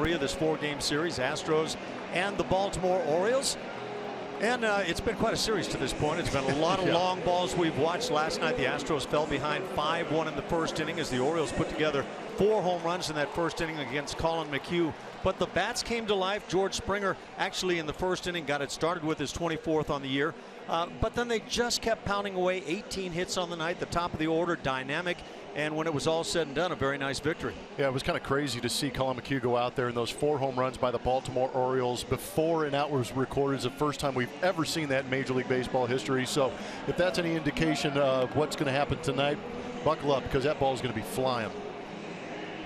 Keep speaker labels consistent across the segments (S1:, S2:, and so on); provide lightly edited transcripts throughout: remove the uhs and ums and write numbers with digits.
S1: 3 of this 4-game series, Astros and the Baltimore Orioles. And it's been quite a series to this point. It's been a lot of long balls we've watched. Last night the Astros fell behind 5-1 in the first inning as the Orioles put together 4 home runs in that first inning against Colin McHugh. But the bats came to life. George Springer actually in the first inning got it started with his 24th on the year. But then they just kept pounding away. 18 hits on the night, the top of the order, dynamic. And when it was all said and done, a very nice victory.
S2: Yeah, it was kind of crazy to see Colin McHugh go out there in those 4 home runs by the Baltimore Orioles before an out was recorded. It's the first time we've ever seen that in Major League Baseball history. So if that's any indication of what's going to happen tonight, buckle up because that ball is going to be flying.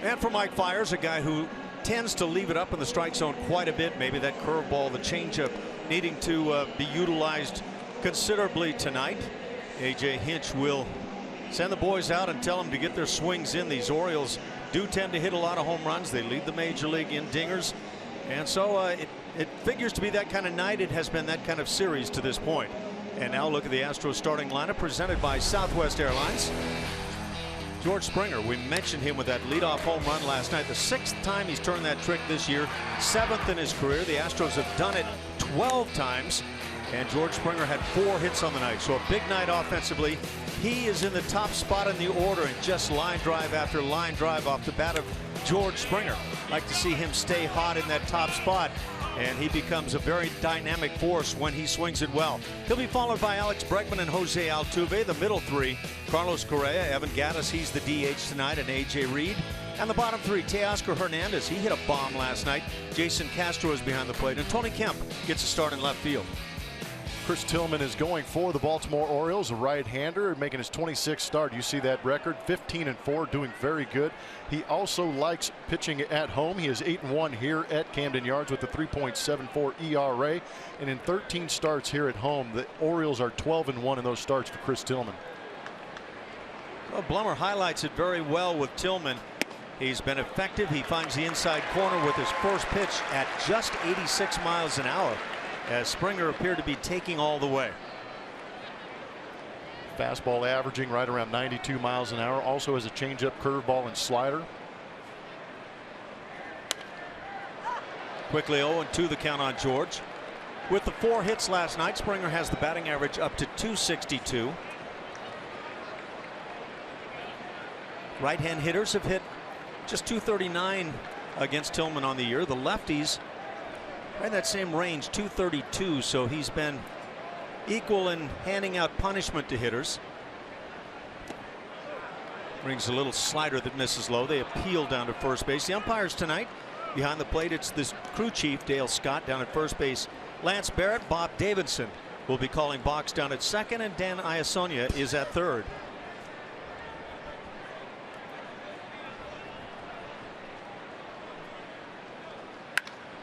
S1: And for Mike Fiers, a guy who tends to leave it up in the strike zone quite a bit, maybe that curveball, the changeup needing to be utilized considerably tonight. A.J. Hinch will send the boys out and tell them to get their swings in. These Orioles do tend to hit a lot of home runs. They lead the major league in dingers. And so it figures to be that kind of night. It has been that kind of series to this point. And now look at the Astros starting lineup presented by Southwest Airlines. George Springer, we mentioned him with that leadoff home run last night. The 6th time he's turned that trick this year, 7th in his career. The Astros have done it 12 times. And George Springer had 4 hits on the night. So a big night offensively. He is in the top spot in the order, and just line drive after line drive off the bat of George Springer. Like to see him stay hot in that top spot, and he becomes a very dynamic force when he swings it well. He'll be followed by Alex Bregman and Jose Altuve. The middle 3, Carlos Correa, Evan Gattis, he's the DH tonight, and A.J. Reed. And the bottom 3, Teoscar Hernandez, he hit a bomb last night. Jason Castro is behind the plate, and Tony Kemp gets a start in left field.
S2: Chris Tillman is going for the Baltimore Orioles, a right-hander, making his 26th start. You see that record, 15-4, doing very good. He also likes pitching at home. He is 8-1 here at Camden Yards with a 3.74 ERA. And in 13 starts here at home, the Orioles are 12-1 in those starts for Chris Tillman.
S1: Well, Blummer highlights it very well with Tillman. He's been effective. He finds the inside corner with his first pitch at just 86 miles an hour. As Springer appeared to be taking all the way.
S2: Fastball averaging right around 92 miles an hour. Also has a changeup, curveball, and slider.
S1: Quickly 0-2 the count on George. With the 4 hits last night, Springer has the batting average up to 262. Right-hand hitters have hit just 239 against Tillman on the year. The lefties right in that same range, 232, so he's been equal in handing out punishment to hitters. Brings a little slider that misses low. They appeal down to first base. The umpires tonight behind the plate, it's this crew chief Dale Scott down at first base. Lance Barrett, Bob Davidson will be calling box down at second, and Dan Iasonia is at third.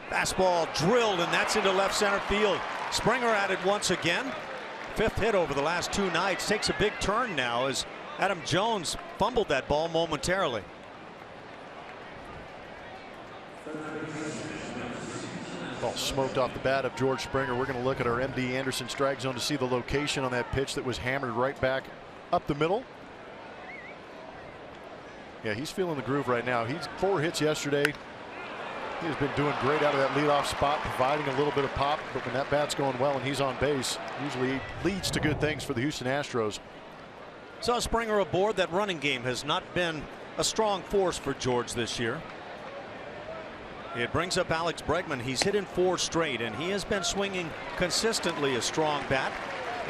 S1: Fastball drilled, and that's into left center field. Springer at it once again. 5th hit over the last 2 nights. Takes a big turn now as Adam Jones fumbled that ball momentarily.
S2: Ball smoked off the bat of George Springer. We're going to look at our MD Anderson strike zone to see the location on that pitch that was hammered right back up the middle. Yeah, he's feeling the groove right now. He's 4 hits yesterday. He has been doing great out of that leadoff spot, providing a little bit of pop. But when that bat's going well and he's on base, usually leads to good things for the Houston Astros.
S1: So Springer aboard. That running game has not been a strong force for George this year. It brings up Alex Bregman. He's hit in 4 straight, and he has been swinging consistently a strong bat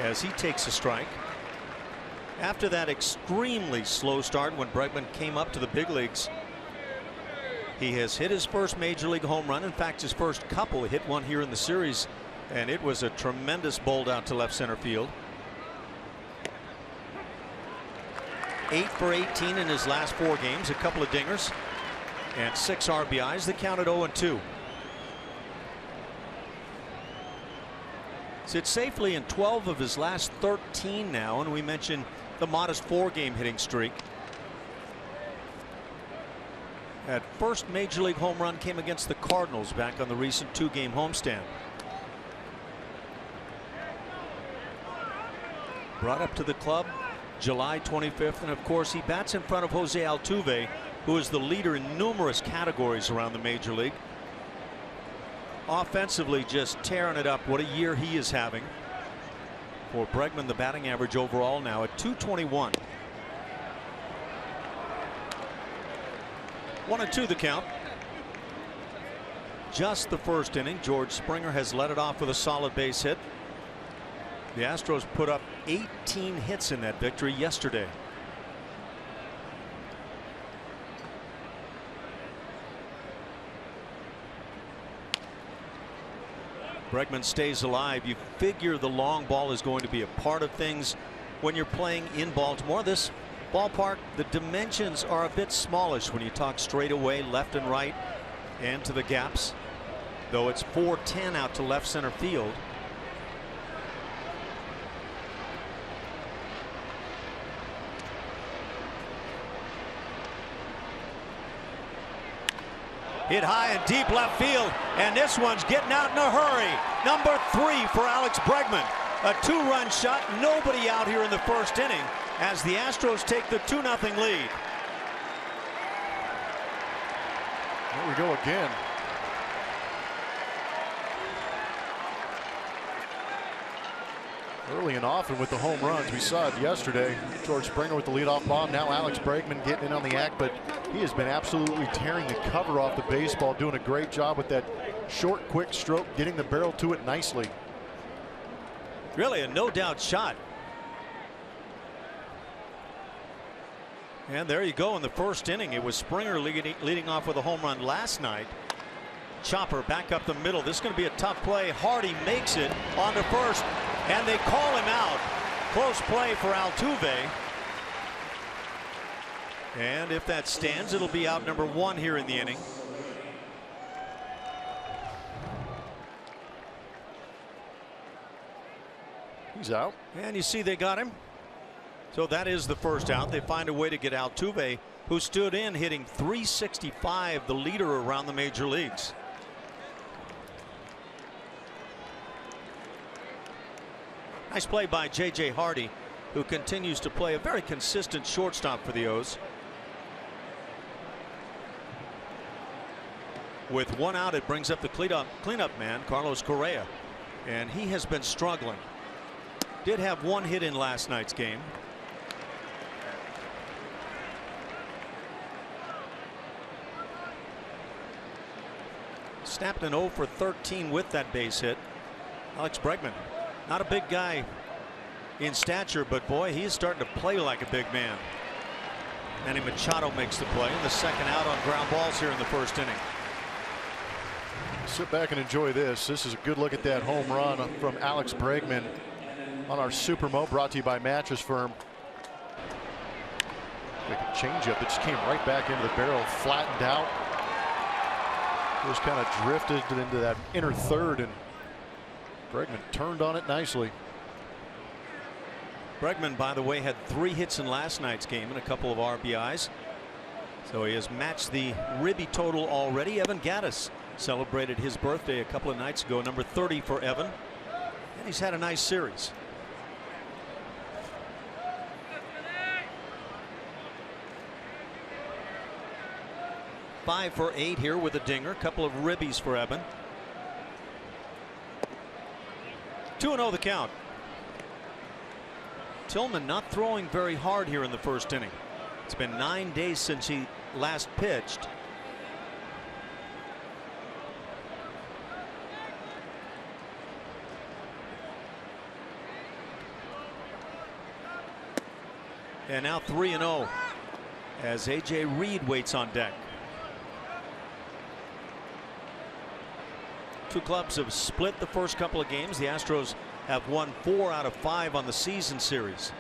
S1: as he takes a strike. After that extremely slow start when Bregman came up to the big leagues, he has hit his first major league home run. In fact, his first couple. He hit one here in the series, and it was a tremendous bolt out to left center field. 8 for 18 in his last 4 games, a couple of dingers and 6 RBIs. The count at 0-2. Sits safely in 12 of his last 13 now, and we mentioned the modest 4-game hitting streak. That first major league home run came against the Cardinals back on the recent 2-game homestand. Brought up to the club July 25th, and of course he bats in front of Jose Altuve, who is the leader in numerous categories around the major league. Offensively, just tearing it up. What a year he is having. For Bregman, the batting average overall now at .221. 1-2 the count. Just the first inning. George Springer has led it off with a solid base hit. The Astros put up 18 hits in that victory yesterday. Bregman stays alive. You figure the long ball is going to be a part of things when you're playing in Baltimore. This ballpark, the dimensions are a bit smallish when you talk straight away, left and right, and to the gaps. Though it's 410 out to left center field. Hit high and deep left field, and this one's getting out in a hurry. Number 3 for Alex Bregman. A 2-run shot, nobody out here in the first inning as the Astros take the 2-0 lead.
S2: There we go again. Early and often with the home runs. We saw it yesterday. George Springer with the leadoff bomb. Now Alex Bregman getting in on the act, but he has been absolutely tearing the cover off the baseball, doing a great job with that short, quick stroke, getting the barrel to it nicely.
S1: Really a no-doubt shot. And there you go in the first inning. It was Springer leading off with a home run last night. Chopper back up the middle. This is going to be a tough play. Hardy makes it on to first, and they call him out. Close play for Altuve. And if that stands, it'll be out number 1 here in the inning.
S2: He's out.
S1: And you see they got him. So that is the first out. They find a way to get Altuve, who stood in hitting .365, the leader around the major leagues. Nice play by J.J. Hardy, who continues to play a very consistent shortstop for the O's. With 1 out, it brings up the cleanup man, Carlos Correa, and he has been struggling. Did have 1 hit in last night's game. Snapped an 0 for 13 with that base hit. Alex Bregman, not a big guy in stature, but boy, he's starting to play like a big man. Manny Machado makes the play, and the second out on ground balls here in the first inning.
S2: Sit back and enjoy this. This is a good look at that home run from Alex Bregman on our Super Mo, brought to you by Mattress Firm. Like a changeup that just came right back into the barrel, flattened out. Just kind of drifted into that inner third, and Bregman turned on it nicely.
S1: Bregman, by the way, had 3 hits in last night's game and a couple of RBIs. So he has matched the Ribby total already. Evan Gattis celebrated his birthday a couple of nights ago, number 30 for Evan. And he's had a nice series. Five for 8 here with a dinger. Couple of ribbies for Evan. 2-0 the count. Tillman not throwing very hard here in the first inning. It's been 9 days since he last pitched. And now 3-0 as A.J. Reed waits on deck. Two clubs have split the first couple of games. The Astros have won 4 out of 5 on the season series.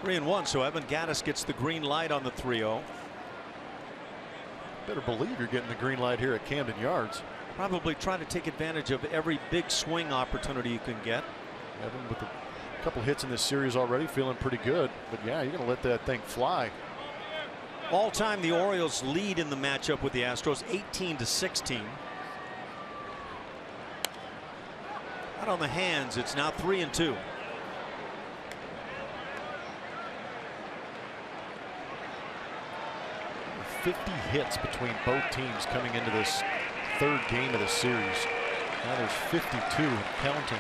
S1: Three and 1, so Evan Gattis gets the green light on the 3-0.
S2: Better believe you're getting the green light here at Camden Yards.
S1: Probably trying to take advantage of every big swing opportunity you can get.
S2: Evan with a couple hits in this series already, feeling pretty good. But yeah, you're going to let that thing fly.
S1: All time, the Orioles lead in the matchup with the Astros, 18-16. Out on the hands, it's now 3-2.
S2: 50 hits between both teams coming into this third game of the series. Now there's 52 and counting.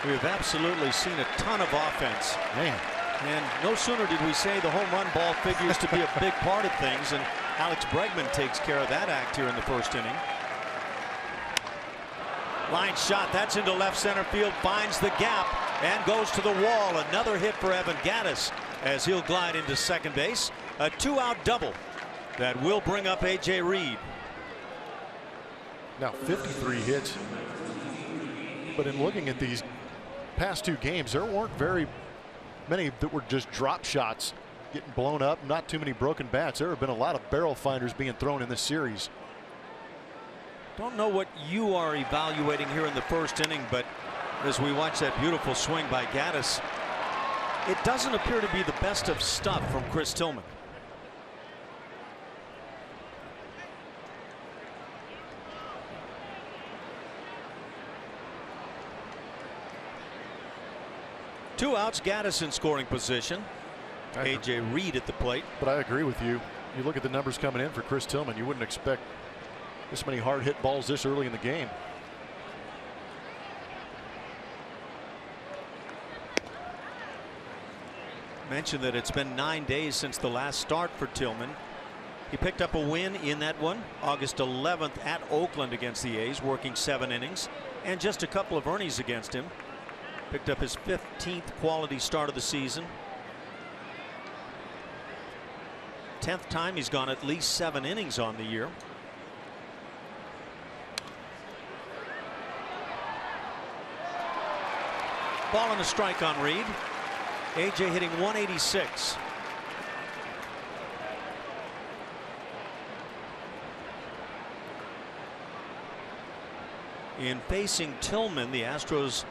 S1: We have absolutely seen a ton of offense.
S2: Man.
S1: And no sooner did we say the home run ball figures to be a big part of things, and Alex Bregman takes care of that act here in the first inning. Line shot, that's into left center field, finds the gap and goes to the wall. Another hit for Evan Gattis as he'll glide into second base. A 2-out double that will bring up A.J. Reed.
S2: Now 53 hits. But in looking at these past two games, there weren't very many that were just drop shots getting blown up. Not too many broken bats. There have been a lot of barrel finders being thrown in this series.
S1: Don't know what you are evaluating here in the first inning, but as we watch that beautiful swing by Gattis, it doesn't appear to be the best of stuff from Chris Tillman. Two outs, Gattis in scoring position. A.J. Reed at the plate.
S2: But I agree with you. You look at the numbers coming in for Chris Tillman, you wouldn't expect this many hard hit balls this early in the game.
S1: Mentioned that it's been 9 days since the last start for Tillman. He picked up a win in that one, August 11th at Oakland against the A's, working 7 innings, and just a couple of earnings against him. Picked up his 15th quality start of the season. 10th time he's gone at least 7 innings on the year. Ball and a strike on Reed. A.J. hitting 186. In facing Tillman, the Astros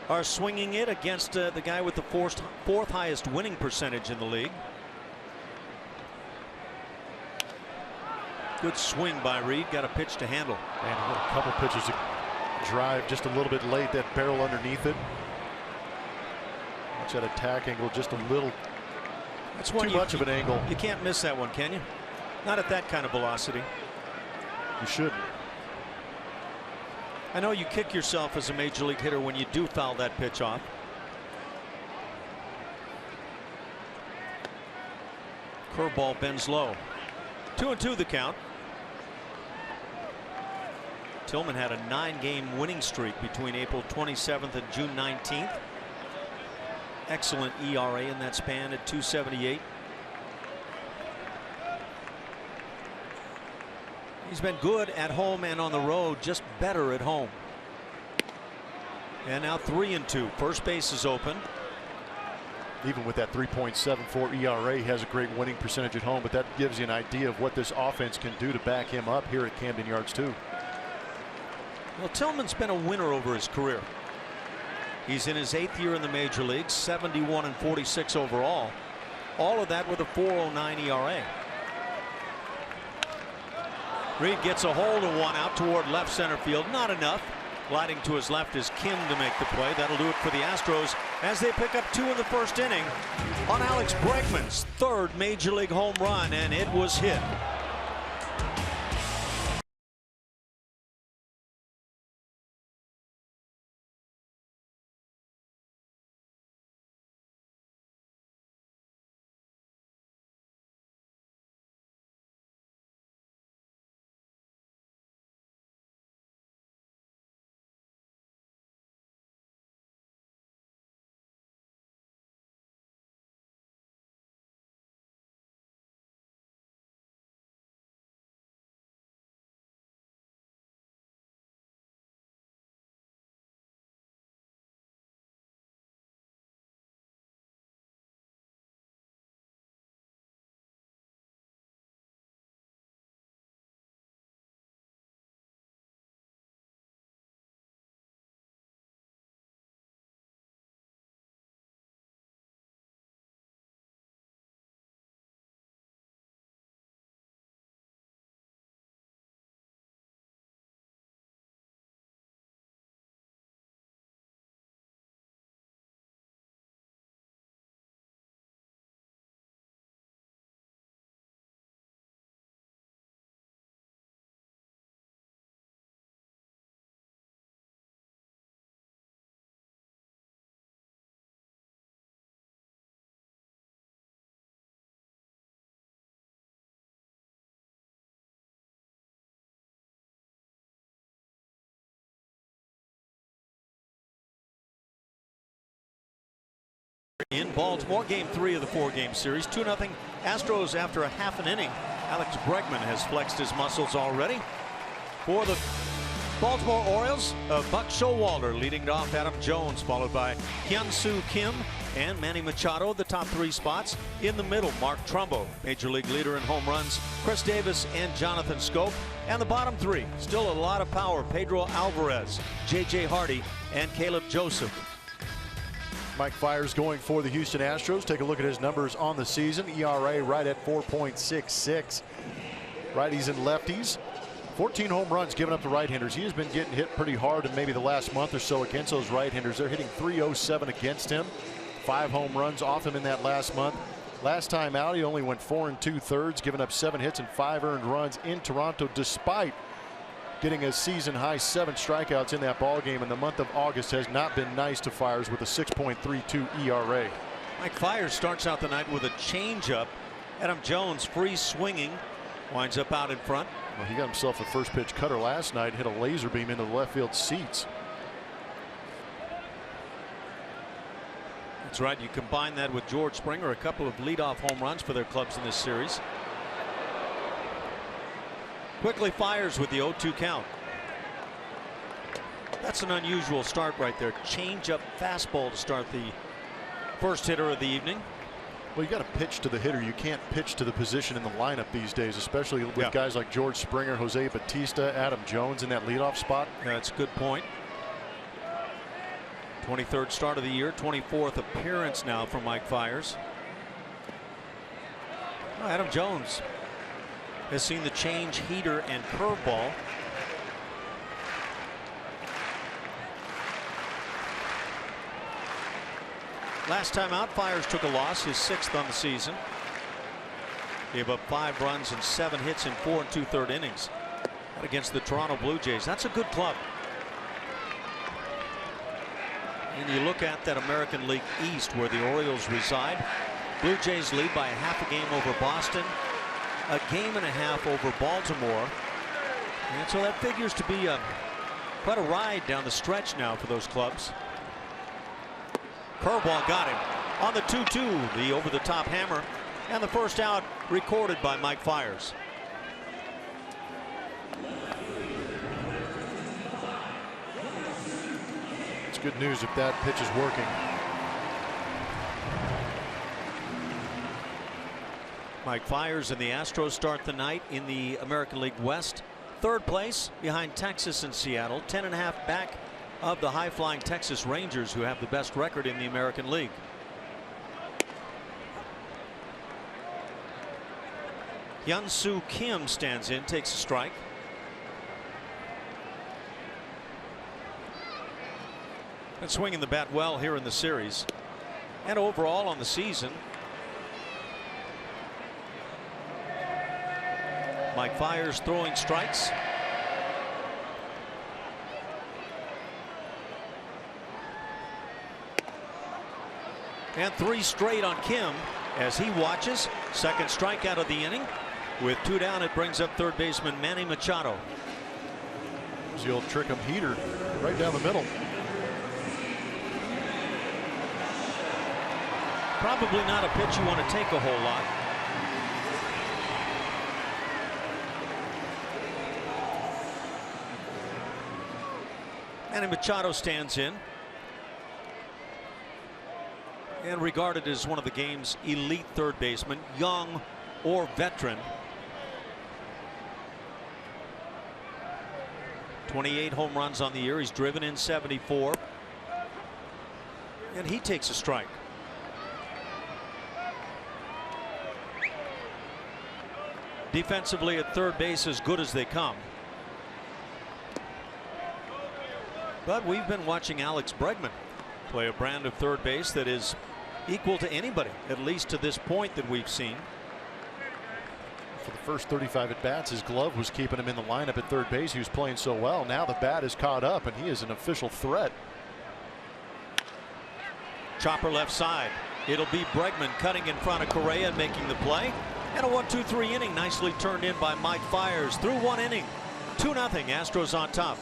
S1: are swinging it against the guy with the fourth highest winning percentage in the league. Good swing by Reed. Got a pitch to handle.
S2: Man, a couple pitches to drive just a little bit late. That barrel underneath it. Watch that attack angle just a little.
S1: That's
S2: too much of an angle.
S1: You can't miss that one, can you? Not at that kind of velocity.
S2: You shouldn't.
S1: I know you kick yourself as a major league hitter when you do foul that pitch off. Curveball bends low. 2-2 the count. Tillman had a 9-game winning streak between April 27th and June 19th. Excellent ERA in that span at 2.78. He's been good at home and on the road, just better at home. And now 3-2. First base is open.
S2: Even with that 3.74 ERA, he has a great winning percentage at home, but that gives you an idea of what this offense can do to back him up here at Camden Yards too.
S1: Well, Tillman's been a winner over his career. He's in his 8th year in the major leagues, 71 and 46 overall. All of that with a 4.09 ERA. Reed gets a hold of one out toward left center field. Not enough. Gliding to his left is Kim to make the play. That'll do it for the Astros as they pick up 2 in the first inning on Alex Bregman's 3rd major league home run, and it was hit. In Baltimore, game 3 of the 4-game series, 2-0 Astros after a half an inning. Alex Bregman has flexed his muscles already. For the Baltimore Orioles, Buck Showalter leading it off. Adam Jones followed by Hyun-Soo Kim and Manny Machado. The top 3 spots. In the middle, Mark Trumbo, major league leader in home runs, Chris Davis and Jonathan Schoop. And the bottom 3, still a lot of power. Pedro Alvarez, J.J. Hardy, and Caleb Joseph.
S2: Mike Fiers going for the Houston Astros. Take a look at his numbers on the season. ERA right at 4.66. Righties and lefties. 14 home runs given up to right-handers. He has been getting hit pretty hard in maybe the last month or so against those right-handers. They're hitting .307 against him. 5 home runs off him in that last month. Last time out, he only went 4 2/3, giving up 7 hits and 5 earned runs in Toronto, despite getting a season-high 7 strikeouts in that ball game. And the month of August has not been nice to Fiers with a 6.32 ERA.
S1: Mike Fiers starts out the night with a changeup. Adam Jones free swinging, winds up out in front.
S2: Well, he got himself a first pitch cutter last night, hit a laser beam into the left field seats.
S1: That's right. You combine that with George Springer, a couple of leadoff home runs for their clubs in this series. Quickly Fiers with the 0-2 count. That's an unusual start right there. Change up fastball to start the first hitter of the evening.
S2: Well, you got to pitch to the hitter. You can't pitch to the position in the lineup these days, especially with guys like George Springer, Jose Bautista, Adam Jones in that leadoff spot.
S1: That's a good point. 23rd start of the year, 24th appearance now for Mike Fiers. Adam Jones has seen the change, heater, and curveball. Last time out, Fiers took a loss, his 6th on the season. Gave up 5 runs and 7 hits in 4 2/3 innings. That against the Toronto Blue Jays. That's a good club. And you look at that American League East where the Orioles reside. Blue Jays lead by a half a game over Boston, a game and a half over Baltimore. And so that figures to be quite a ride down the stretch now for those clubs. Curveball got him on the 2-2, the over-the-top hammer, and the first out recorded by Mike Fiers.
S2: It's good news if that pitch is working.
S1: Mike Fiers and the Astros start the night in the American League West, 3rd place behind Texas and Seattle, 10.5 back of the high-flying Texas Rangers, who have the best record in the American League. Hyun-Soo Kim stands in, takes a strike. And swinging the bat well here in the series and overall on the season. Mike Fiers throwing strikes. And 3 straight on Kim as he watches. 2nd strikeout of the inning. With 2 down, it brings up 3rd baseman Manny Machado.
S2: There's the old trick 'em heater right down the middle.
S1: Probably not a pitch you want to take a whole lot. Manny Machado stands in. And regarded as one of the game's elite 3rd basemen, young or veteran. 28 home runs on the year. He's driven in 74. And he takes a strike. Defensively at 3rd base, as good as they come. But we've been watching Alex Bregman play a brand of 3rd base that is equal to anybody, at least to this point, that we've seen.
S2: For the first 35 at bats, his glove was keeping him in the lineup at 3rd base. He was playing so well. Now the bat is caught up and he is an official threat.
S1: Chopper left side. It'll be Bregman cutting in front of Correa and making the play. And a 1-2-3 inning nicely turned in by Mike Fiers. Through 1 inning, 2-0 Astros on top.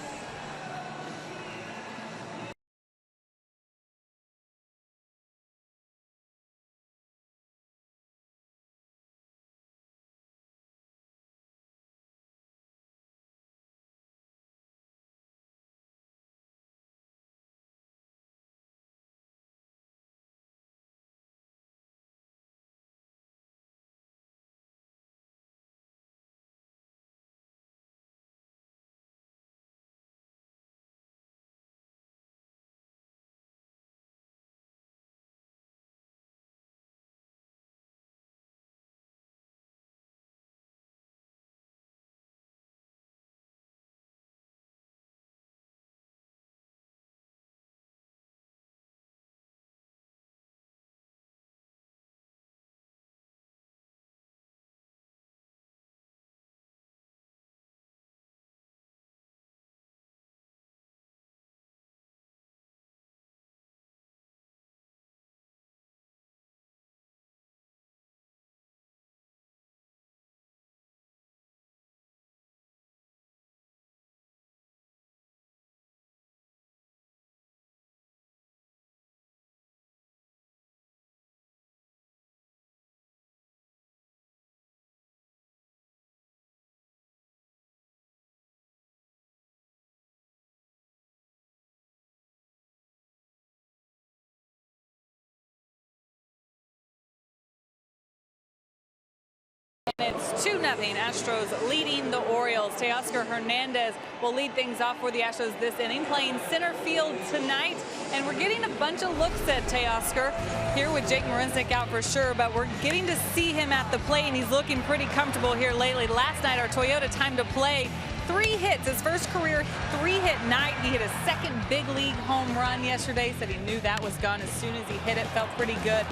S3: It's 2-0. Astros leading the Orioles. Teoscar Hernandez will lead things off for the Astros this inning, playing center field tonight. And we're getting a bunch of looks at Teoscar here with Jake Marincek out for sure, but we're getting to see him at the plate, and he's looking pretty comfortable here lately. Last night, our Toyota time to play, 3 hits, his first career 3-hit night. He hit a second big league home run yesterday, said he knew that was gone as soon as he hit it, felt pretty good.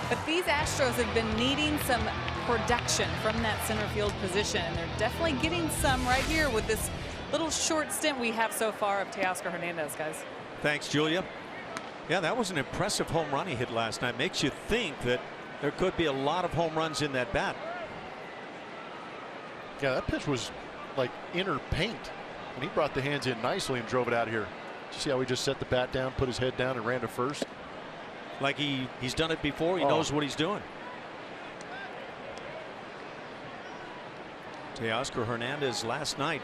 S3: But these Astros have been needing some production from that center field position, and they're definitely getting some right here with this little short stint we have so far of Teoscar Hernandez, guys.
S1: Thanks, Julia. Yeah, that was an impressive home run he hit last night. Makes you think that there could be a lot of home runs in that bat.
S2: Yeah, that pitch was like inner paint, and he brought the hands in nicely and drove it out of here. Did you see how he just set the bat down, put his head down, and ran to first?
S1: Like he's done it before. He knows what he's doing. Teoscar Hernandez last night,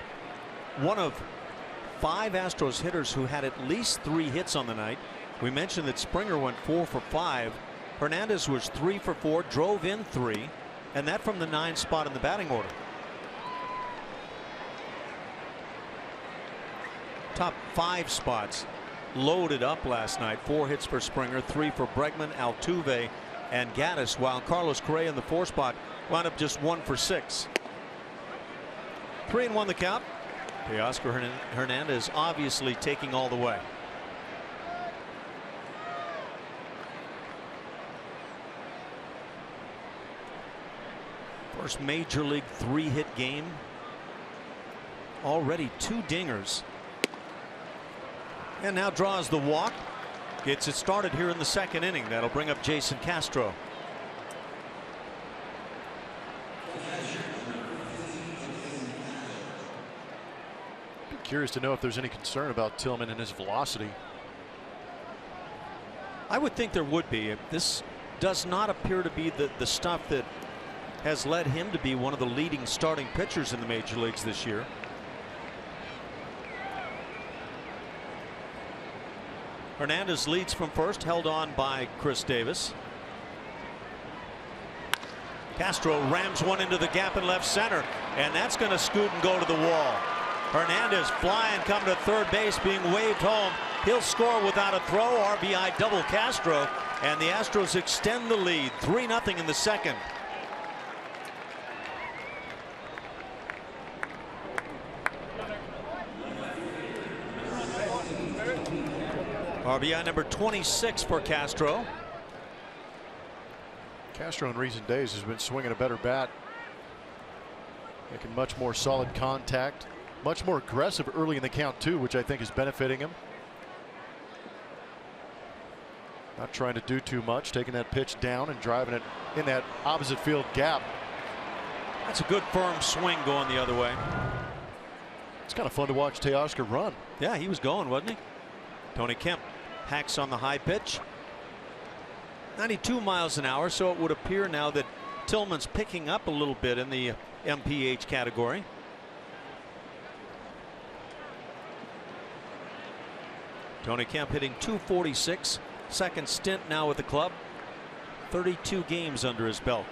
S1: one of 5 Astros hitters who had at least 3 hits on the night. We mentioned that Springer went 4 for 5. Hernandez was 3 for 4, drove in 3, and that from the 9th spot in the batting order. Top 5 spots loaded up last night. 4 hits for Springer, 3 for Bregman, Altuve, and Gaddis, while Carlos Correa in the 4 spot wound up just 1 for 6. 3-1 the count. Teoscar Hernandez obviously taking all the way. First major league 3-hit game. Already 2 dingers. And now draws the walk. Gets it started here in the 2nd inning. That'll bring up Jason Castro.
S2: Curious to know if there's any concern about Tillman and his velocity.
S1: I would think there would be. This does not appear to be the stuff that has led him to be one of the leading starting pitchers in the major leagues this year. Hernandez leads from first, held on by Chris Davis. Castro rams one into the gap in left center, and that's going to scoot and go to the wall. Hernandez flying, coming to third base, being waved home. He'll score without a throw. RBI double Castro, and the Astros extend the lead 3-0 in the 2nd. RBI number 26 for Castro.
S2: Castro in recent days has been swinging a better bat, making much more solid contact, much more aggressive early in the count too, which I think is benefiting him. Not trying to do too much, taking that pitch down and driving it in that opposite field gap.
S1: That's a good firm swing going the other way.
S2: It's kind of fun to watch Teoscar run.
S1: Yeah, he was going, wasn't he? Tony Kemp hacks on the high pitch. 92 miles an hour, so it would appear now that Tillman's picking up a little bit in the MPH category. Tony Kemp hitting .246, second stint now with the club. 32 games under his belt.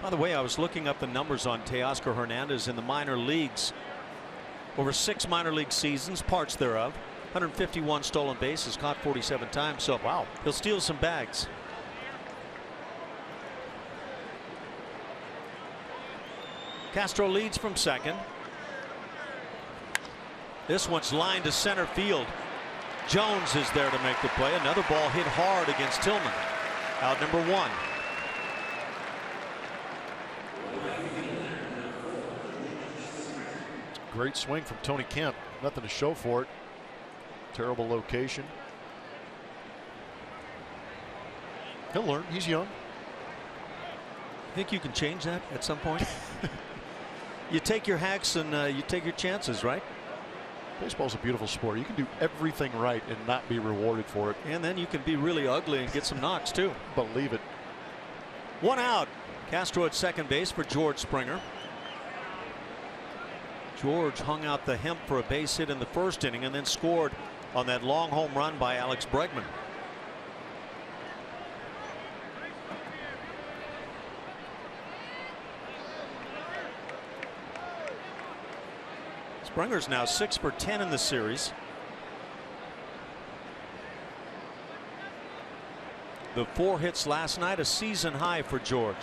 S1: By the way, I was looking up the numbers on Teoscar Hernandez in the minor leagues. Over 6 minor league seasons, parts thereof. 151 stolen bases, caught 47 times. So wow, he'll steal some bags. Castro leads from second. This one's lined to center field. Jones is there to make the play. Another ball hit hard against Tillman. Out number 1.
S2: Great swing from Tony Kemp. Nothing to show for it. Terrible location. He'll learn. He's young.
S1: Think you can change that at some point? You take your hacks and you take your chances, right?
S2: Baseball's a beautiful sport. You can do everything right and not be rewarded for it.
S1: And then you can be really ugly and get some knocks too.
S2: Believe it.
S1: 1 out. Castro at second base for George Springer. George hung out the hemp for a base hit in the first inning and then scored on that long home run by Alex Bregman. Springer's now 6 for 10 in the series. The 4 hits last night, a season high for George.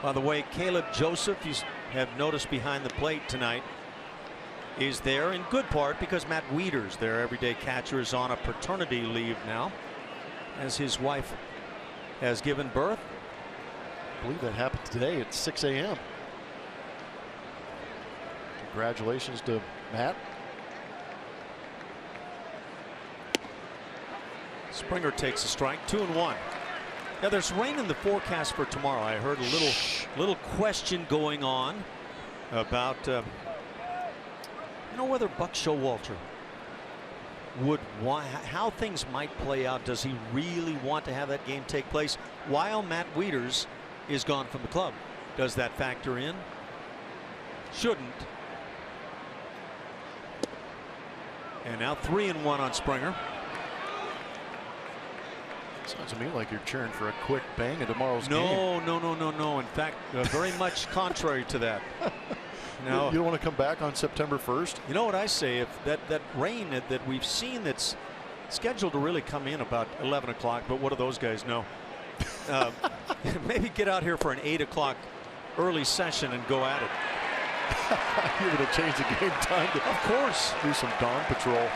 S1: By the way, Caleb Joseph, you have noticed behind the plate tonight, is there in good part because Matt Wieters, their everyday catcher, is on a paternity leave now as his wife has given birth.
S2: I believe that happened today at 6 a.m. Congratulations to Matt.
S1: Springer takes a strike, 2-1. Now there's rain in the forecast for tomorrow. I heard a little question going on about whether Buck Showalter would how things might play out. Does he really want to have that game take place while Matt Wieters is gone from the club? Does that factor in? Shouldn't. And now 3-1 on Springer.
S2: Sounds to me like you're cheering for a quick bang of tomorrow's game.
S1: No. In fact, very much contrary to that. Now,
S2: you don't want to come back on September 1st?
S1: You know what I say? If that rain that we've seen that's scheduled to really come in about 11 o'clock, but what do those guys know? Maybe get out here for an 8 o'clock early session and go at it.
S2: You're going to change the game time to,
S1: of course,
S2: do some dawn patrol.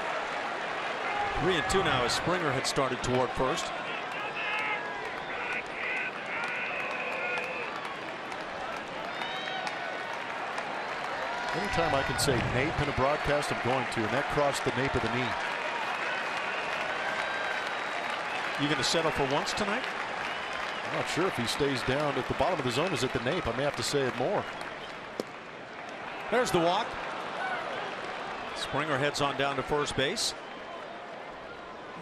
S1: 3-2 now as Springer had started toward first.
S2: Anytime I can say nape in a broadcast, I'm going to, and that crossed the nape of the knee.
S1: You going to settle for once tonight?
S2: I'm not sure if he stays down at the bottom of the zone. Is at the nape? I may have to say it more.
S1: There's the walk. Springer heads on down to first base.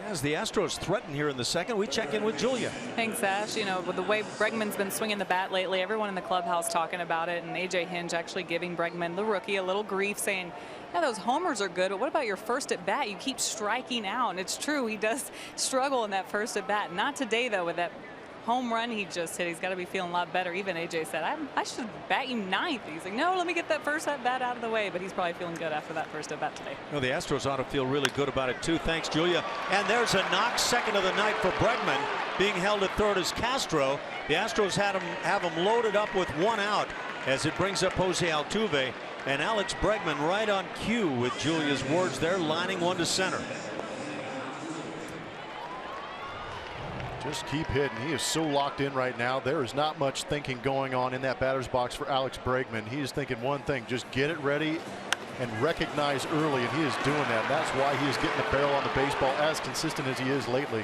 S1: As the Astros threaten here in the second, we check in with Julia.
S3: Thanks, Ash. You know, with the way Bregman's been swinging the bat lately, everyone in the clubhouse talking about it, and A.J. Hinch actually giving Bregman, the rookie, a little grief, saying, yeah, those homers are good, but what about your first at bat? You keep striking out, and it's true, he does struggle in that first at bat. Not today, though, with that home run he just hit. He's got to be feeling a lot better. Even A.J. said, I should bat you ninth. He's like, no, let me get that first at bat out of the way, but he's probably feeling good after that first at bat today.
S1: Well, the Astros ought to feel really good about it too. Thanks, Julia. And there's a knock, second of the night for Bregman. Being held at third is Castro. The Astros have him loaded up with 1 out as it brings up Jose Altuve, and Alex Bregman right on cue with Julia's words there, lining one to center.
S2: Just keep hitting. He is so locked in right now. There is not much thinking going on in that batter's box for Alex Bregman. He is thinking one thing, just get it ready and recognize early, and he is doing that. That's why he is getting the barrel on the baseball as consistent as he is lately.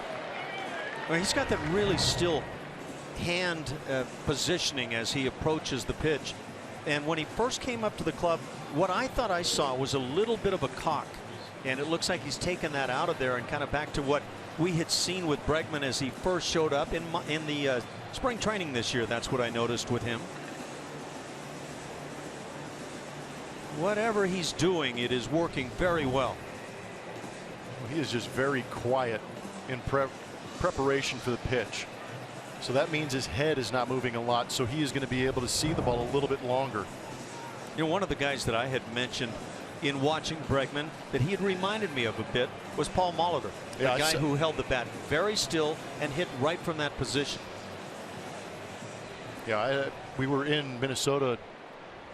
S1: Well, he's got that really still hand positioning as he approaches the pitch. And when he first came up to the club, what I thought I saw was a little bit of a cock. And it looks like he's taken that out of there and kind of back to what we had seen with Bregman as he first showed up in the spring training this year. That's what I noticed with him. Whatever he's doing, it is working very well.
S2: He is just very quiet in preparation for the pitch. So that means his head is not moving a lot, so he is going to be able to see the ball a little bit longer.
S1: You know, one of the guys that I had mentioned in watching Bregman that he had reminded me of a bit was Paul Molitor,
S2: yeah,
S1: a guy who held the bat very still and hit right from that position.
S2: Yeah, we were in Minnesota,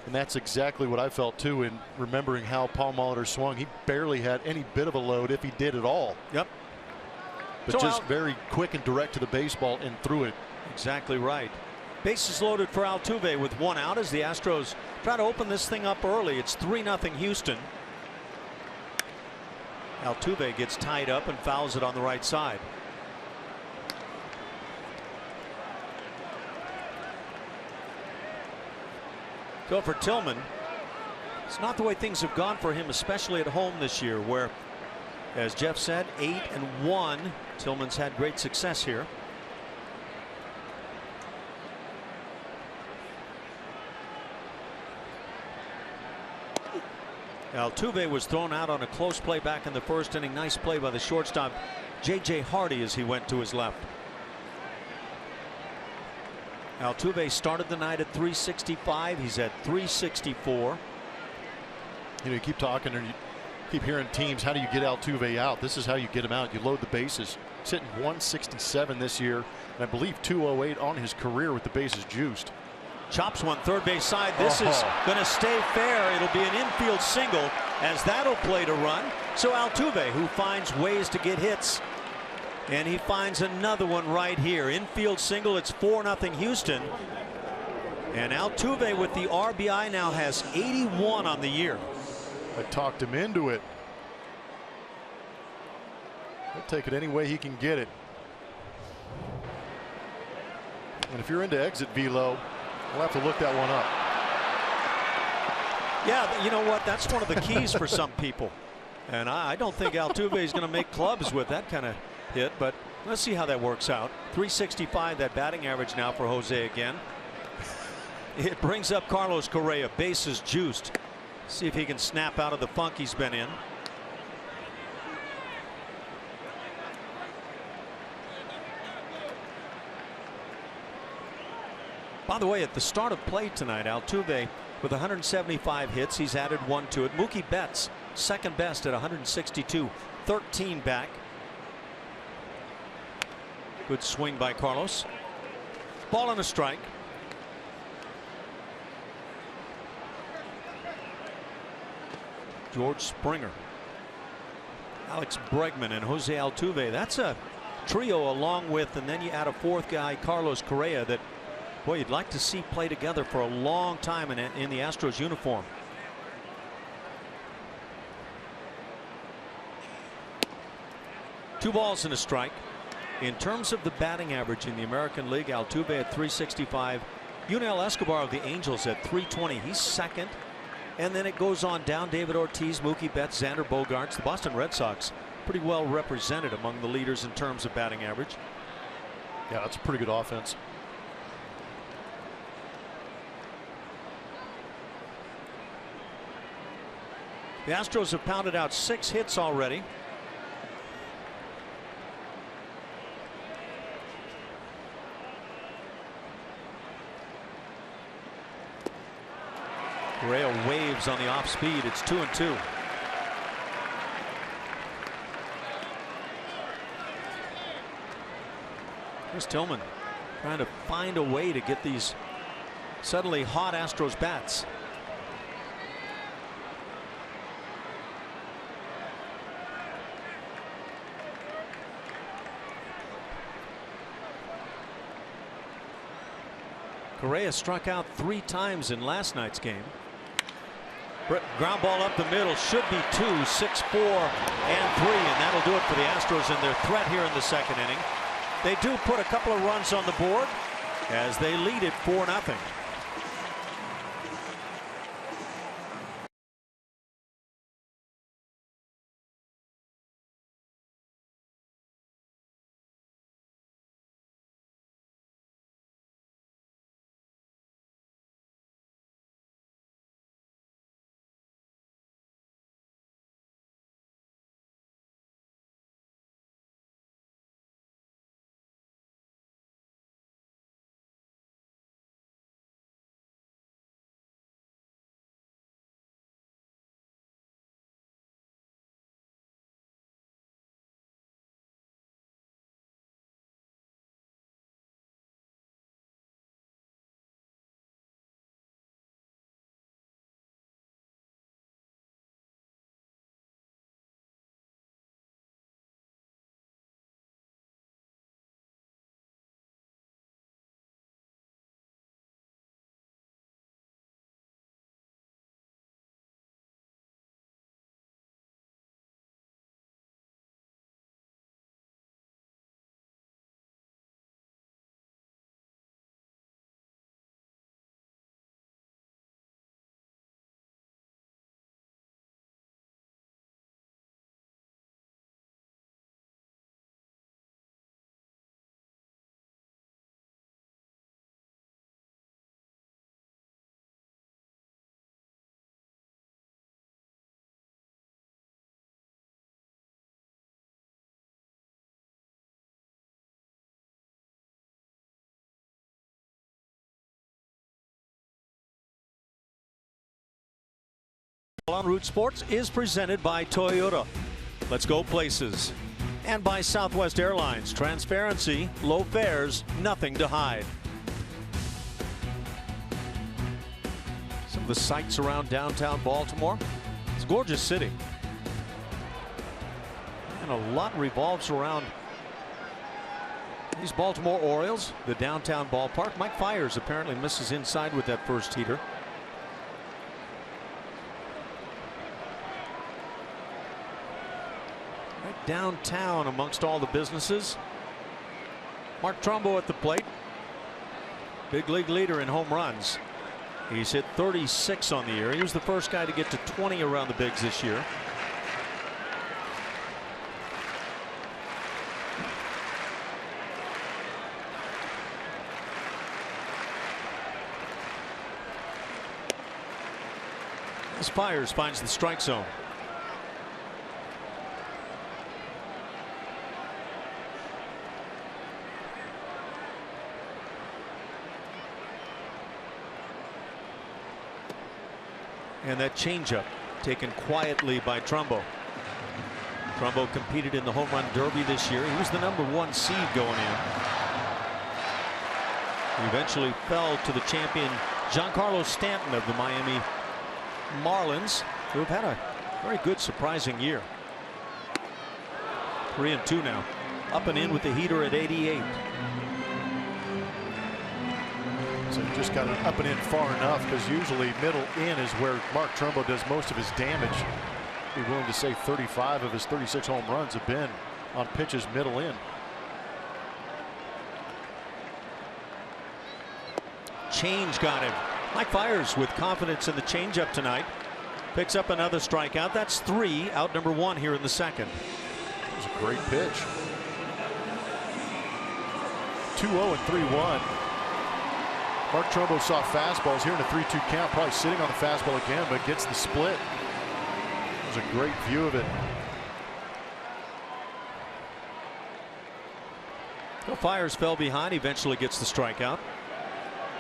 S2: and that's exactly what I felt too, in remembering how Paul Molitor swung. He barely had any bit of a load, if he did at all.
S1: Yep.
S2: But so just very quick and direct to the baseball and threw it.
S1: Exactly right. Bases loaded for Altuve with 1 out as the Astros try to open this thing up early. It's 3-0 Houston. Altuve gets tied up and fouls it on the right side. So for Tillman, it's not the way things have gone for him, especially at home this year, where, as Jeff said, 8-1. Tillman's had great success here. Altuve was thrown out on a close play back in the first inning. Nice play by the shortstop, J.J. Hardy, as he went to his left. Altuve started the night at 365. He's at 364.
S2: You know, you keep talking and you keep hearing teams, how do you get Altuve out? This is how you get him out. You load the bases. He's hitting 167 this year, and I believe 208 on his career with the bases juiced.
S1: Chops one third base side. This is going to stay fair. It'll be an infield single as that'll play to run. So Altuve, who finds ways to get hits, and he finds another one right here. Infield single. It's 4-0 Houston. And Altuve with the RBI now has 81 on the year.
S2: I talked him into it. He'll take it any way he can get it. And if you're into exit velo, we'll have to look that one up.
S1: Yeah, you know what? That's one of the keys for some people. And I don't think Altuve is going to make clubs with that kind of hit, but let's see how that works out. 365, that batting average now for Jose again. It brings up Carlos Correa, bases juiced. See if he can snap out of the funk he's been in. By the way, at the start of play tonight, Altuve with 175 hits. He's added one to it. Mookie Betts, second best at 162, 13 back. Good swing by Carlos. Ball and a strike. George Springer, Alex Bregman, and Jose Altuve. That's a trio along with, and then you add a fourth guy, Carlos Correa, that, boy, you'd like to see play together for a long time in the Astros uniform. Two balls and a strike. In terms of the batting average in the American League, Altuve at 365. Yunel Escobar of the Angels at 320. He's second. And then it goes on down. David Ortiz, Mookie Betts, Xander Bogaerts. The Boston Red Sox pretty well represented among the leaders in terms of batting average.
S2: Yeah, that's a pretty good offense.
S1: The Astros have pounded out 6 hits already. Correa waves on the off speed. It's 2-2. Here's Tillman trying to find a way to get these suddenly hot Astros bats. Correa struck out 3 times in last night's game. Ground ball up the middle, should be 2, 6-4 and 3, and that'll do it for the Astros and their threat here in the second inning. They do put a couple of runs on the board as they lead it 4-0. On Root Sports is presented by Toyota. Let's go places. And by Southwest Airlines. Transparency, low fares, nothing to hide. Some of the sights around downtown Baltimore. It's a gorgeous city. And a lot revolves around these Baltimore Orioles, the downtown ballpark. Mike Fiers apparently misses inside with that first heater. Right downtown amongst all the businesses. Mark Trumbo at the plate. Big league leader in home runs. He's hit 36 on the year. He was the first guy to get to 20 around the bigs this year. As Fiers finds the strike zone. And that changeup taken quietly by Trumbo. Trumbo competed in the home run derby this year. He was the #1 seed going in. He eventually fell to the champion Giancarlo Stanton of the Miami Marlins, who have had a very good surprising year. 3-2 now. Up and in with the heater at 88.
S2: So he just got an up and in far enough, because usually middle in is where Mark Trumbo does most of his damage. Be willing to say 35 of his 36 home runs have been on pitches middle in.
S1: Change got him. Mike Fiers with confidence in the changeup tonight. Picks up another strikeout. That's 3, out #1 here in the second.
S2: It was a great pitch. 2-0 and 3-1. Mark Trumbo saw fastballs here in a 3-2 count, probably sitting on the fastball again, but gets the split. It was a great view of it.
S1: So Fiers fell behind, eventually gets the strikeout.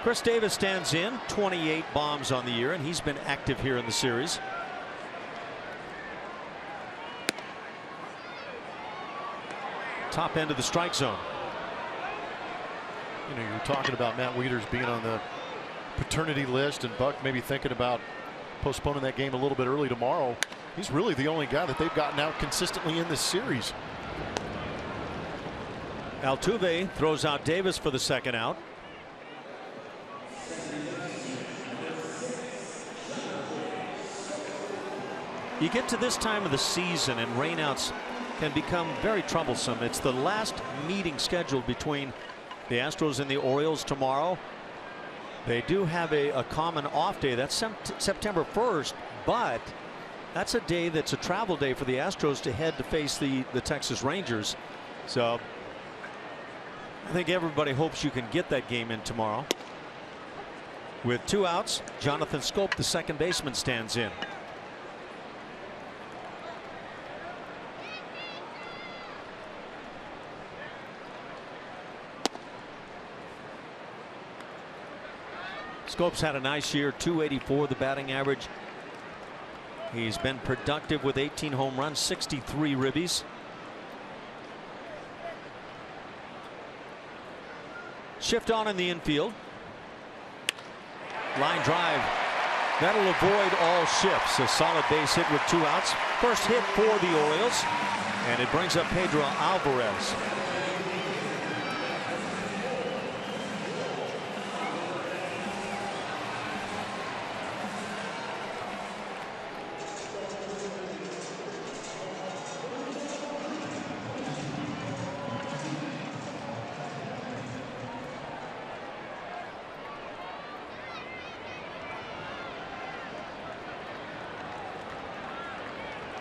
S1: Chris Davis stands in, 28 bombs on the year, and he's been active here in the series. Top end of the strike zone.
S2: You know, you were talking about Matt Wieters being on the paternity list, and Buck maybe thinking about postponing that game a little bit early tomorrow. He's really the only guy that they've gotten out consistently in this series.
S1: Altuve throws out Davis for the second out. You get to this time of the season and rainouts can become very troublesome. It's the last meeting scheduled between the Astros and the Orioles tomorrow. They do have a common off day. That's September 1st, but that's a day that's a travel day for the Astros to head to face the Texas Rangers. So I think everybody hopes you can get that game in tomorrow. With 2 outs, Jonathan Schoop, the second baseman, stands in. Schoop's had a nice year, 284 the batting average. He's been productive with 18 home runs, 63 ribbies. Shift on in the infield. Line drive. That'll avoid all shifts. A solid base hit with 2 outs. First hit for the Orioles, and it brings up Pedro Alvarez.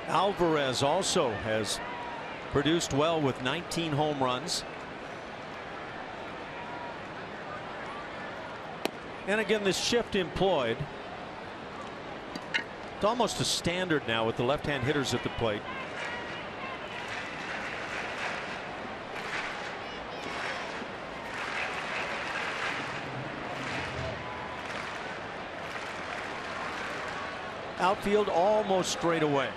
S1: Alvarez also has produced well with 19 home runs. And again, this shift employed. It's almost a standard now with the left-hand hitters at the plate. Outfield almost straight away.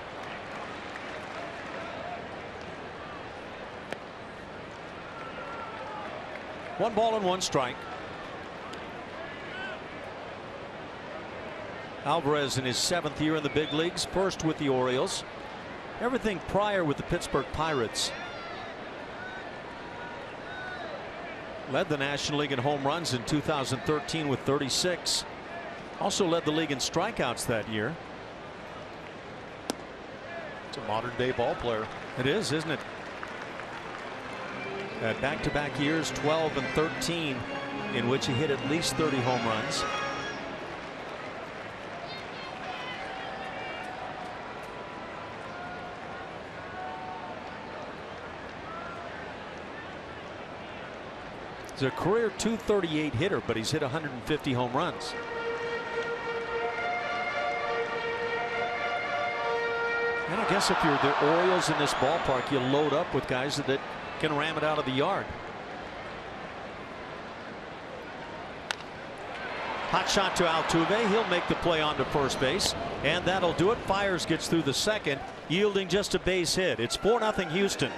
S1: One ball and one strike. Alvarez in his 7th year in the big leagues, first with the Orioles. Everything prior with the Pittsburgh Pirates. Led the National League in home runs in 2013 with 36. Also led the league in strikeouts that year.
S2: It's a modern day ball player.
S1: It is, isn't it? Back-to-back years, 12 and 13, in which he hit at least 30 home runs. He's a career .238 hitter, but he's hit 150 home runs. And I guess if you're the Orioles in this ballpark, you load up with guys that can ram it out of the yard. Hot shot to Altuve. He'll make the play onto first base, and that'll do it. Fiers gets through the second, yielding just a base hit. It's 4-0 Houston.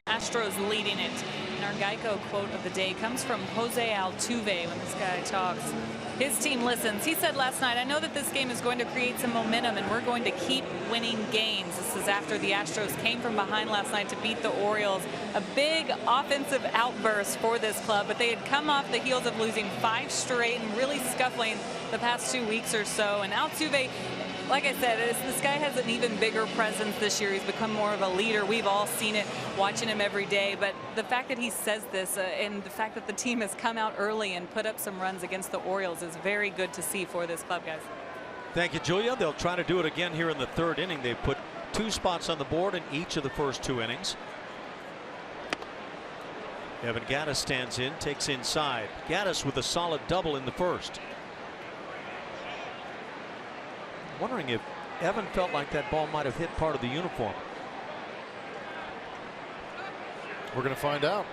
S3: Astros leading it. And our Geico quote of the day comes from Jose Altuve when this guy talks. His team listens. He said last night, I know that this game is going to create some momentum and we're going to keep winning games. This is after the Astros came from behind last night to beat the Orioles. A big offensive outburst for this club, but they had come off the heels of losing 5 straight and really scuffling the past 2 weeks or so. And Altuve, like I said, this guy has an even bigger presence this year. He's become more of a leader. We've all seen it watching him every day. But the fact that he says this and the fact that the team has come out early and put up some runs against the Orioles is very good to see for this club, guys.
S1: Thank you, Julia. They'll try to do it again here in the 3rd inning. They put 2 spots on the board in each of the first 2 innings. Evan Gattis stands in, takes inside. Gattis with a solid double in the 1st. Wondering if Evan felt like that ball might have hit part of the uniform.
S2: We're going to find out.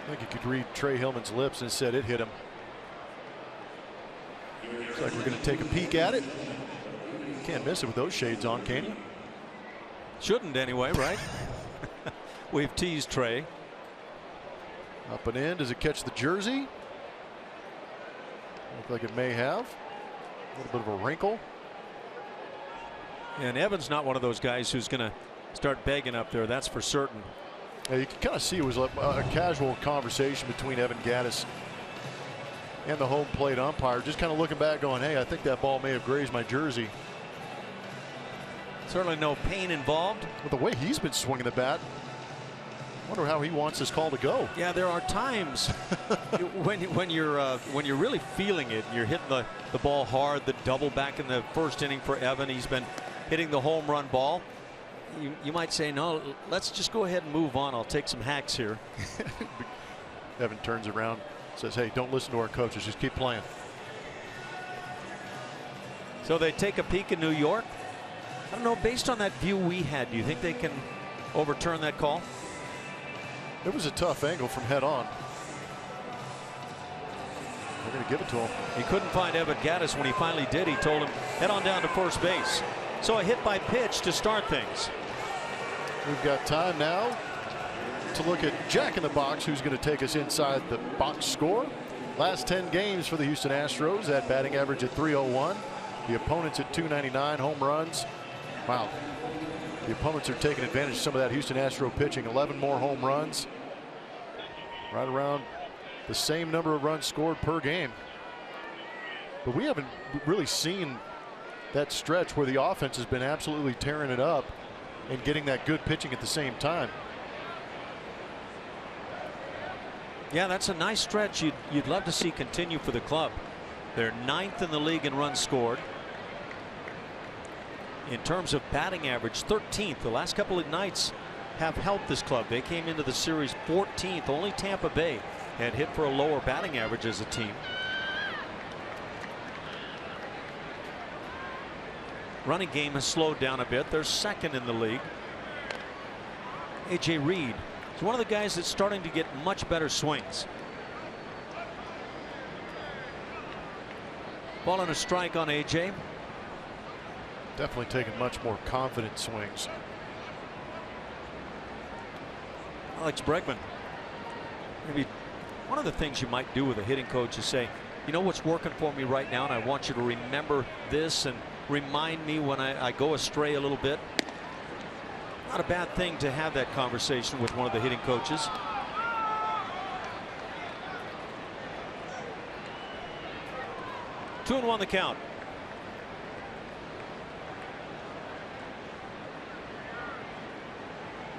S2: I think you could read Trey Hillman's lips and said it hit him. Looks like we're going to take a peek at it. Can't miss it with those shades on, can you?
S1: Shouldn't anyway, right? We've teased Trey.
S2: Up and in. Does it catch the jersey? Look like it may have. A little bit of a wrinkle.
S1: And Evans not one of those guys who's going to start begging up there. That's for certain.
S2: Yeah, you can kind of see it was a casual conversation between Evan Gattis and the home plate umpire. Just kind of looking back going, hey, I think that ball may have grazed my jersey.
S1: Certainly no pain involved.
S2: With the way he's been swinging the bat. Wonder how he wants this call to go.
S1: Yeah, there are times when you're really feeling it. You're hitting the ball hard. The double back in the 1st inning for Evan. He's been hitting the home run ball. you might say, no, let's just go ahead and move on. I'll take some hacks here.
S2: Evan turns around, says, hey, don't listen to our coaches. Just keep playing.
S1: So they take a peek in New York. I don't know, based on that view we had, do you think they can overturn that call?
S2: It was a tough angle from head on. We're going to give it to him.
S1: He couldn't find Evan Gattis. When he finally did, he told him, head on down to first base. So a hit by pitch to start things.
S2: We've got time now to look at Jack in the Box, who's going to take us inside the box score. Last 10 games for the Houston Astros, that batting average at .301. The opponents at .299, home runs. Wow. The opponents are taking advantage of some of that Houston Astro pitching. 11 more home runs. Right around the same number of runs scored per game. But we haven't really seen that stretch where the offense has been absolutely tearing it up and getting that good pitching at the same time.
S1: Yeah, that's a nice stretch you'd love to see continue for the club. They're 9th in the league in runs scored. In terms of batting average, 13th. The last couple of nights have helped this club. They came into the series 14th. Only Tampa Bay had hit for a lower batting average as a team. Running game has slowed down a bit. They're 2nd in the league. A.J. Reed is one of the guys that's starting to get much better swings. Ball and a strike on A.J.
S2: Definitely taking much more confident swings.
S1: Alex Bregman. Maybe one of the things you might do with a hitting coach is say, you know what's working for me right now, and I want you to remember this and remind me when I go astray a little bit. Not a bad thing to have that conversation with one of the hitting coaches. Two and one the count.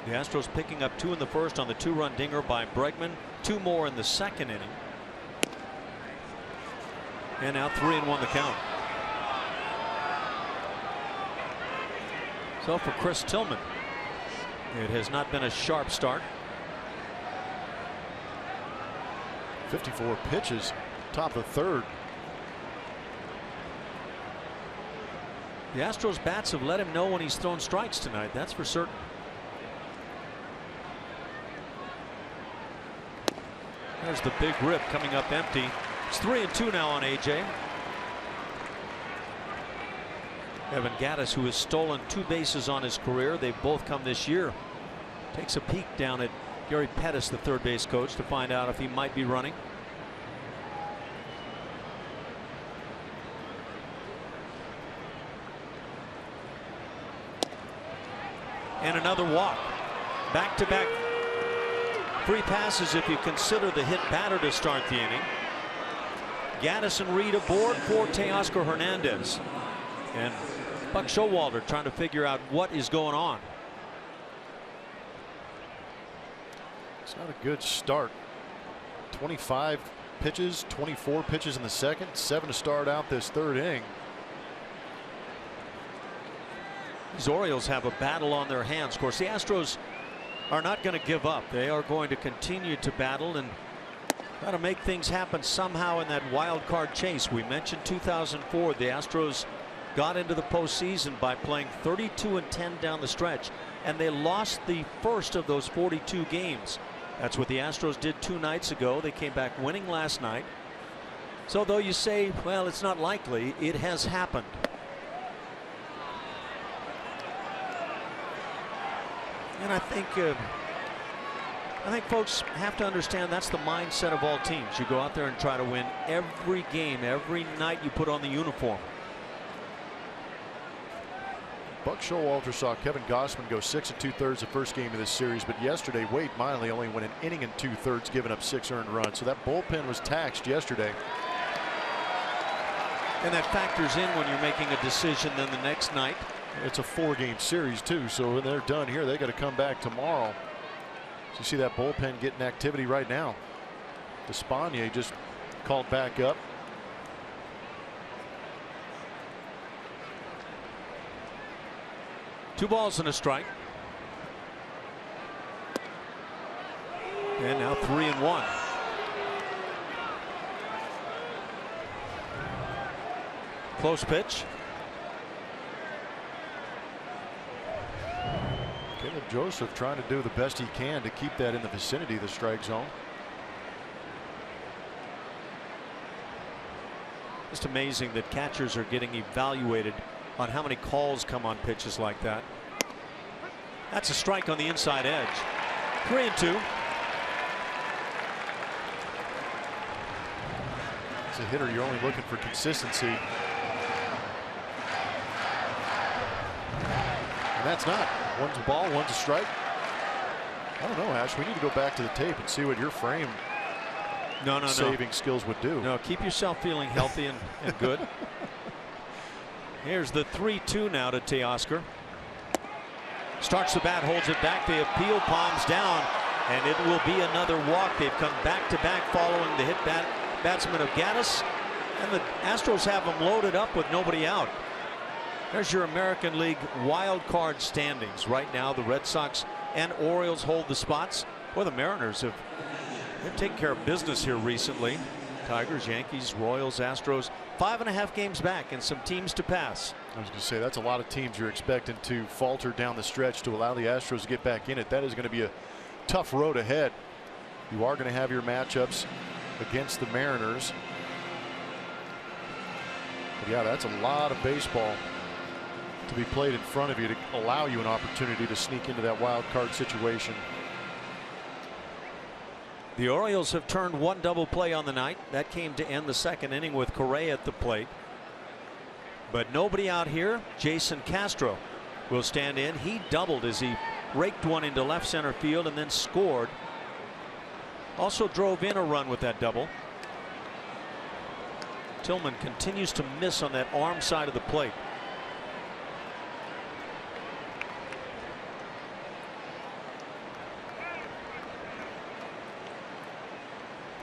S1: The Astros picking up 2 in the first on the 2-run dinger by Bregman. 2 more in the 2nd inning. And now 3-1 the count. So for Chris Tillman, it has not been a sharp start.
S2: 54 pitches, top of the 3rd.
S1: The Astros bats have let him know when he's thrown strikes tonight. That's for certain. There's the big rip coming up empty. It's 3-2 now on A.J. Evan Gattis, who has stolen 2 bases on his career. They've both come this year. Takes a peek down at Gary Pettis, the third base coach, to find out if he might be running. And another walk. Back-to-back free passes if you consider the hit batter to start the inning. Gattis and Reed aboard for Teoscar Hernandez. And Buck Showalter trying to figure out what is going on.
S2: It's not a good start. 25 pitches, 24 pitches in the 2nd, 7 to start out this 3rd inning.
S1: These Orioles have a battle on their hands. Of course, the Astros are not going to give up. They are going to continue to battle and try to make things happen somehow in that wild card chase. We mentioned 2004. The Astros got into the postseason by playing 32-10 down the stretch, and they lost the first of those 42 games. That's what the Astros did 2 nights ago. They came back winning last night. So though you say, well, it's not likely, it has happened. And I think folks have to understand that's the mindset of all teams. You go out there and try to win every game, every night you put on the uniform.
S2: Buck Showalter saw Kevin Gausman go 6 2/3 the first game of this series, but yesterday Wade Miley only went an inning and 2/3, giving up 6 earned runs. So that bullpen was taxed yesterday.
S1: And that factors in when you're making a decision then the next night.
S2: It's a 4-game series too, so when they're done here, they got to come back tomorrow. So you see that bullpen getting activity right now. Despaigne just called back up.
S1: Two balls and a strike. And now 3-1. Close pitch.
S2: Caleb Joseph trying to do the best he can to keep that in the vicinity of the strike zone.
S1: Just amazing that catchers are getting evaluated on how many calls come on pitches like that. That's a strike on the inside edge. 3-2.
S2: As a hitter, you're only looking for consistency. And that's not. One's a ball, one's a strike. I don't know, Ash. We need to go back to the tape and see what your frame saving skills would do.
S1: No, keep yourself feeling healthy and good. Here's the 3-2 now to Teoscar. Starts the bat, holds it back. They appeal, palms down, and it will be another walk. They've come back to back following the hit batsman of Gaddis, and the Astros have them loaded up with nobody out. There's your American League wild card standings. Right now, the Red Sox and Orioles hold the spots. Well, the Mariners have taken care of business here recently. Tigers, Yankees, Royals, Astros, 5.5 games back and some teams to pass.
S2: I was going to say that's a lot of teams you're expecting to falter down the stretch to allow the Astros to get back in it. That is going to be a tough road ahead. You are going to have your matchups against the Mariners. But yeah, that's a lot of baseball to be played in front of you to allow you an opportunity to sneak into that wild card situation.
S1: The Orioles have turned one double play on the night. That came to end the second inning with Correa at the plate. But nobody out here. Jason Castro will stand in. He doubled as he raked one into left center field and then scored. Also drove in a run with that double. Tillman continues to miss on that arm side of the plate.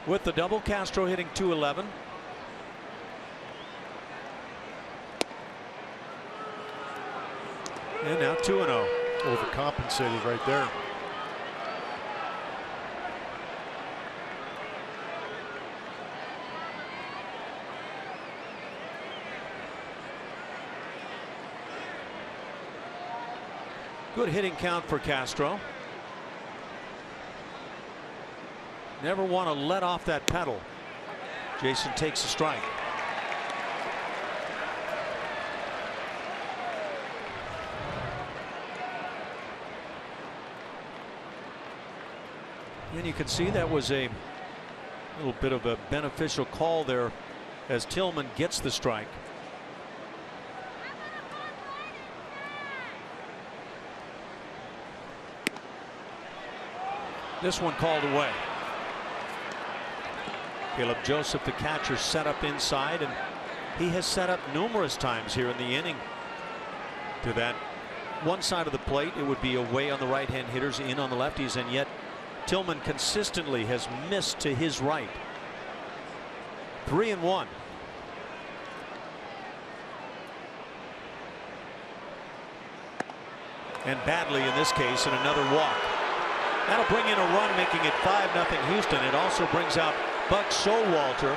S1: With the double, Castro hitting .211. And now 2-0.
S2: Overcompensated right there.
S1: Good hitting count for Castro. Never want to let off that pedal. Jason takes a strike. And you can see that was a little bit of a beneficial call there as Tillman gets the strike. This one called away. Caleb Joseph, the catcher, set up inside, and he has set up numerous times here in the inning. To that one side of the plate, it would be away on the right-hand hitters, in on the lefties, and yet Tillman consistently has missed to his right. 3-1. And badly in this case, and another walk. That'll bring in a run, making it 5-0 Houston. It also brings out Buck Showalter,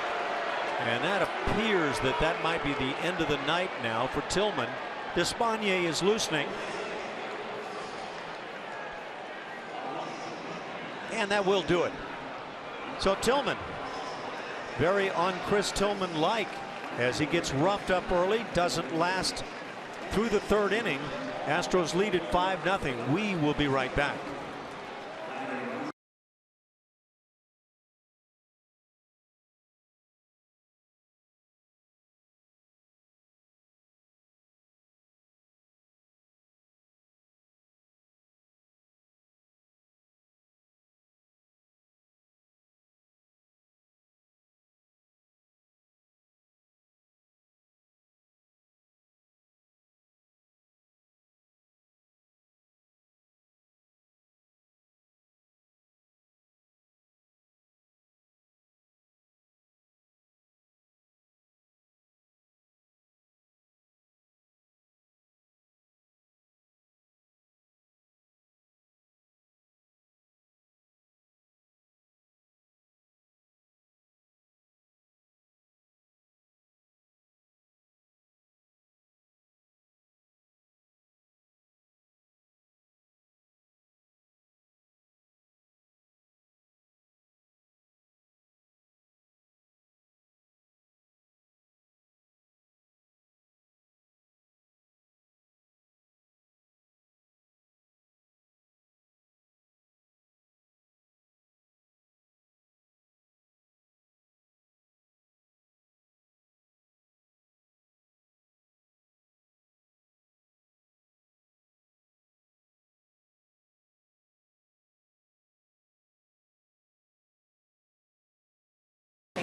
S1: and that appears that might be the end of the night now for Tillman. Despaigne is loosening, and that will do it. So Tillman, very un-Chris Tillman-like, as he gets roughed up early, doesn't last through the third inning. Astros lead at 5-0. We will be right back.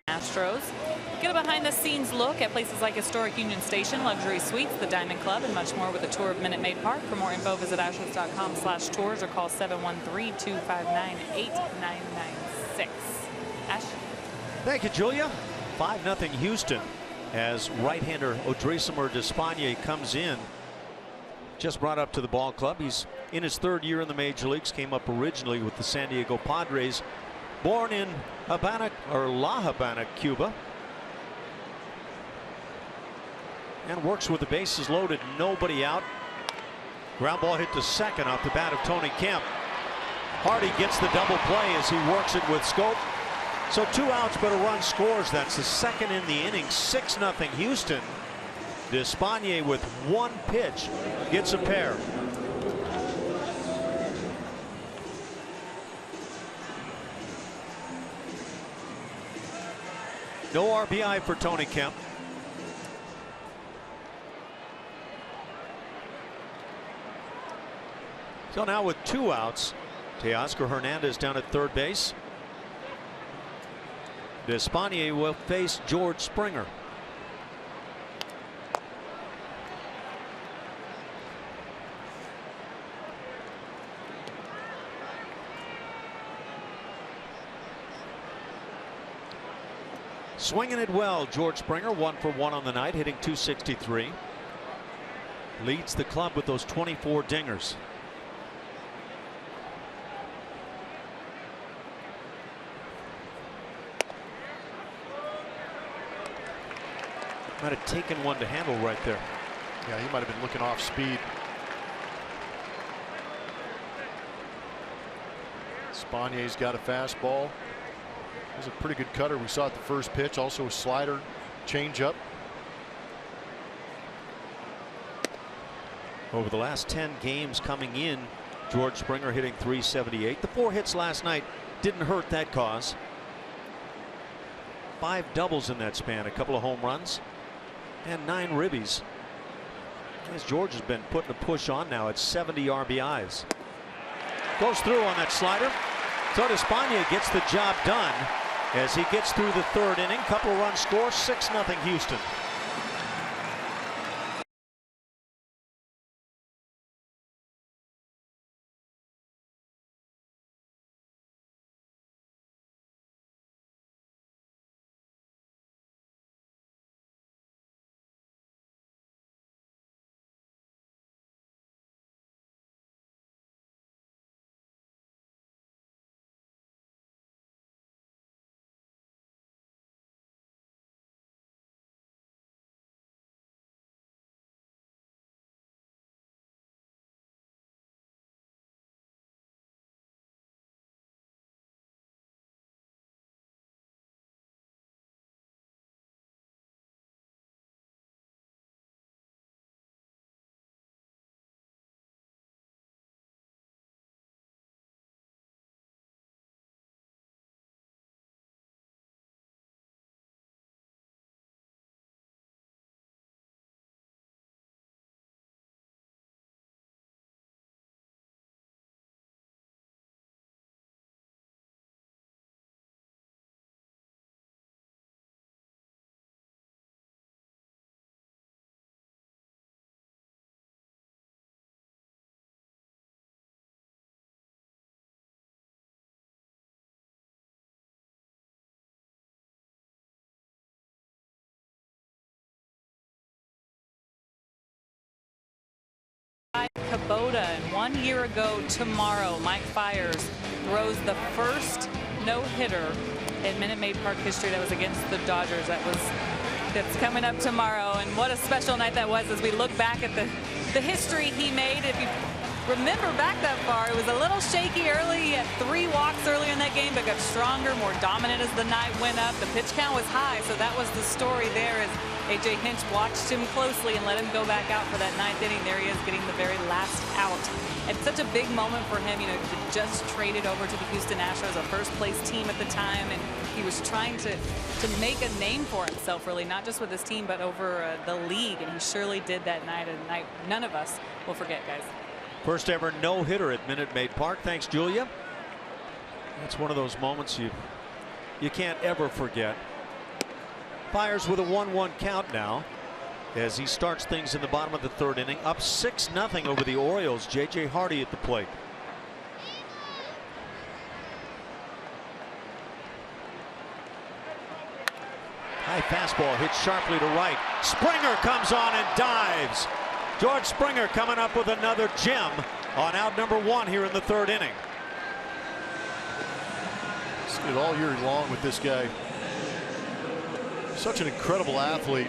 S3: Astros. Get a behind-the-scenes look at places like historic Union Station, luxury suites, the Diamond Club, and much more with a tour of Minute Maid Park. For more info, visit astros.com/tours or call 713-259-8996. Ash.
S1: Thank you, Julia. 5-0 Houston as right-hander Odrisamer Despaigne comes in. Just brought up to the ball club. He's in his 3rd year in the major leagues. Came up originally with the San Diego Padres. Born in Habana, or La Habana, Cuba. And works with the bases loaded, nobody out. Ground ball hit to second off the bat of Tony Kemp. Hardy gets the double play as he works it with Schoop. So 2 outs, but a run scores. That's the 2nd in the inning. 6-0 Houston. Despaigne with 1 pitch gets a pair. No RBI for Tony Kemp. So now with 2 outs, Teoscar Hernandez down at 3rd base. Despaigne will face George Springer. Swinging it well, George Springer, 1 for 1 on the night, hitting .263. Leads the club with those 24 dingers. Might have taken one to handle right there.
S2: Yeah, he might have been looking off speed. Spagne's got a fastball. He's a pretty good cutter. We saw it the first pitch. Also a slider, changeup.
S1: Over the last 10 games coming in, George Springer hitting .378. The 4 hits last night didn't hurt that cause. 5 doubles in that span, a couple of home runs, and 9 ribbies. As George has been putting a push on now at 70 RBIs. Goes through on that slider. So Despaigne gets the job done as he gets through the 3rd inning. Couple of runs score, 6-0 Houston.
S3: Kubota, and 1 year ago tomorrow, Mike Fiers throws the first no-hitter in Minute Maid Park history. That was against the Dodgers. That's coming up tomorrow, and what a special night that was as we look back at the history he made. If you remember back that far, it was a little shaky early. He had 3 walks earlier in that game, but got stronger, more dominant as the night went up. The pitch count was high, so that was the story there as A.J. Hinch watched him closely and let him go back out for that 9th inning. There he is getting the very last out. And such a big moment for him. You know, he just traded over to the Houston Astros, a first-place team at the time, and he was trying to make a name for himself, really, not just with his team, but over the league. And he surely did that night, a night none of us will forget, guys.
S1: First ever no-hitter at Minute Maid Park. Thanks, Julia. That's one of those moments you can't ever forget. Fires with a 1-1 count now as he starts things in the bottom of the third inning. Up 6-0 over the Orioles. J.J. Hardy at the plate. High fastball hit sharply to right. Springer comes on and dives. George Springer coming up with another gem on out number 1 here in the third inning.
S2: See it all year long with this guy. Such an incredible athlete.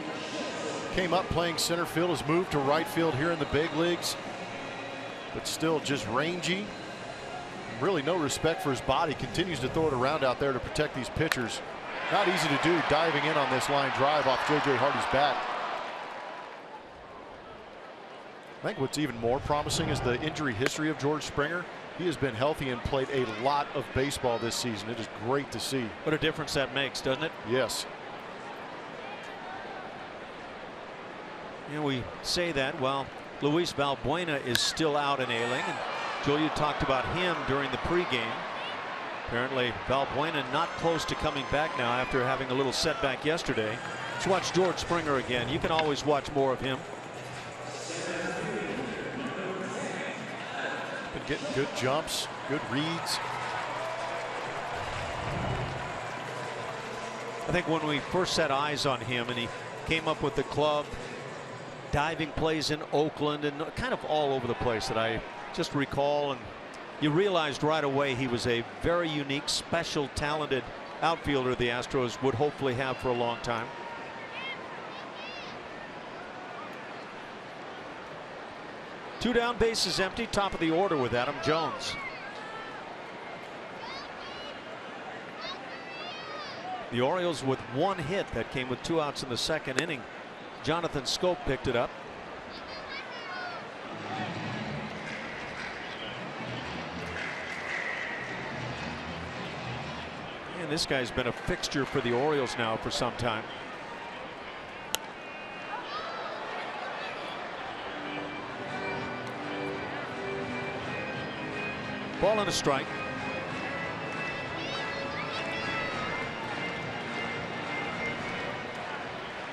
S2: Came up playing center field, has moved to right field here in the big leagues, but still just rangy. Really no respect for his body. Continues to throw it around out there to protect these pitchers. Not easy to do, diving in on this line drive off J.J. Hardy's bat. I think what's even more promising is the injury history of George Springer. He has been healthy and played a lot of baseball this season. It is great to see.
S1: What a difference that makes, doesn't it?
S2: Yes.
S1: And we say that while Luis Valbuena is still out and ailing. And Julia talked about him during the pregame. Apparently Valbuena not close to coming back now after having a little setback yesterday. Let's watch George Springer again. You can always watch more of him.
S2: Been getting good jumps, good reads.
S1: I think when we first set eyes on him and he came up with the club, diving plays in Oakland and kind of all over the place that I just recall, and you realized right away he was a very unique, special, talented outfielder the Astros would hopefully have for a long time. Two down, bases empty, top of the order with Adam Jones. The Orioles with 1 hit that came with 2 outs in the second inning. Jonathan Schoop picked it up. And this guy's been a fixture for the Orioles now for some time. Ball and a strike.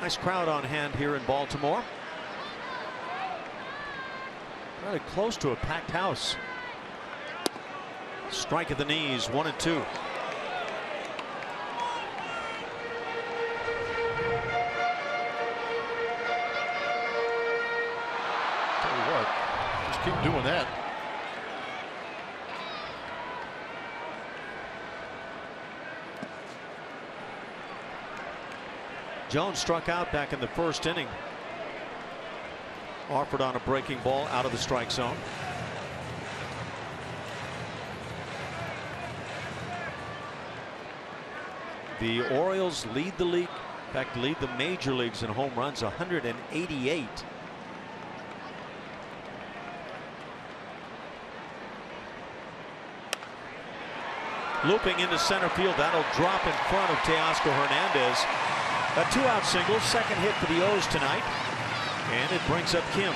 S1: Nice crowd on hand here in Baltimore. Really close to a packed house. Strike at the knees, 1-2.
S2: Tell you what, just keep doing that.
S1: Jones struck out back in the first inning. Offered on a breaking ball out of the strike zone. The Orioles lead the league, in fact lead the major leagues in home runs, 188. Looping into center field, that'll drop in front of Teoscar Hernandez. A 2-out single, second hit for the O's tonight, and it brings up Kim.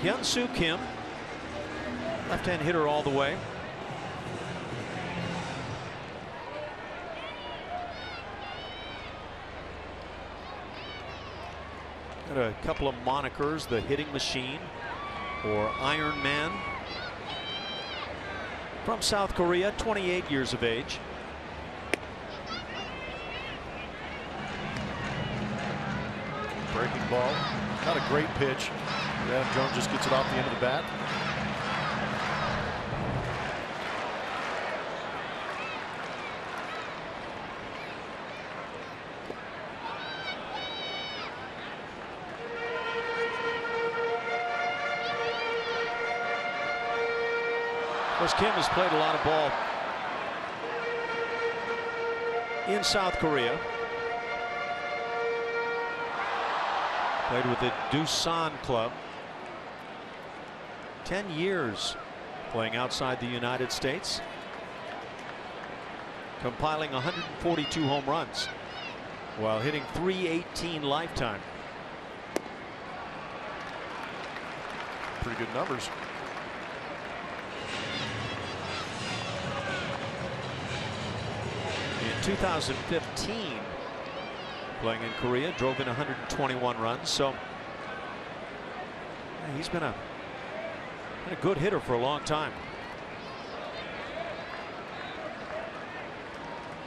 S1: Hyun-Soo Kim, left-hand hitter all the way. A couple of monikers, the hitting machine or Iron Man. From South Korea, 28 years of age.
S2: Breaking ball, not a great pitch. Adam Jones just gets it off the end of the bat.
S1: Kim has played a lot of ball in South Korea. Played with the Doosan club. 10 years playing outside the United States. Compiling 142 home runs. while hitting .318 lifetime.
S2: Pretty good numbers.
S1: In 2015, playing in Korea, drove in 121 runs. So yeah, he's been a good hitter for a long time.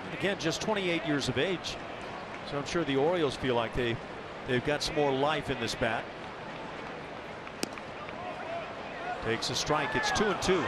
S1: And again, just 28 years of age. So I'm sure the Orioles feel like they've got some more life in this bat. Takes a strike. It's 2-2.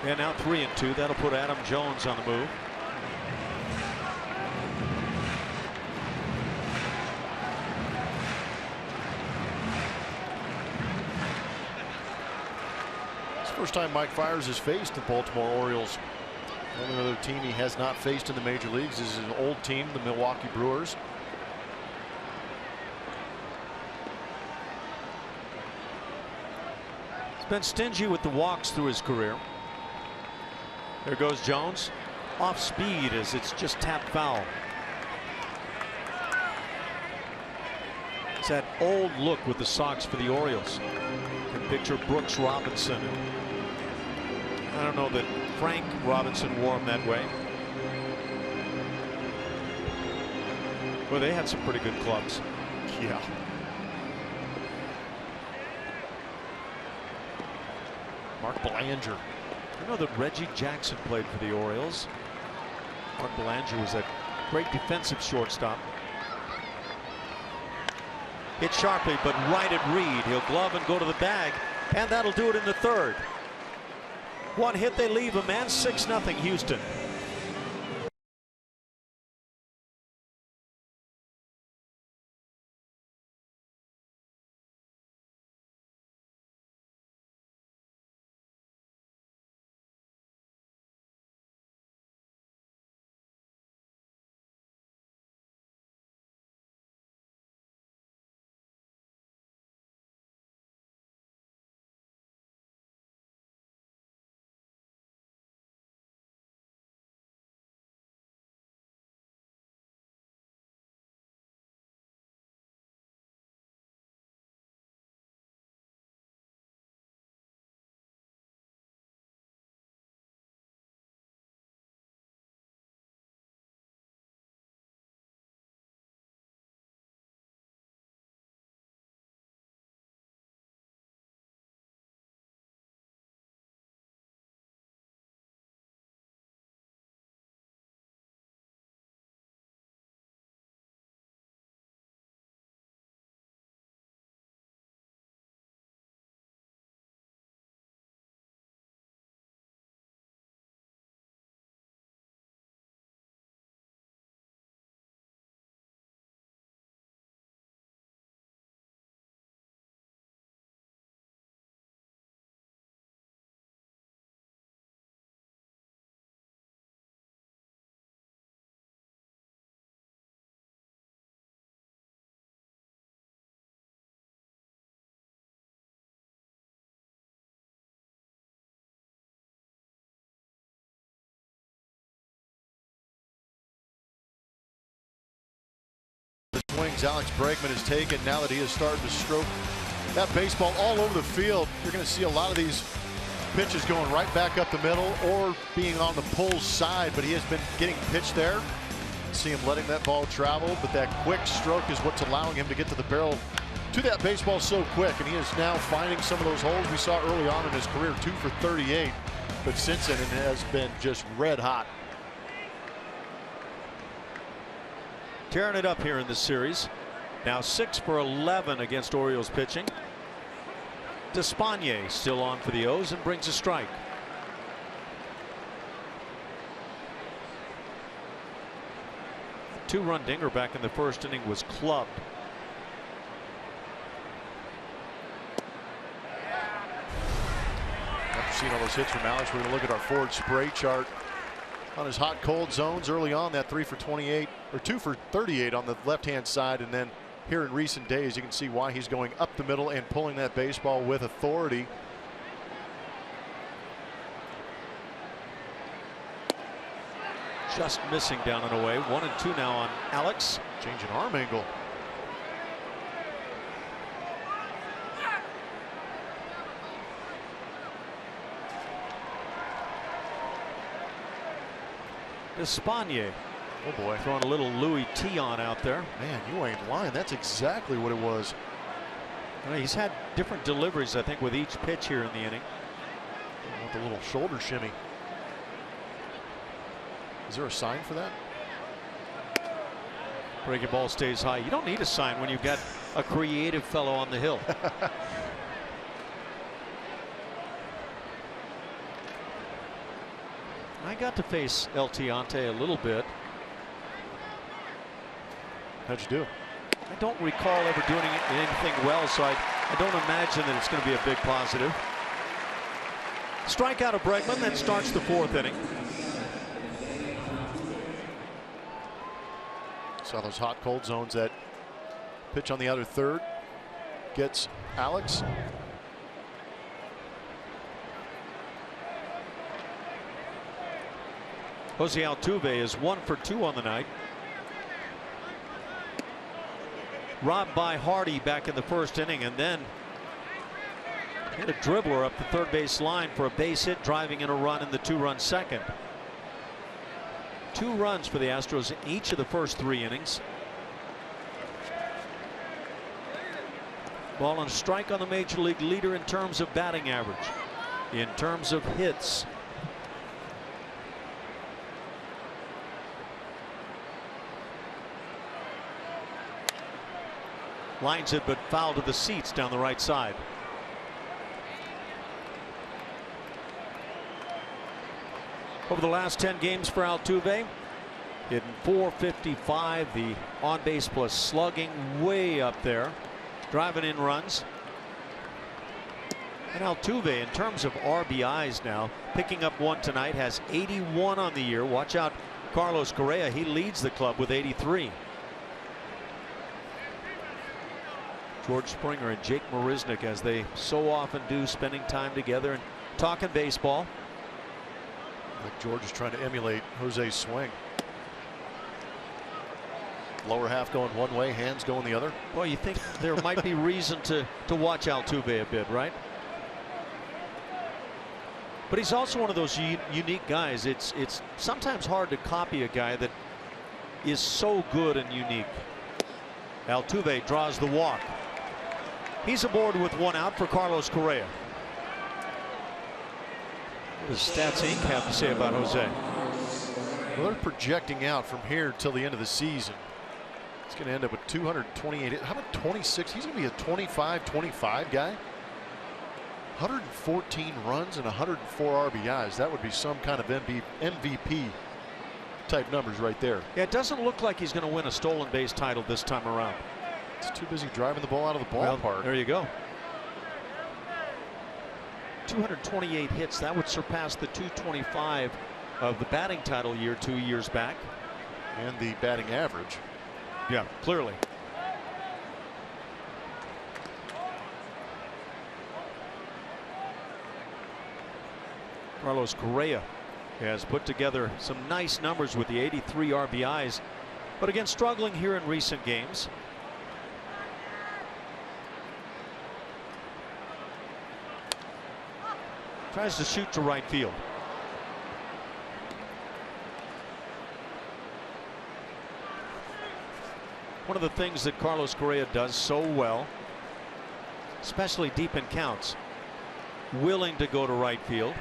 S1: And now 3-2. That'll put Adam Jones on the move.
S2: First time Mike Fiers has faced the Baltimore Orioles. The only other team he has not faced in the major leagues is his old team, the Milwaukee Brewers.
S1: He's been stingy with the walks through his career. There goes Jones. Off speed as it's just tapped foul. It's that old look with the Sox for the Orioles. You can picture Brooks Robinson. I don't know that Frank Robinson wore him that way. Well, they had some pretty good clubs.
S2: Yeah. Mark Belanger.
S1: I know that Reggie Jackson played for the Orioles. Mark Belanger was a great defensive shortstop. Hit sharply, but right at Reed. He'll glove and go to the bag, and that'll do it in the third. One hit, they leave him, and 6-0 Houston.
S2: The swings Alex Bregman has taken now that he is starting to stroke that baseball all over the field. You're going to see a lot of these pitches going right back up the middle or being on the pull side, but he has been getting pitched there. See him letting that ball travel, but that quick stroke is what's allowing him to get to the barrel to that baseball so quick, and he is now finding some of those holes we saw early on in his career. 2 for 38, but since then it has been just red hot.
S1: Tearing it up here in this series. Now 6 for 11 against Orioles pitching. Despaigne still on for the O's and brings a strike. Two-run dinger back in the first inning was clubbed.
S2: seen all those hits from Alex. We're going to look at our forward spray chart on his hot cold zones early on. That 3 for 28 or 2 for 38 on the left hand side, and then here in recent days you can see why he's going up the middle and pulling that baseball with authority.
S1: Just missing down and away. 1-2 now on Alex.
S2: Changing arm angle.
S1: Espana.
S2: Oh boy.
S1: Throwing a little Louis T on out there.
S2: Man, you ain't lying. That's exactly what it was.
S1: Well, he's had different deliveries, I think, with each pitch here in the inning.
S2: With a little shoulder shimmy. Is there a sign for that?
S1: Breaking ball stays high. You don't need a sign when you've got a creative fellow on the hill. I got to face El Tiante a little bit.
S2: How'd you do?
S1: I don't recall ever doing anything well, so I don't imagine that it's going to be a big positive. Strikeout of Bregman. That starts the 4th inning.
S2: Saw those hot cold zones. That pitch on the other third gets Alex.
S1: Jose Altuve is 1 for 2 on the night. Robbed by Hardy back in the 1st inning, and then hit a dribbler up the third base line for a base hit, driving in a run in the 2-run second. 2 runs for the Astros in each of the first 3 innings. Ball and strike on the major league leader in terms of batting average, in terms of hits. Lines it, but foul to the seats down the right side. Over the last 10 games for Altuve, hitting .455, the on base plus slugging way up there, driving in runs. And Altuve, in terms of RBIs now, picking up 1 tonight, has 81 on the year. Watch out, Carlos Correa, he leads the club with 83. George Springer and Jake Marisnick, as they so often do, spending time together and talking baseball.
S2: Like George is trying to emulate Jose's swing. Lower half going one way, hands going the other.
S1: Well, you think there might be reason to watch Altuve a bit, right? But he's also one of those unique guys. It's sometimes hard to copy a guy that is so good and unique. Altuve draws the walk. He's aboard with 1 out for Carlos Correa. What does Stats Inc. have to say about Jose?
S2: Well, they're projecting out from here till the end of the season. It's going to end up with 228. How about 26? He's going to be a 25-25 guy. 114 runs and 104 RBIs. That would be some kind of MVP type numbers right there.
S1: Yeah, it doesn't look like he's going to win a stolen base title this time around.
S2: He's too busy driving the ball out of the ballpark.
S1: Well, there you go. 228 hits. That would surpass the 225 of the batting title year 2 years back.
S2: And the batting average.
S1: Yeah, clearly. Carlos Correa has put together some nice numbers with the 83 RBIs, but again struggling here in recent games. Tries to shoot to right field. One of the things that Carlos Correa does so well, especially deep in counts, willing to go to right field,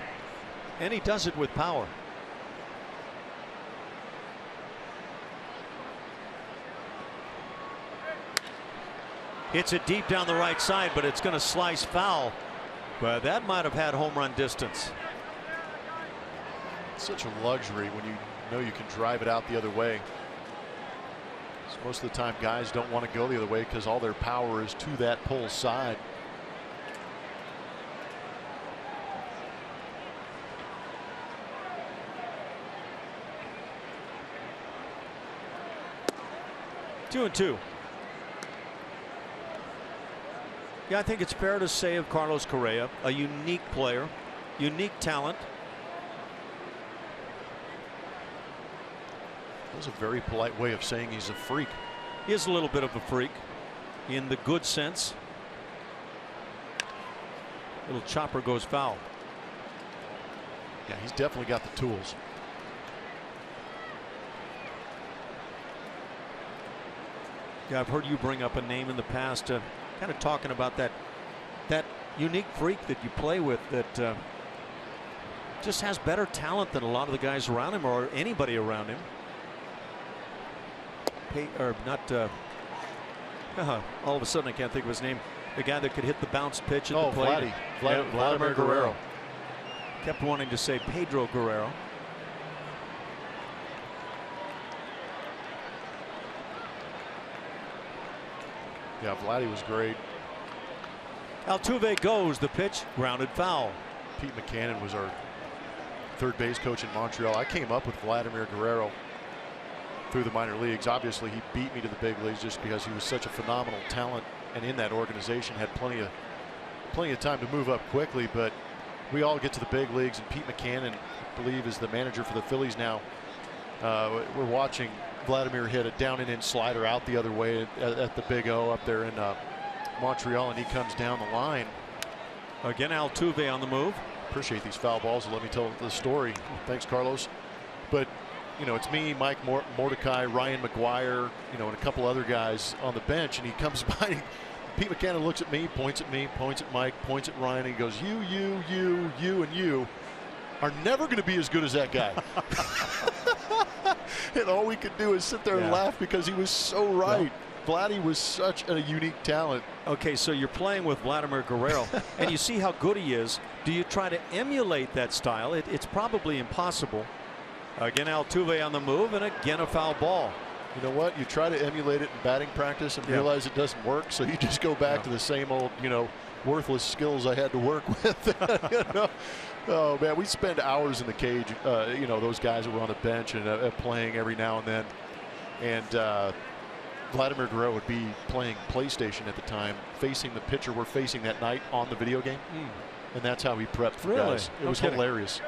S1: and he does it with power. Hits it deep down the right side, but it's going to slice foul. But that might have had home run distance.
S2: It's such a luxury when you know you can drive it out the other way. So most of the time guys don't want to go the other way because all their power is to that pull side.
S1: 2-2. Yeah, I think it's fair to say of Carlos Correa, a unique player, unique talent.
S2: That's a very polite way of saying he's a freak.
S1: He is a little bit of a freak in the good sense. Little chopper goes foul.
S2: Yeah, he's definitely got the tools.
S1: Yeah, I've heard you bring up a name in the past, kind of talking about that unique freak that you play with that just has better talent than a lot of the guys around him or anybody around him. All of a sudden I can't think of his name. The guy that could hit the bounce pitch at the plate.
S2: Vladimir Guerrero.
S1: Kept wanting to say Pedro Guerrero.
S2: Yeah, Vladdy was great.
S1: Altuve goes. The pitch grounded foul.
S2: Pete McCannon was our third base coach in Montreal. I came up with Vladimir Guerrero through the minor leagues. Obviously, he beat me to the big leagues just because he was such a phenomenal talent, and in that organization had plenty of time to move up quickly. But we all get to the big leagues, and Pete McCannon, I believe, is the manager for the Phillies now. We're watching Vladimir hit a down and in slider out the other way at the Big O up there in Montreal, and he comes down the line.
S1: Again, Altuve on the move.
S2: Appreciate these foul balls. Let me tell the story. Thanks, Carlos. But you know, it's me, Mike Mordecai, Ryan McGuire, you know, and a couple other guys on the bench, and he comes by. Pete McCannon looks at me, points at Mike, points at Ryan, and he goes, you, and you are never going to be as good as that guy. And all we could do is sit there and laugh because he was so right. Vladdy was such a unique talent.
S1: Okay, so you're playing with Vladimir Guerrero, and you see how good he is. Do you try to emulate that style? It's probably impossible. Again, Altuve on the move, and again a foul ball.
S2: You know what? You try to emulate it in batting practice and realize it doesn't work, so you just go back to the same old, you know, worthless skills I had to work with. You know? Oh man, we spend hours in the cage. You know, those guys that were on the bench and playing every now and then. And Vladimir Guerrero would be playing PlayStation at the time, facing the pitcher we're facing that night on the video game, and that's how he prepped for guys. It was hilarious.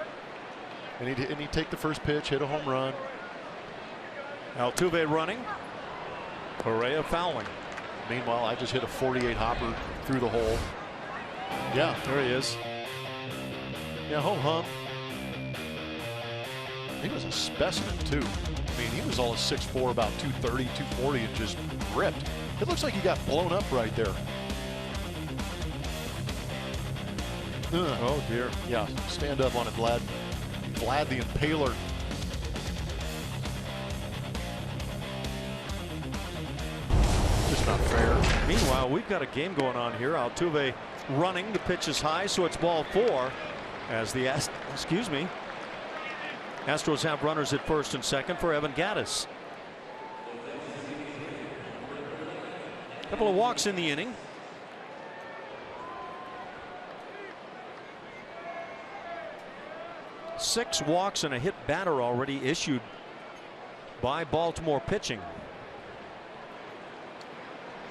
S2: And he'd take the first pitch, hit a home run.
S1: Altuve running. Correa fouling.
S2: Meanwhile, I just hit a 48 hopper through the hole. Yeah,
S1: there he is.
S2: Yeah, home run. He was a specimen too. I mean, he was all of 6'4", about 230, 240, and just ripped. It looks like he got blown up right there.
S1: Oh dear.
S2: Yeah, stand up on it, Vlad. Vlad the Impaler. Just not fair.
S1: Meanwhile, we've got a game going on here. Altuve running. The pitch is high, so it's ball 4 as the Astros have runners at first and second for Evan Gattis. A couple of walks in the inning. Six walks and a hit batter already issued by Baltimore pitching.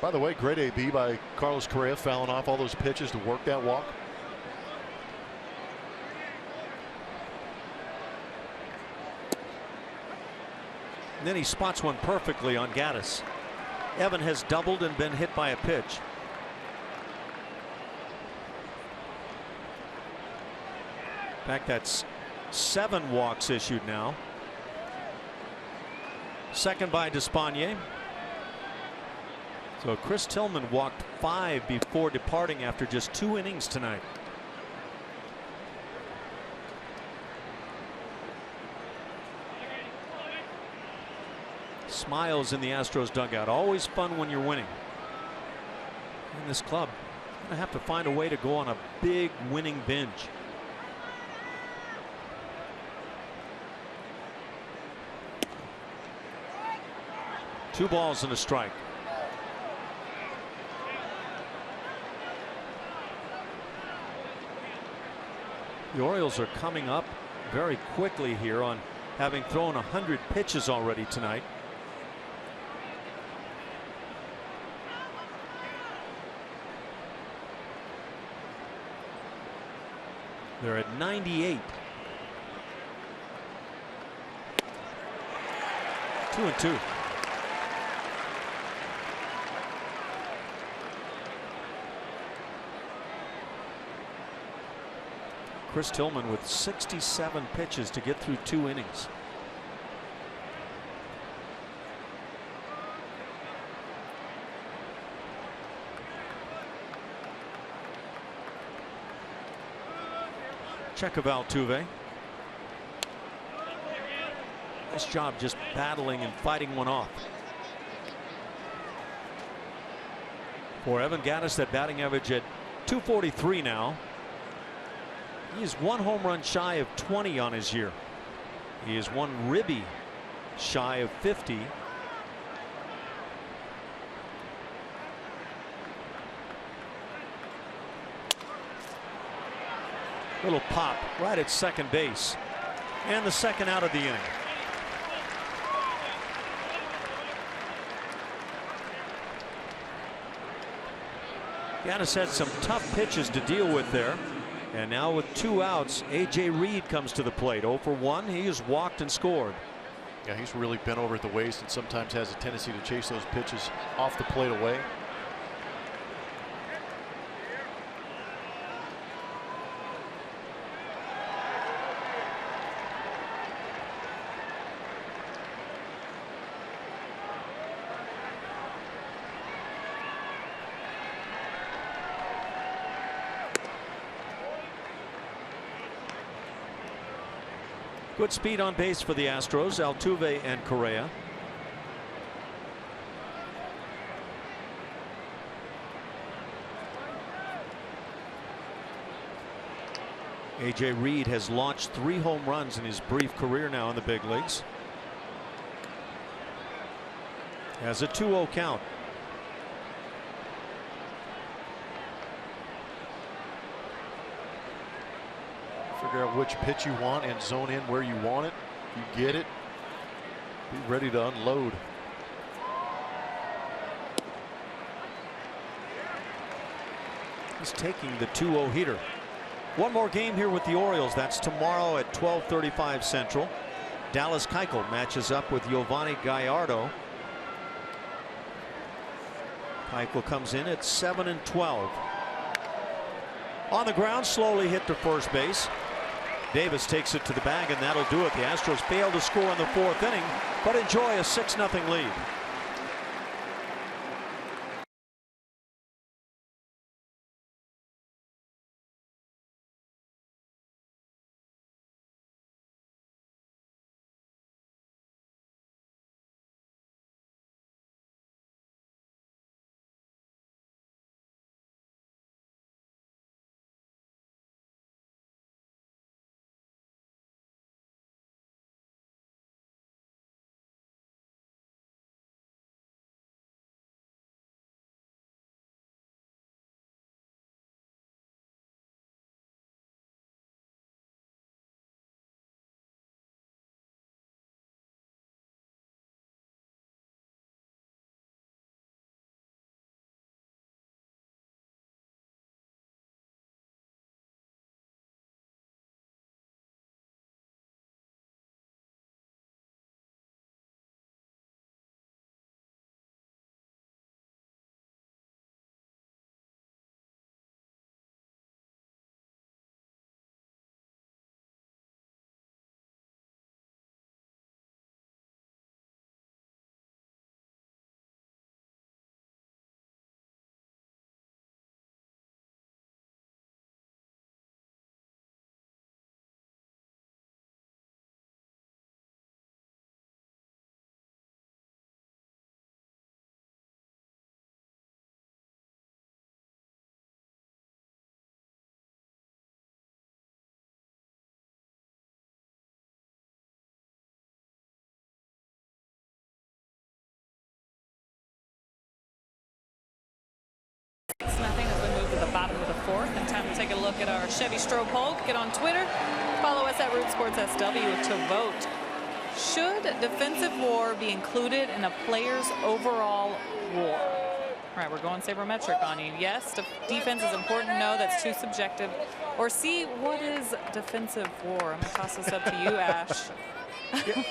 S2: By the way, great AB by Carlos Correa, fouling off all those pitches to work that walk.
S1: And then he spots one perfectly on Gattis. Evan has doubled and been hit by a pitch. In fact, that's 7 walks issued now. Second by Despaigne. So Chris Tillman walked 5 before departing after just 2 innings tonight. Smiles in the Astros dugout. Always fun when you're winning. In this club, going to have to find a way to go on a big winning binge. Two balls and a strike. The Orioles are coming up very quickly here on having thrown 100 pitches already tonight. They're at 98. 2-2. Chris Tillman with 67 pitches to get through 2 innings. Check of Altuve. Nice job just battling and fighting one off. For Evan Gattis, that batting average at .243 now. He is 1 home run shy of 20 on his year. He is 1 ribby shy of 50. Little pop right at second base. And the second out of the inning. Gattis had some tough pitches to deal with there. And now with 2 outs, A.J. Reed comes to the plate. 0 for 1. He has walked and scored.
S2: Yeah, he's really bent over at the waist and sometimes has a tendency to chase those pitches off the plate away.
S1: Good speed on base for the Astros, Altuve and Correa. A.J. Reed has launched 3 home runs in his brief career now in the big leagues. Has a 2-0 count.
S2: Figure out which pitch you want and zone in where you want it. You get it. Be ready to unload.
S1: He's taking the 2-0 heater. One more game here with the Orioles. That's tomorrow at 12:35 Central. Dallas Keuchel matches up with Giovanni Gallardo. Keuchel comes in at 7-12. On the ground, slowly hit to first base. Davis takes it to the bag, and that'll do it. The Astros fail to score in the 4th inning, but enjoy a 6-0 lead.
S3: Nothing as we move to the bottom of the 4th, and time to take a look at our Chevy Stroh poll. Get on Twitter, follow us at Root Sports SW to vote. Should defensive WAR be included in a player's overall WAR? Right, we're going sabermetric on you. Yes, defense is important. No, that's too subjective. Or C, what is defensive war? I'm going to toss this up to you, Ash.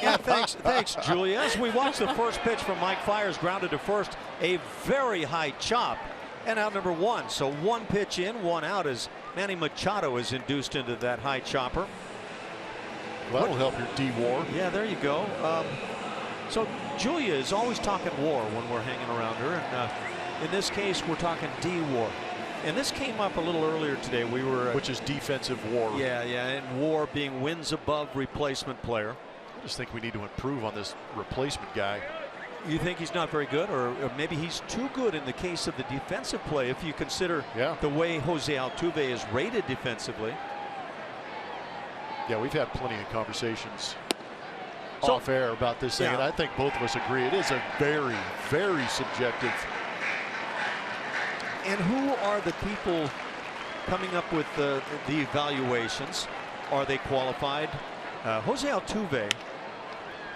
S1: Yeah, thanks, Julia. As we watch the first pitch from Mike Fiers, grounded to first, a very high chop, and out number 1. So 1 pitch in, 1 out as Manny Machado is induced into that high chopper.
S2: Well, that'll help your D war.
S1: Yeah, there you go. So Julia is always talking war when we're hanging around her, and in this case, we're talking D war. And this came up a little earlier today. We were,
S2: which is defensive war.
S1: Yeah, and war being wins above replacement player.
S2: I just think we need to improve on this replacement guy.
S1: You think he's not very good, or maybe he's too good in the case of the defensive play if you consider the way Jose Altuve is rated defensively?
S2: Yeah, we've had plenty of conversations off air about this thing, and I think both of us agree it is a very, very subjective.
S1: And who are the people coming up with the evaluations? Are they qualified? Jose Altuve,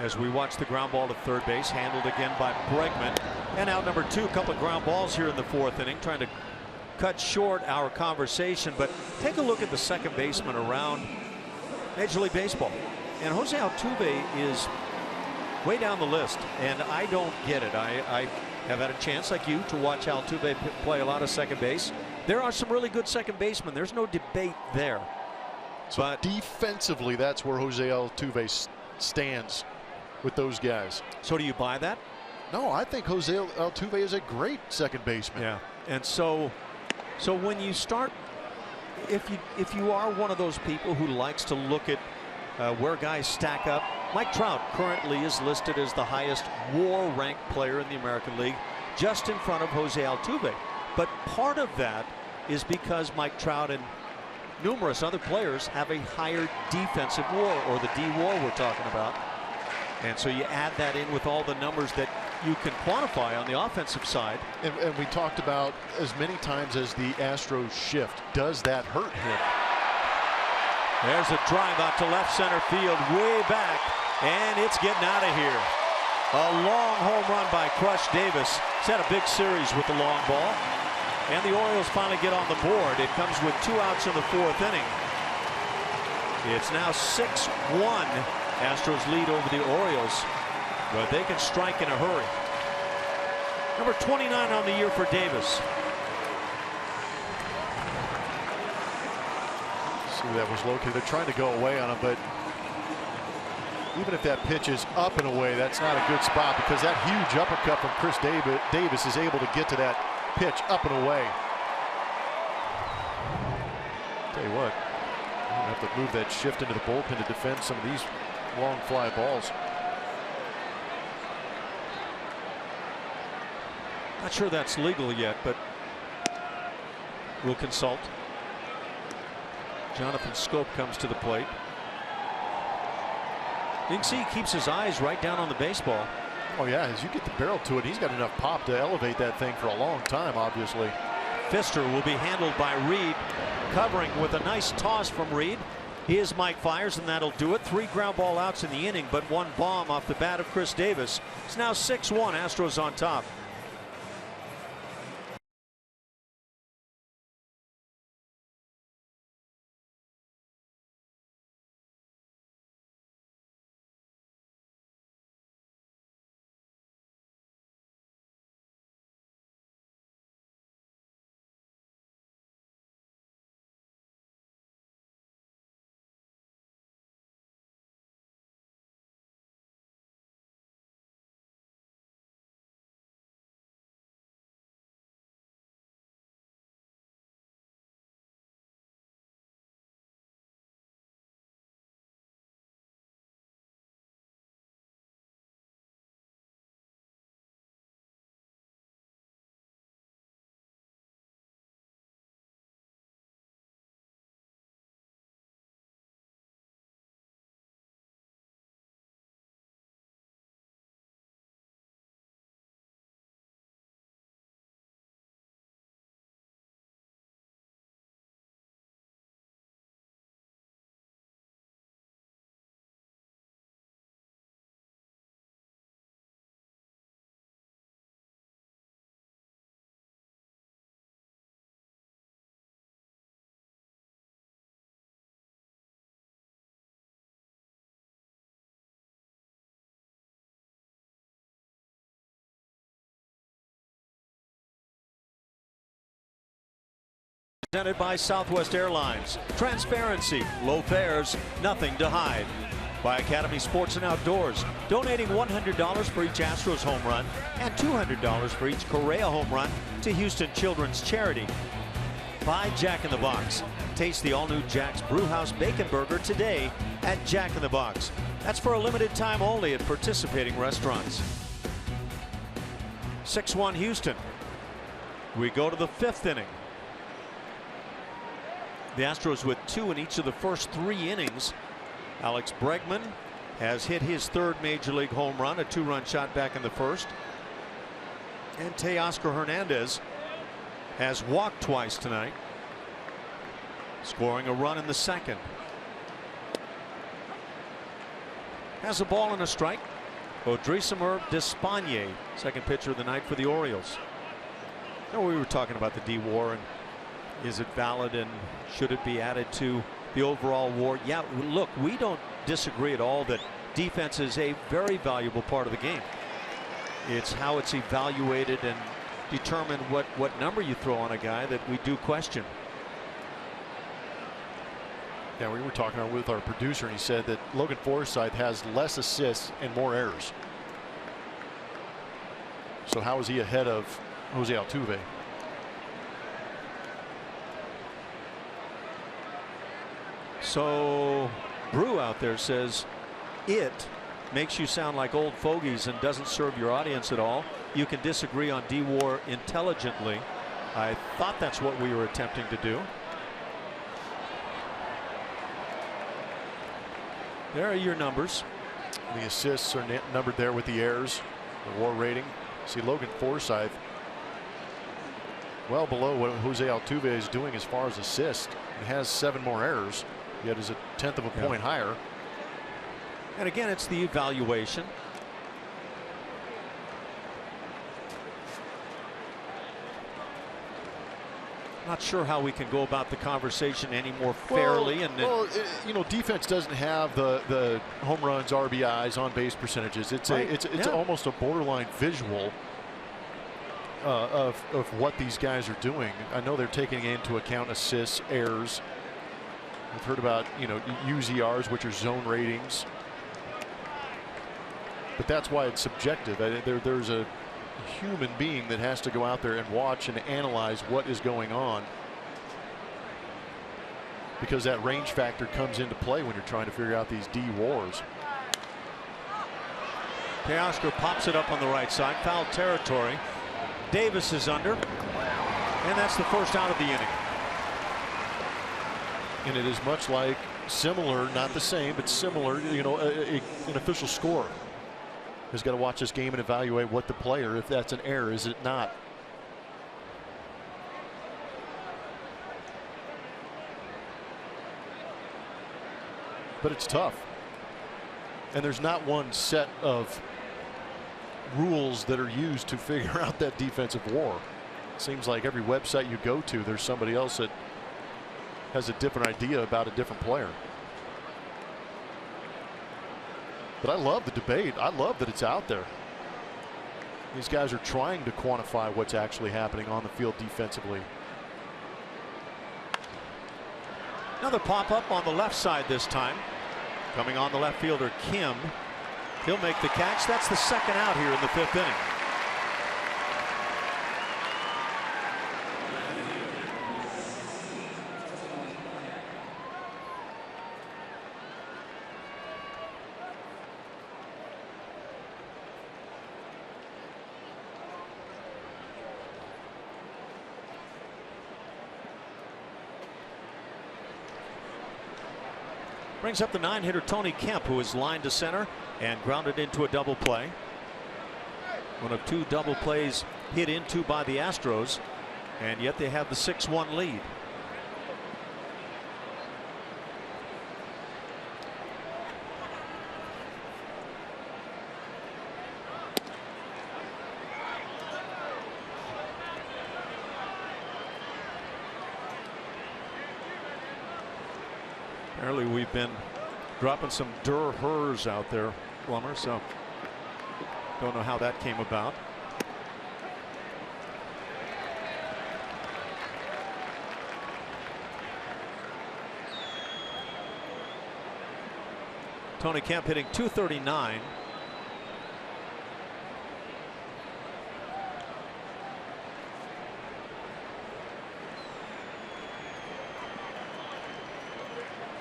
S1: as we watch the ground ball to third base, handled again by Bregman, and out number 2, a couple of ground balls here in the 4th inning, trying to cut short our conversation. But take a look at the second baseman around Major League Baseball, and Jose Altuve is way down the list, and I don't get it. I have had a chance, like you, to watch Altuve play a lot of second base. There are some really good second basemen. There's no debate there.
S2: So
S1: but
S2: defensively, that's where Jose Altuve stands with those guys.
S1: So do you buy that?
S2: No, I think Jose Altuve is a great second baseman.
S1: Yeah, and so when you start, if you are one of those people who likes to look at where guys stack up, Mike Trout currently is listed as the highest WAR ranked player in the American League, just in front of Jose Altuve. But part of that is because Mike Trout and numerous other players have a higher defensive WAR, or the D WAR we're talking about. And so you add that in with all the numbers that you can quantify on the offensive side.
S2: And we talked about as many times as the Astros shift. Does that hurt him?
S1: There's a drive out to left center field, way back, and it's getting out of here. A long home run by Crush Davis. He's had a big series with the long ball. And the Orioles finally get on the board. It comes with 2 outs in the 4th inning. It's now 6-1. Astros lead over the Orioles, but they can strike in a hurry. Number 29 on the year for Davis.
S2: See, that was located. They're trying to go away on him, but even if that pitch is up and away, that's not a good spot, because that huge uppercut from Chris Davis is able to get to that pitch up and away. Tell you what, you have to move that shift into the bullpen to defend some of these long fly balls.
S1: Not sure that's legal yet, but we'll consult. Jonathan Scope comes to the plate. You can see he keeps his eyes right down on the baseball.
S2: Oh yeah, as you get the barrel to it, he's got enough pop to elevate that thing for a long time, obviously.
S1: Fister will be handled by Reed, covering with a nice toss from Reed. Here's Mike Fiers, and that'll do it. 3 ground ball outs in the inning, but 1 bomb off the bat of Chris Davis. It's now 6-1, Astros on top. Presented by Southwest Airlines. Transparency, low fares, nothing to hide. By Academy Sports and Outdoors, donating $100 for each Astros home run and $200 for each Correa home run to Houston Children's Charity. By Jack in the Box. Taste the all-new Jack's Brewhouse Bacon Burger today at Jack in the Box. That's for a limited time only at participating restaurants. 6-1 Houston. We go to the 5th inning. The Astros with 2 in each of the first 3 innings. Alex Bregman has hit his 3rd major league home run, a 2-run shot back in the 1st. And Teoscar Hernandez has walked twice tonight, scoring a run in the 2nd. Has a ball and a strike. Odrisamer Despaigne, second pitcher of the night for the Orioles. You know, we were talking about the D-WAR and is it valid and should it be added to the overall WAR? Yeah, look, we don't disagree at all that defense is a very valuable part of the game. It's how it's evaluated and determine what number you throw on a guy that we do question.
S2: Yeah, we were talking with our producer, and he said that Logan Forsythe has less assists and more errors. So how is he ahead of Jose Altuve?
S1: So Brew out there says it makes you sound like old fogies and doesn't serve your audience at all. You can disagree on D-WAR intelligently. I thought that's what we were attempting to do. There are your numbers.
S2: The assists are numbered there with the errors, the WAR rating. See Logan Forsythe well below what Jose Altuve is doing as far as assists. He has 7 more errors, yet is a 1/10 of a point higher.
S1: And again, it's the evaluation. Not sure how we can go about the conversation any more fairly.
S2: Well, you know, defense doesn't have the home runs, RBIs, on base percentages. It's almost a borderline visual of what these guys are doing. I know they're taking into account assists, errors. We've heard about, you know, UZRs, which are zone ratings, but that's why it's subjective. There's a human being that has to go out there and watch and analyze what is going on, because that range factor comes into play when you're trying to figure out these D-WARs.
S1: Teoscar pops it up on the right side, foul territory. Davis is under, and that's the first out of the inning.
S2: And it is much like similar, not the same, but similar, you know, an official score has got to watch this game and evaluate what the player, if that's an error, is it not? But it's tough. And there's not one set of rules that are used to figure out that defensive WAR. It seems like every website you go to, there's somebody else that has a different idea about a different player. But I love the debate. I love that it's out there. These guys are trying to quantify what's actually happening on the field defensively.
S1: Another pop up on the left side this time. Coming on the left fielder Kim. He'll make the catch. That's the second out here in the 5th inning. Brings up the 9-hitter Tony Kemp, who is lined to center and grounded into a double play. One of 2 double plays hit into by the Astros, and yet they have the 6-1 lead. Apparently we've been dropping some hers out there, Plummer, so don't know how that came about. Tony Kemp hitting .239.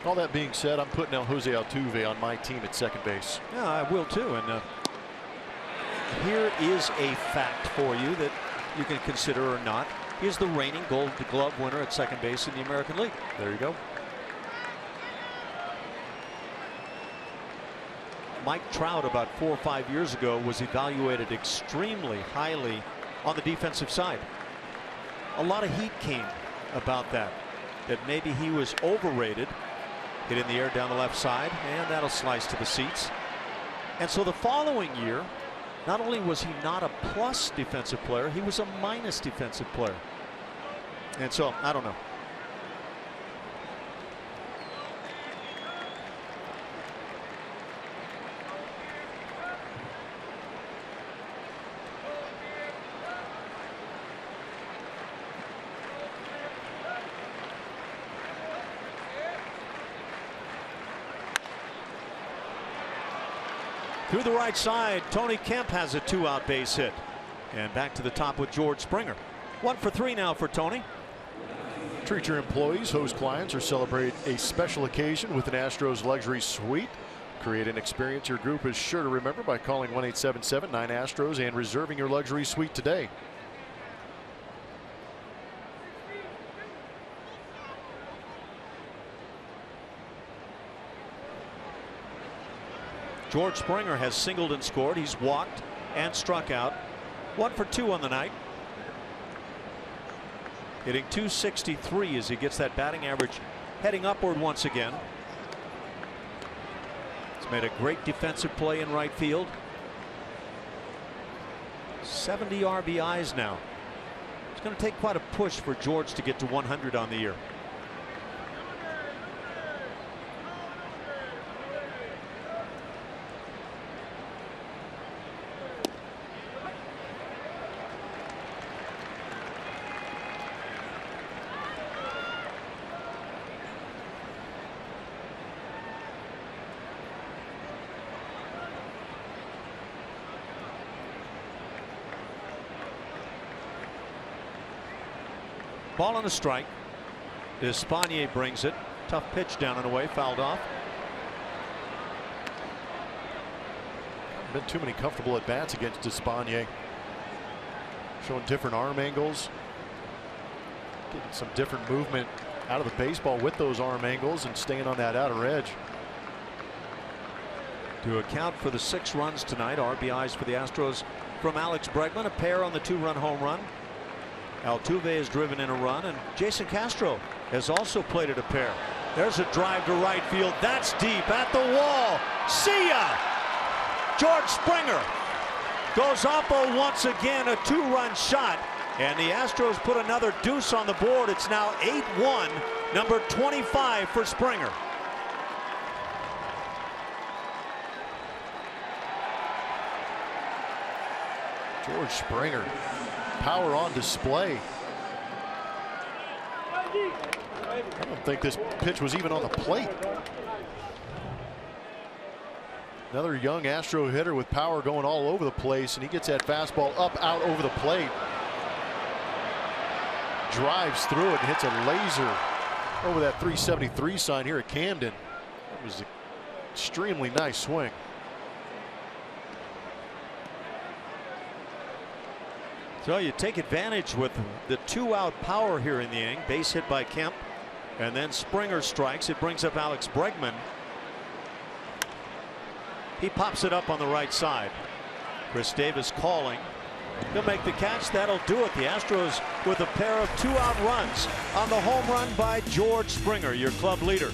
S2: All that being said, I'm putting El Jose Altuve on my team at second base.
S1: Yeah, I will too. And here is a fact for you that you can consider or not. He's the reigning Gold Glove winner at second base in the American League.
S2: There you go.
S1: Mike Trout about 4 or 5 years ago was evaluated extremely highly on the defensive side. A lot of heat came about that maybe he was overrated. Hit in the air down the left side, and that'll slice to the seats. And so the following year, not only was he not a plus defensive player, he was a minus defensive player. And so I don't know. Through the right side, Tony Kemp has a 2-out base hit. And back to the top with George Springer. 1 for 3 now for Tony.
S2: Treat your employees, host clients, or celebrate a special occasion with an Astros luxury suite. Create an experience your group is sure to remember by calling 1-877-9-ASTROS and reserving your luxury suite today.
S1: George Springer has singled and scored. He's walked and struck out. 1 for 2 on the night. Hitting .263 as he gets that batting average heading upward once again. He's made a great defensive play in right field. 70 RBIs now. It's going to take quite a push for George to get to 100 on the year. Ball and a strike. Despaigne brings it. Tough pitch down and away, fouled off.
S2: Been too many comfortable at bats against Despaigne. Showing different arm angles. Getting some different movement out of the baseball with those arm angles and staying on that outer edge.
S1: To account for the 6 runs tonight, RBIs for the Astros from Alex Bregman, a pair on the 2-run home run. Altuve has driven in a run, and Jason Castro has also plated a pair. There's a drive to right field. That's deep at the wall. See ya! George Springer goes oppo once again, a 2-run shot, and the Astros put another deuce on the board. It's now 8-1, number 25 for Springer.
S2: George Springer, power on display. I don't think this pitch was even on the plate. Another young Astro hitter with power going all over the place, and he gets that fastball up out over the plate. Drives through it and hits a laser over that 373 sign here at Camden. That was an extremely nice swing.
S1: So you take advantage with the 2-out power here in the inning. Base hit by Kemp, and then Springer strikes. It brings up Alex Bregman. He pops it up on the right side. Chris Davis calling. He'll make the catch. That'll do it. The Astros with a pair of 2-out runs on the home run by George Springer, your club leader.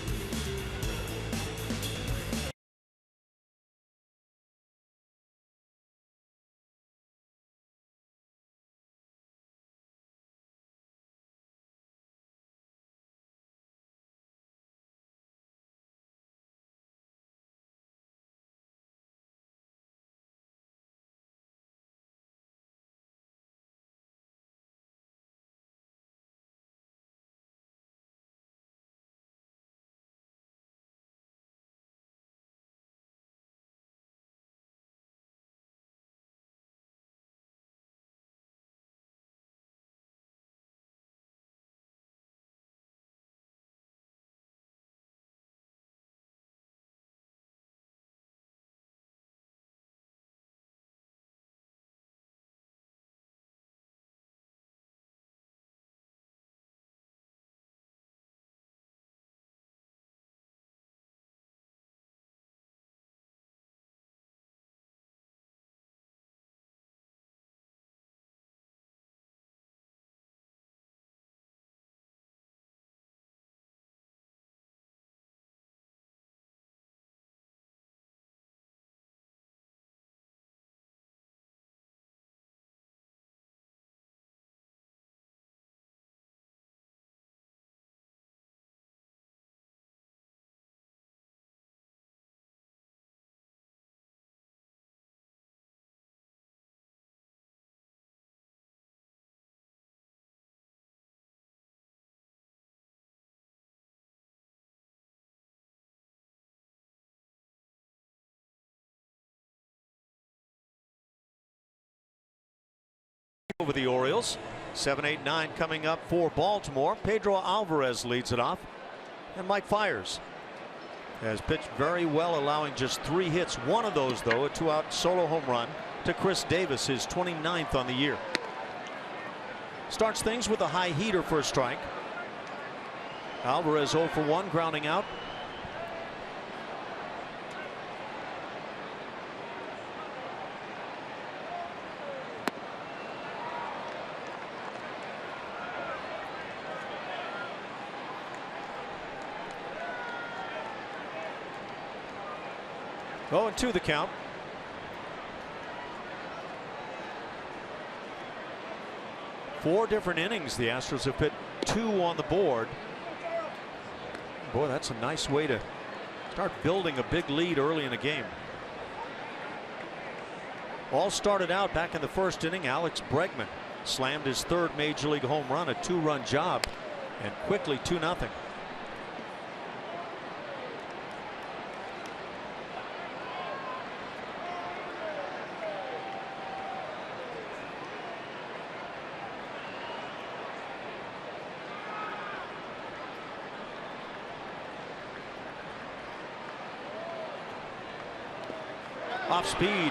S1: over the Orioles. 7, 8, 9 coming up for Baltimore. Pedro Alvarez leads it off, and Mike Fiers has pitched very well, allowing just 3 hits. One of those, though, a 2-out solo home run to Chris Davis, his 29th on the year. Starts things with a high heater for a strike. Alvarez 0 for 1, grounding out. Oh, and 2 the count. Four different innings. The Astros have put 2 on the board. Boy, that's a nice way to start building a big lead early in a game. All started out back in the first inning. Alex Bregman slammed his 3rd major league home run, a 2-run job, and quickly 2-0. Off speed.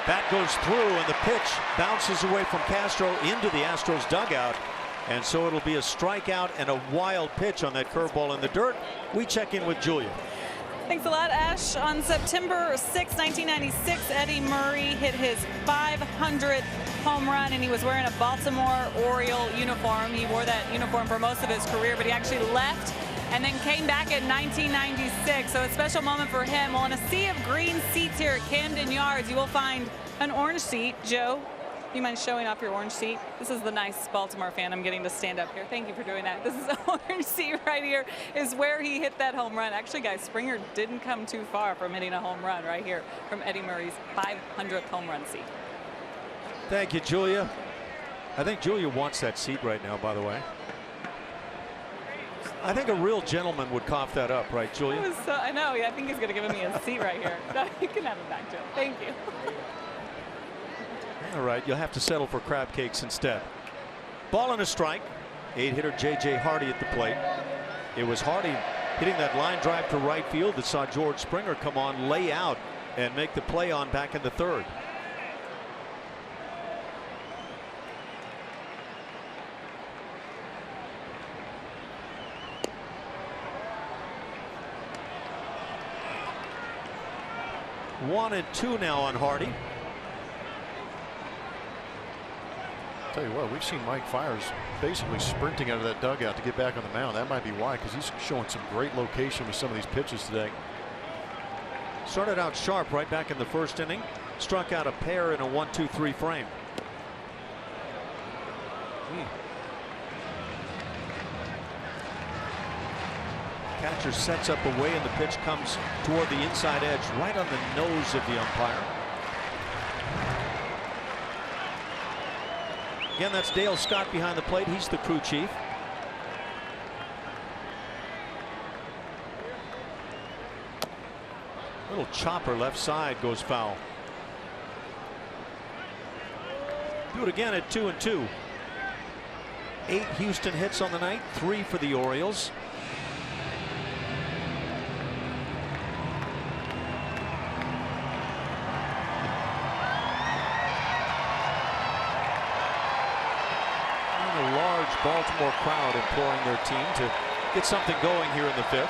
S1: Bat goes through, and the pitch bounces away from Castro into the Astros dugout. And so it'll be a strikeout and a wild pitch on that curveball in the dirt. We check in with Julia.
S3: Thanks a lot, Ash. On September 6, 1996, Eddie Murray hit his 500th home run, and he was wearing a Baltimore Oriole uniform. He wore that uniform for most of his career, but he actually left and then came back in 1996. So a special moment for him. Well, in a sea of green seats here at Camden Yards, you will find an orange seat. Joe, you mind showing off your orange seat? This is the nice Baltimore fan I'm getting to stand up here. Thank you for doing that. This is the orange seat right here is where he hit that home run. Actually, guys, Springer didn't come too far from hitting a home run right here from Eddie Murray's 500th home run seat.
S1: Thank you, Julia. I think Julia wants that seat right now, by the way. I think a real gentleman would cough that up, right, Julia?
S3: I know. Yeah, I think he's going to give me a seat right here. No, you can have it back, Joe. Thank you.
S1: All right, you'll have to settle for crab cakes instead. Ball and a strike. 8-hitter J.J. Hardy at the plate. It was Hardy hitting that line drive to right field that saw George Springer come on, lay out, and make the play on back in the 3rd. One and 2 now on Hardy.
S2: Tell you what, we've seen Mike Fiers basically sprinting out of that dugout to get back on the mound. That might be why, because he's showing some great location with some of these pitches today.
S1: Started out sharp right back in the first inning. Struck out a pair in a 1-2-3 frame. Catcher sets up away, and the pitch comes toward the inside edge, right on the nose of the umpire. Again, that's Dale Scott behind the plate. He's the crew chief. Little chopper left side goes foul. Do it again at 2-2. 8 Houston hits on the night, 3 for the Orioles. Baltimore crowd imploring their team to get something going here in the 5th.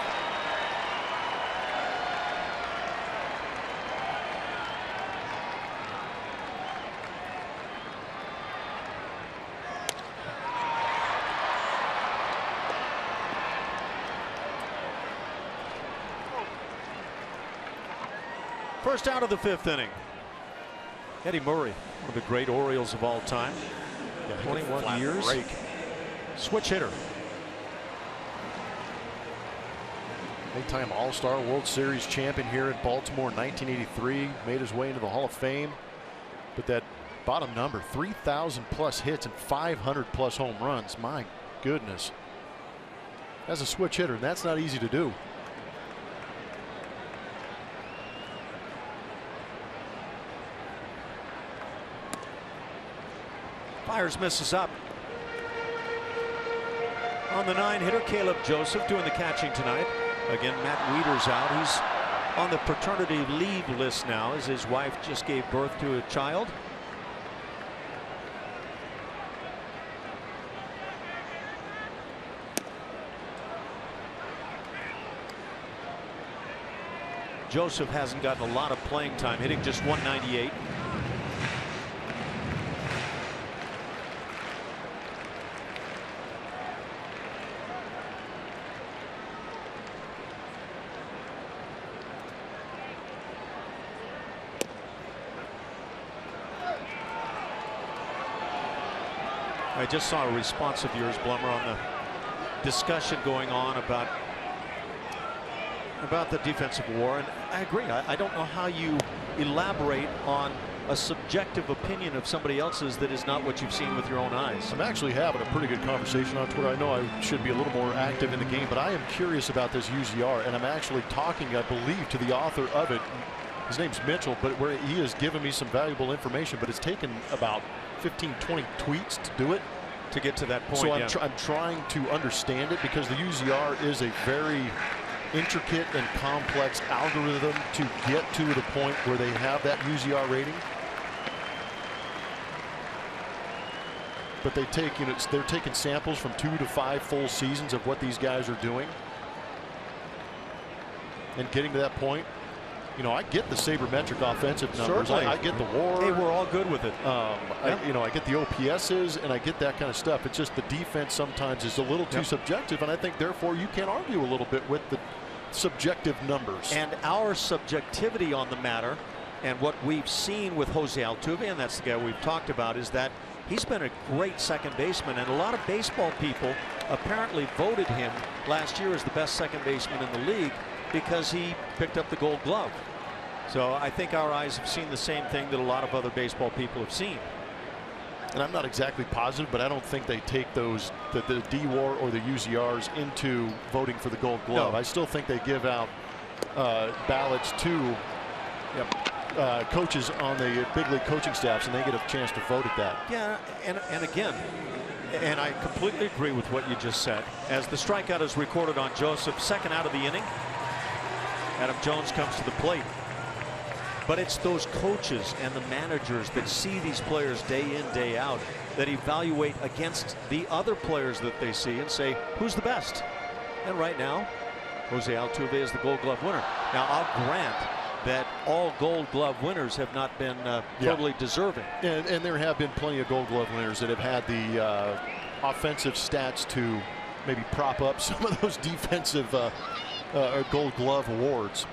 S1: First out of the 5th inning. Eddie Murray, one of the great Orioles of all time. 21 years.
S2: Break.
S1: Switch hitter.
S2: 8-time All-Star World Series champion here in Baltimore in 1983. Made his way into the Hall of Fame. But that bottom number, 3,000 plus hits and 500 plus home runs. My goodness. As a switch hitter, and that's not easy to do.
S1: Fires, misses up. On the 9-hitter, Caleb Joseph doing the catching tonight. Again, Matt Wieters out. He's on the paternity leave list now as his wife just gave birth to a child. Joseph hasn't gotten a lot of playing time, hitting just 198. I just saw a response of yours, Blummer, on the discussion going on about the defensive war, and I agree. I don't know how you elaborate on a subjective opinion of somebody else's that is not what you've seen with your own eyes.
S2: I'm actually having a pretty good conversation on Twitter. I know I should be a little more active in the game, but I am curious about this UZR, and I'm actually talking, I believe, to the author of it. His name's Mitchell, but where he has given me some valuable information, but it's taken about 15, 20 tweets to do it.
S1: To get to that point.
S2: So
S1: yeah.
S2: I'm trying to understand it, because the UZR is a very intricate and complex algorithm to get to the point where they have that UZR rating. But they take, they're taking samples from 2 to 5 full seasons of what these guys are doing. And getting to that point, I get the sabermetric offensive numbers. I get the WAR.
S1: Hey, we're all good with it.
S2: I get the OPSs, and I get that kind of stuff. It's just the defense sometimes is a little too subjective, and I think therefore you can argue a little bit with the subjective numbers.
S1: And our subjectivity on the matter, and what we've seen with Jose Altuve, and that's the guy we've talked about, is that he's been a great second baseman, and a lot of baseball people apparently voted him last year as the best second baseman in the league because he picked up the Gold Glove. So I think our eyes have seen the same thing that a lot of other baseball people have seen.
S2: And I'm not exactly positive, but I don't think they take those, the DWAR or the UZRs, into voting for the Gold Glove.
S1: No.
S2: I still think they give out ballots to coaches on the big league coaching staffs, and they get a chance to vote at that.
S1: Yeah, and again, and I completely agree with what you just said. As the strikeout is recorded on Joseph, second out of the inning, Adam Jones comes to the plate. But it's those coaches and the managers that see these players day in, day out, that evaluate against the other players that they see and say, who's the best? And right now, Jose Altuve is the Gold Glove winner. Now, I'll grant that all Gold Glove winners have not been totally deserving.
S2: And there have been plenty of Gold Glove winners that have had the offensive stats to maybe prop up some of those defensive Gold Glove awards.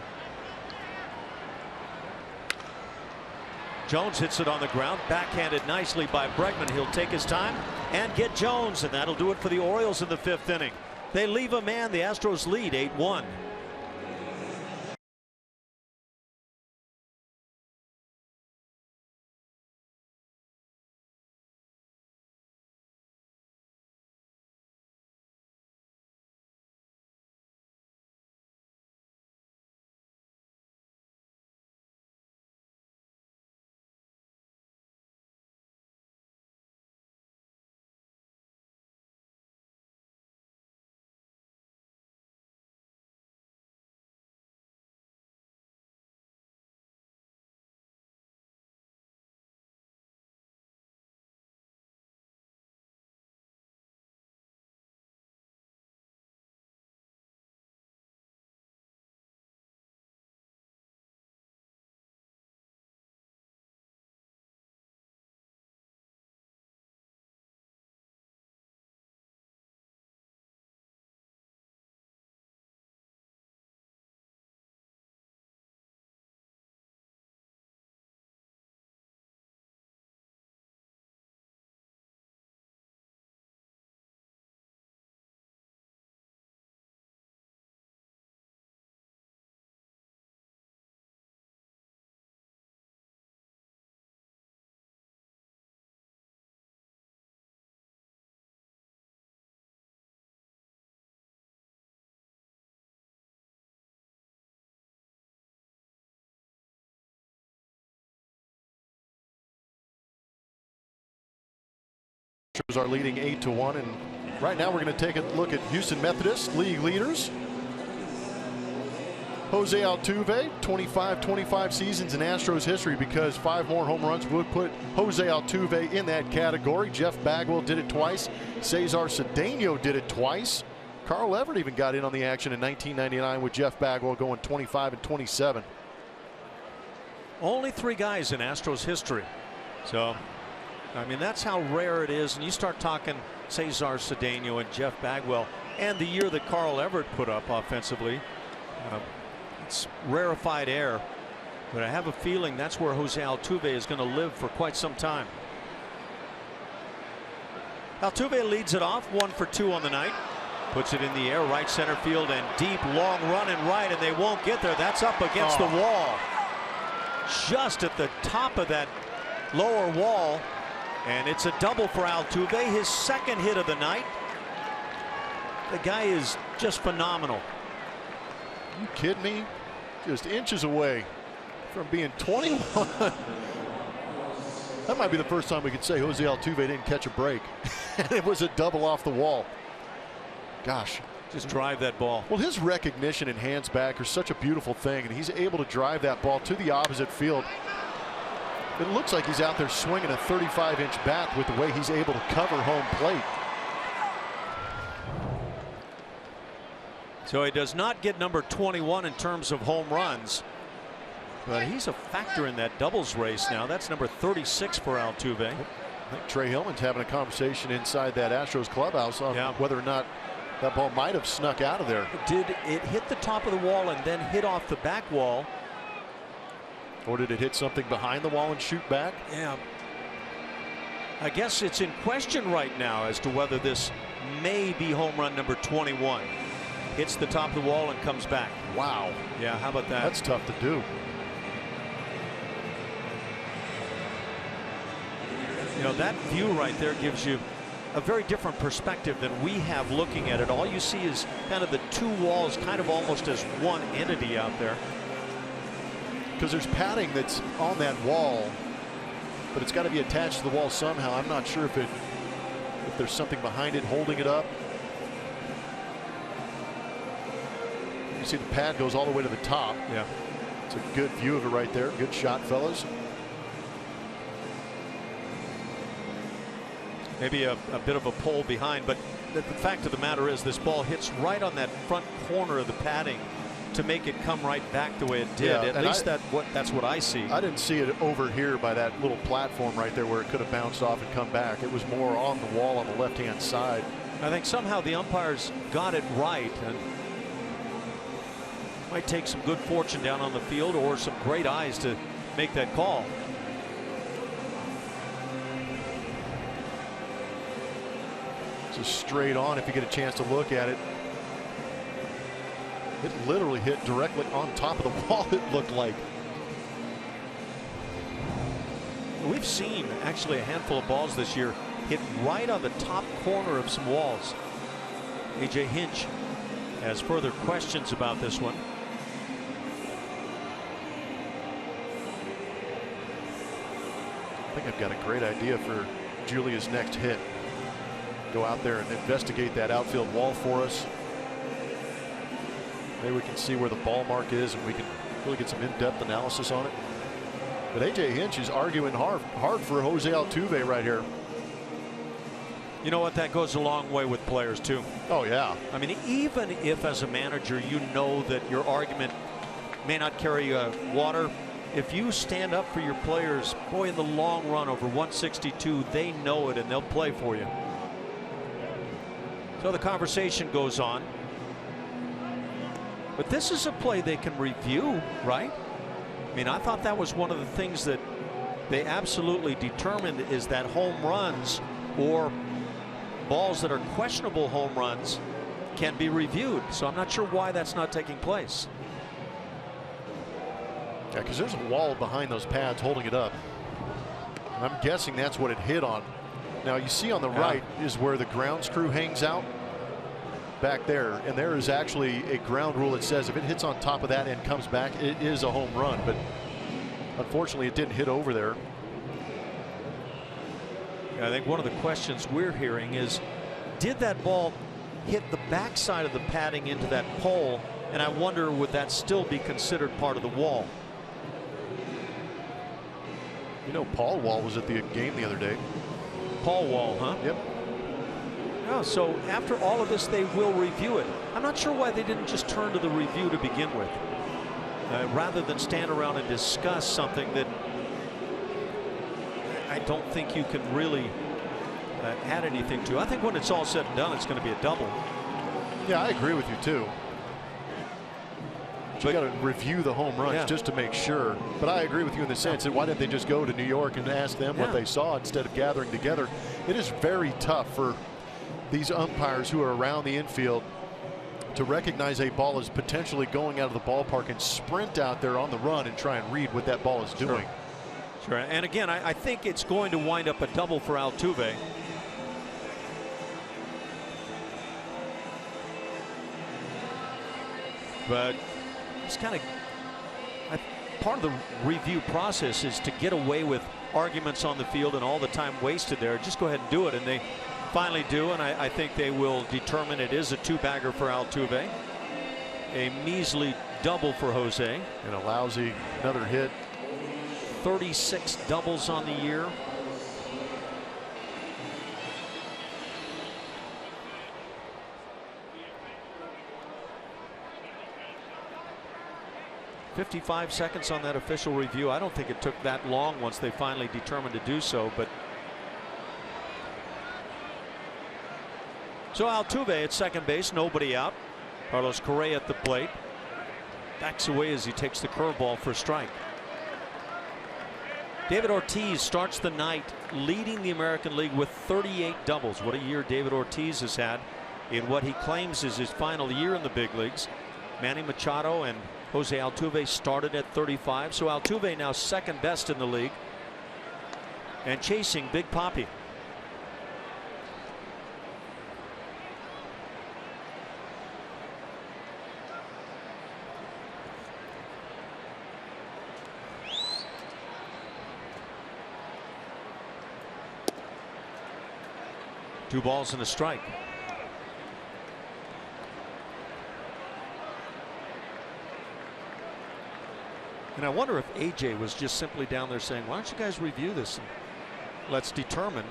S1: Jones hits it on the ground, backhanded nicely by Bregman. He'll take his time and get Jones, and that'll do it for the Orioles in the 5th inning. They leave a man. The Astros lead 8-1.
S2: Astros are leading 8-1, and right now we're going to take a look at Houston Methodist league leaders. Jose Altuve, 25 seasons in Astros history, because 5 more home runs would put Jose Altuve in that category. Jeff Bagwell did it twice. Cesar Cedeno did it twice. Carl Everett even got in on the action in 1999 with Jeff Bagwell going 25 and 27.
S1: Only 3 guys in Astros history. So, I mean, that's how rare it is. And you start talking Cesar Cedeno and Jeff Bagwell, and the year that Carl Everett put up offensively. It's rarefied air, but I have a feeling that's where Jose Altuve is going to live for quite some time. Altuve leads it off, 1 for 2 on the night. Puts it in the air, right center field, and deep, long run and right, and they won't get there. That's up against the wall. Just at the top of that lower wall, and it's a double for Altuve, his 2nd hit of the night. The guy is just phenomenal.
S2: You kidding me? Just inches away from being 21. That might be the first time we could say Jose Altuve didn't catch a break. And it was a double off the wall. Gosh.
S1: Just drive that ball.
S2: Well, his recognition and hands back are such a beautiful thing, and he's able to drive that ball to the opposite field. It looks like he's out there swinging a 35-inch bat with the way he's able to cover home plate.
S1: So he does not get number 21 in terms of home runs, but he's a factor in that doubles race now. That's number 36 for Altuve.
S2: I think Trey Hillman's having a conversation inside that Astros clubhouse on whether or not that ball might have snuck out of there.
S1: Did it hit the top of the wall and then hit off the back wall?
S2: Or did it hit something behind the wall and shoot back?
S1: Yeah. I guess it's in question right now as to whether this may be home run number 21. Hits the top of the wall and comes back.
S2: Wow.
S1: Yeah, how about that?
S2: That's tough to do.
S1: You know, that view right there gives you a very different perspective than we have looking at it. All you see is kind of the 2 walls kind of almost as one entity out there.
S2: Because there's padding that's on that wall, but it's got to be attached to the wall somehow. I'm not sure if there's something behind it holding it up. You see the pad goes all the way to the top.
S1: Yeah.
S2: It's a good view of it right there. Good shot, fellas.
S1: Maybe a bit of a pull behind, but the fact of the matter is this ball hits right on that front corner of the padding to make it come right back the way it did.
S2: Yeah,
S1: At least that's what I see.
S2: I didn't see it over here by that little platform right there where it could have bounced off and come back. It was more on the wall on the left-hand side.
S1: I think somehow the umpires got it right, and might take some good fortune down on the field or some great eyes to make that call.
S2: Just straight on if you get a chance to look at it. It literally hit directly on top of the wall, it looked like.
S1: We've seen actually a handful of balls this year hit right on the top corner of some walls. A.J. Hinch has further questions about this one.
S2: I think I've got a great idea for Julia's next hit. Go out there and investigate that outfield wall for us. Maybe we can see where the ball mark is and we can really get some in-depth analysis on it. But A.J. Hinch is arguing hard for Jose Altuve right here.
S1: You know what? That goes a long way with players too.
S2: Oh yeah.
S1: I mean, even if as a manager you know that your argument may not carry water, if you stand up for your players, boy, in the long run over 162, they know it and they'll play for you. So the conversation goes on. But this is a play they can review, right? I mean, I thought that was one of the things that they absolutely determined, is that home runs or balls that are questionable home runs can be reviewed. So I'm not sure why that's not taking place.
S2: Yeah, because there's a wall behind those pads holding it up. And I'm guessing that's what it hit on. Now you see on the right is where the grounds crew hangs out back there, and there is actually a ground rule that says if it hits on top of that and comes back, it is a home run. But unfortunately it didn't hit over there.
S1: I think one of the questions we're hearing is, did that ball hit the backside of the padding into that pole? And I wonder, would that still be considered part of the wall?
S2: You know, Paul Wall was at the game the other day.
S1: Paul Wall, huh?
S2: Yep.
S1: Yeah, so after all of this, they will review it. I'm not sure why they didn't just turn to the review to begin with, rather than stand around and discuss something that I don't think you can really add anything to. I think when it's all said and done, it's going to be a double.
S2: Yeah, I agree with you too. You got to review the home runs just to make sure. But I agree with you in the sense that why didn't they just go to New York and ask them what they saw instead of gathering together? It is very tough for these umpires who are around the infield to recognize a ball is potentially going out of the ballpark and sprint out there on the run and try and read what that ball is doing.
S1: Sure. And again, I think it's going to wind up a double for Altuve. But it's kind of part of the review process is to get away with arguments on the field and all the time wasted there. Just go ahead and do it, and they finally do, and I think they will determine it is a two-bagger for Altuve. A measly double for Jose.
S2: And a lousy another hit.
S1: 36 doubles on the year. $55 seconds on that official review. I don't think it took that long once they finally determined to do so, but so Altuve at second base, nobody out. Carlos Correa at the plate. Backs away as he takes the curveball for a strike. David Ortiz starts the night leading the American League with 38 doubles. What a year David Ortiz has had in what he claims is his final year in the big leagues. Manny Machado and Jose Altuve started at 35. So Altuve now second best in the league and chasing Big Papi. Two balls and a strike. And I wonder if AJ was just simply down there saying, why don't you guys review this and let's determine.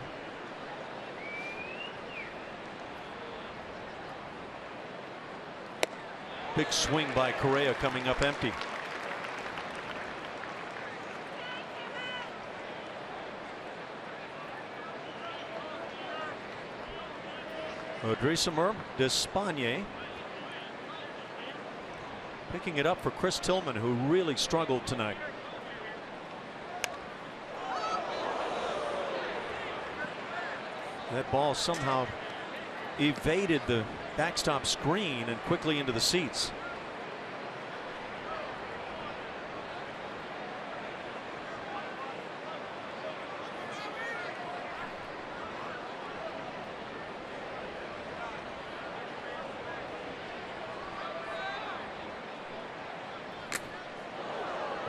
S1: Big swing by Correa coming up empty. Odrisamer Despaigne picking it up for Chris Tillman, who really struggled tonight. That ball somehow evaded the backstop screen and quickly into the seats.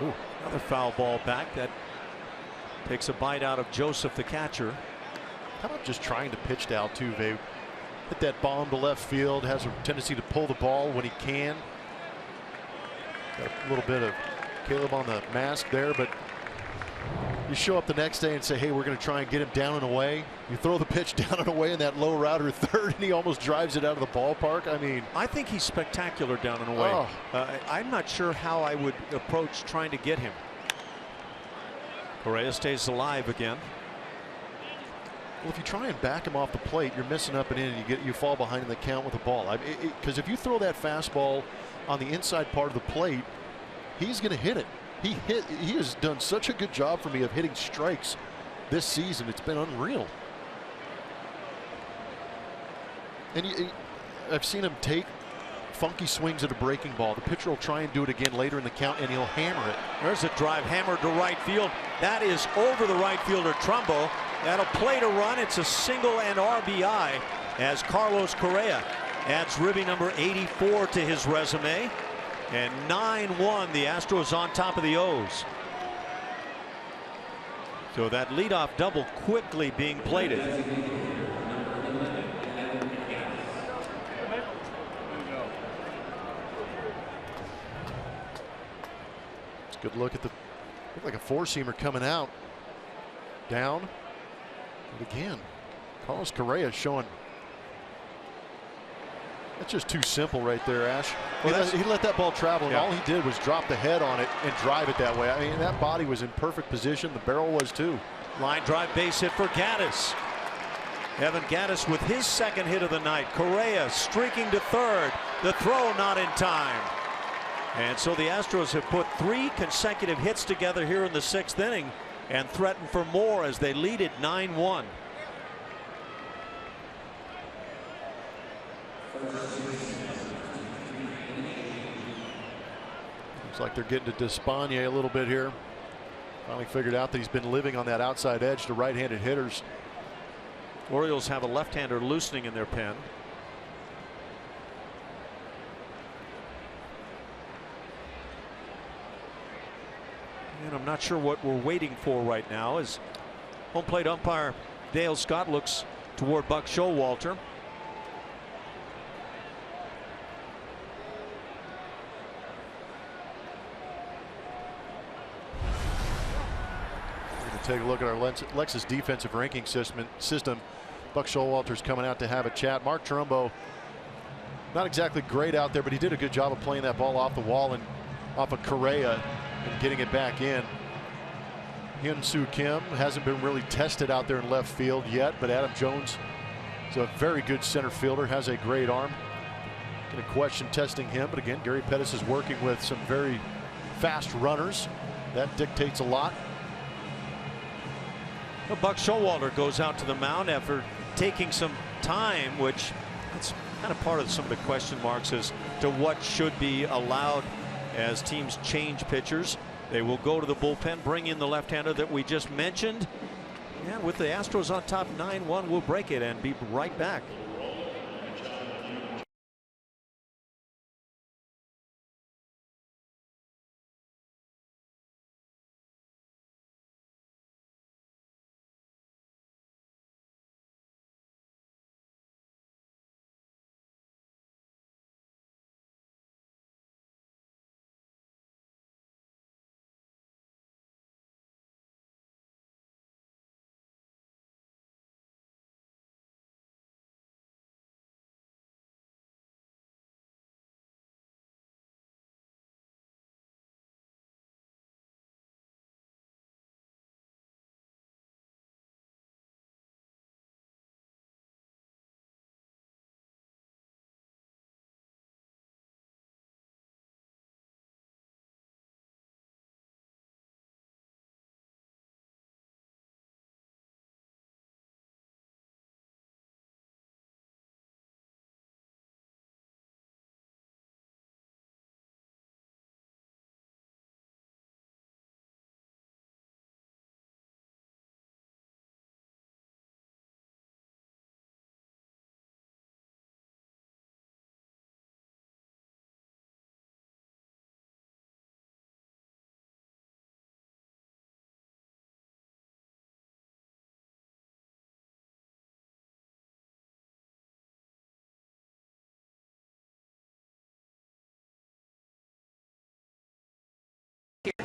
S1: Ooh, another foul ball back that takes a bite out of Joseph, the catcher.
S2: How about just trying to pitch to Altuve? Hit that bomb to left field, has a tendency to pull the ball when he can. Got a little bit of Caleb on the mask there, but you show up the next day and say, hey, we're going to try and get him down and away. You throw the pitch down and away in that low router third, and he almost drives it out of the ballpark. I mean,
S1: I think he's spectacular down and away. I'm not sure how I would approach trying to get him. Correa stays alive again.
S2: Well, if you try and back him off the plate, you're missing up and in, and you fall behind in the count with the ball. Because if you throw that fastball on the inside part of the plate, he's going to hit it. He has done such a good job for me of hitting strikes this season. It's been unreal. And I've seen him take funky swings at a breaking ball. The pitcher will try and do it again later in the count, and he'll hammer it.
S1: There's a drive hammered to right field. That is over the right fielder Trumbo. That'll play to run. It's a single and RBI as Carlos Correa adds ribby number 84 to his resume. And 9-1, the Astros on top of the O's. So that leadoff double quickly being plated.
S2: It's a good look at the, looked like a four-seamer coming out. Down. And again, Carlos Correa showing. That's just too simple right there, Ash. Well, he let that ball travel, and all he did was drop the head on it and drive it that way. I mean, that body was in perfect position. The barrel was too.
S1: Line drive base hit for Gattis. Evan Gattis with his second hit of the night. Correa streaking to third. The throw not in time. And so the Astros have put 3 consecutive hits together here in the 6th inning and threaten for more as they lead it 9-1.
S2: Looks like they're getting to Despaigne a little bit here. Finally figured out that he's been living on that outside edge to right-handed hitters.
S1: Orioles have a left-hander loosening in their pen. And I'm not sure what we're waiting for right now as home plate umpire Dale Scott looks toward Buck Showalter.
S2: Take a look at our Lexus defensive ranking system. Buck Showalter's coming out to have a chat. Mark Trumbo, not exactly great out there, but he did a good job of playing that ball off the wall and off of Correa and getting it back in. Hyun-Soo Kim hasn't been really tested out there in left field yet, but Adam Jones is a very good center fielder, has a great arm. Going to question testing him, but again, Gary Pettis is working with some very fast runners. That dictates a lot.
S1: Well, Buck Showalter goes out to the mound after taking some time, which that's kind of part of some of the question marks as to what should be allowed as teams change pitchers. They will go to the bullpen, bring in the left-hander that we just mentioned. Yeah, with the Astros on top 9-1, we'll break it and be right back.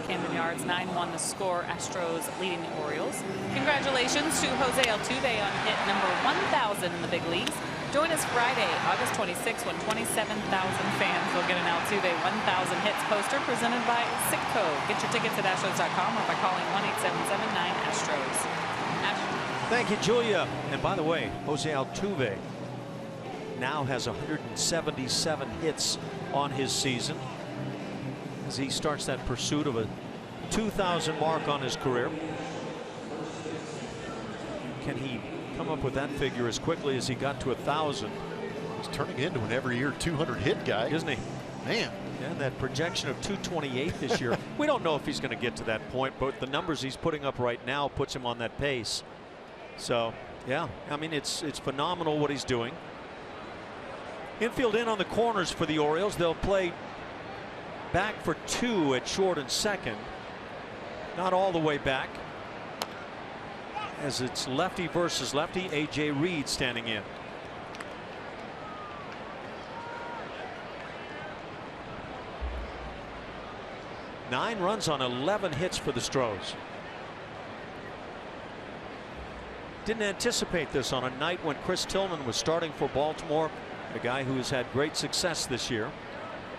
S1: Camden Yards, 9-1 the score. Astros leading the Orioles. Congratulations to Jose Altuve on hit number 1,000 in the big leagues. Join us Friday, August 26th, when 27,000 fans will get an Altuve 1,000 hits poster presented by Citco. Get your tickets at Astros.com or by calling 1-877-9-ASTROS. Thank you, Julia. And by the way, Jose Altuve now has 177 hits on his season as he starts that pursuit of a 2,000 mark on his career. Can he come up with that figure as quickly as he got to 1,000?
S2: He's turning into an every year 200 hit guy,
S1: isn't he?
S2: Man.
S1: Yeah, that projection of 228 this year. We don't know if he's going to get to that point, but the numbers he's putting up right now puts him on that pace. So yeah, I mean, it's phenomenal what he's doing. Infield in on the corners for the Orioles. They'll play back for 2 at short and second. Not all the way back. as it's lefty versus lefty. A.J. Reed standing in. Nine runs on 11 hits for the Stros. Didn't anticipate this on a night when Chris Tillman was starting for Baltimore, a guy who has had great success this year.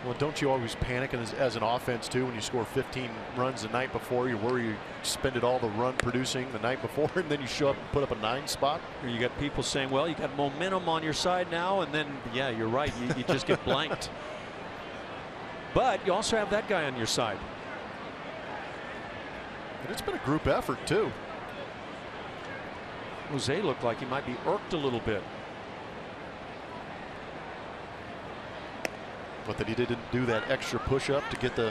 S2: Well, don't you always panic as an offense too when you score 15 runs the night before? You worry you spended all the run producing the night before, and then you show up and put up a 9 spot.
S1: You got people saying, well, you got momentum on your side now, and then yeah, you're right, you just get blanked. But you also have that guy on your side.
S2: And it's been a group effort too.
S1: Jose looked like he might be irked a little bit.
S2: But that he didn't do that extra push up to get the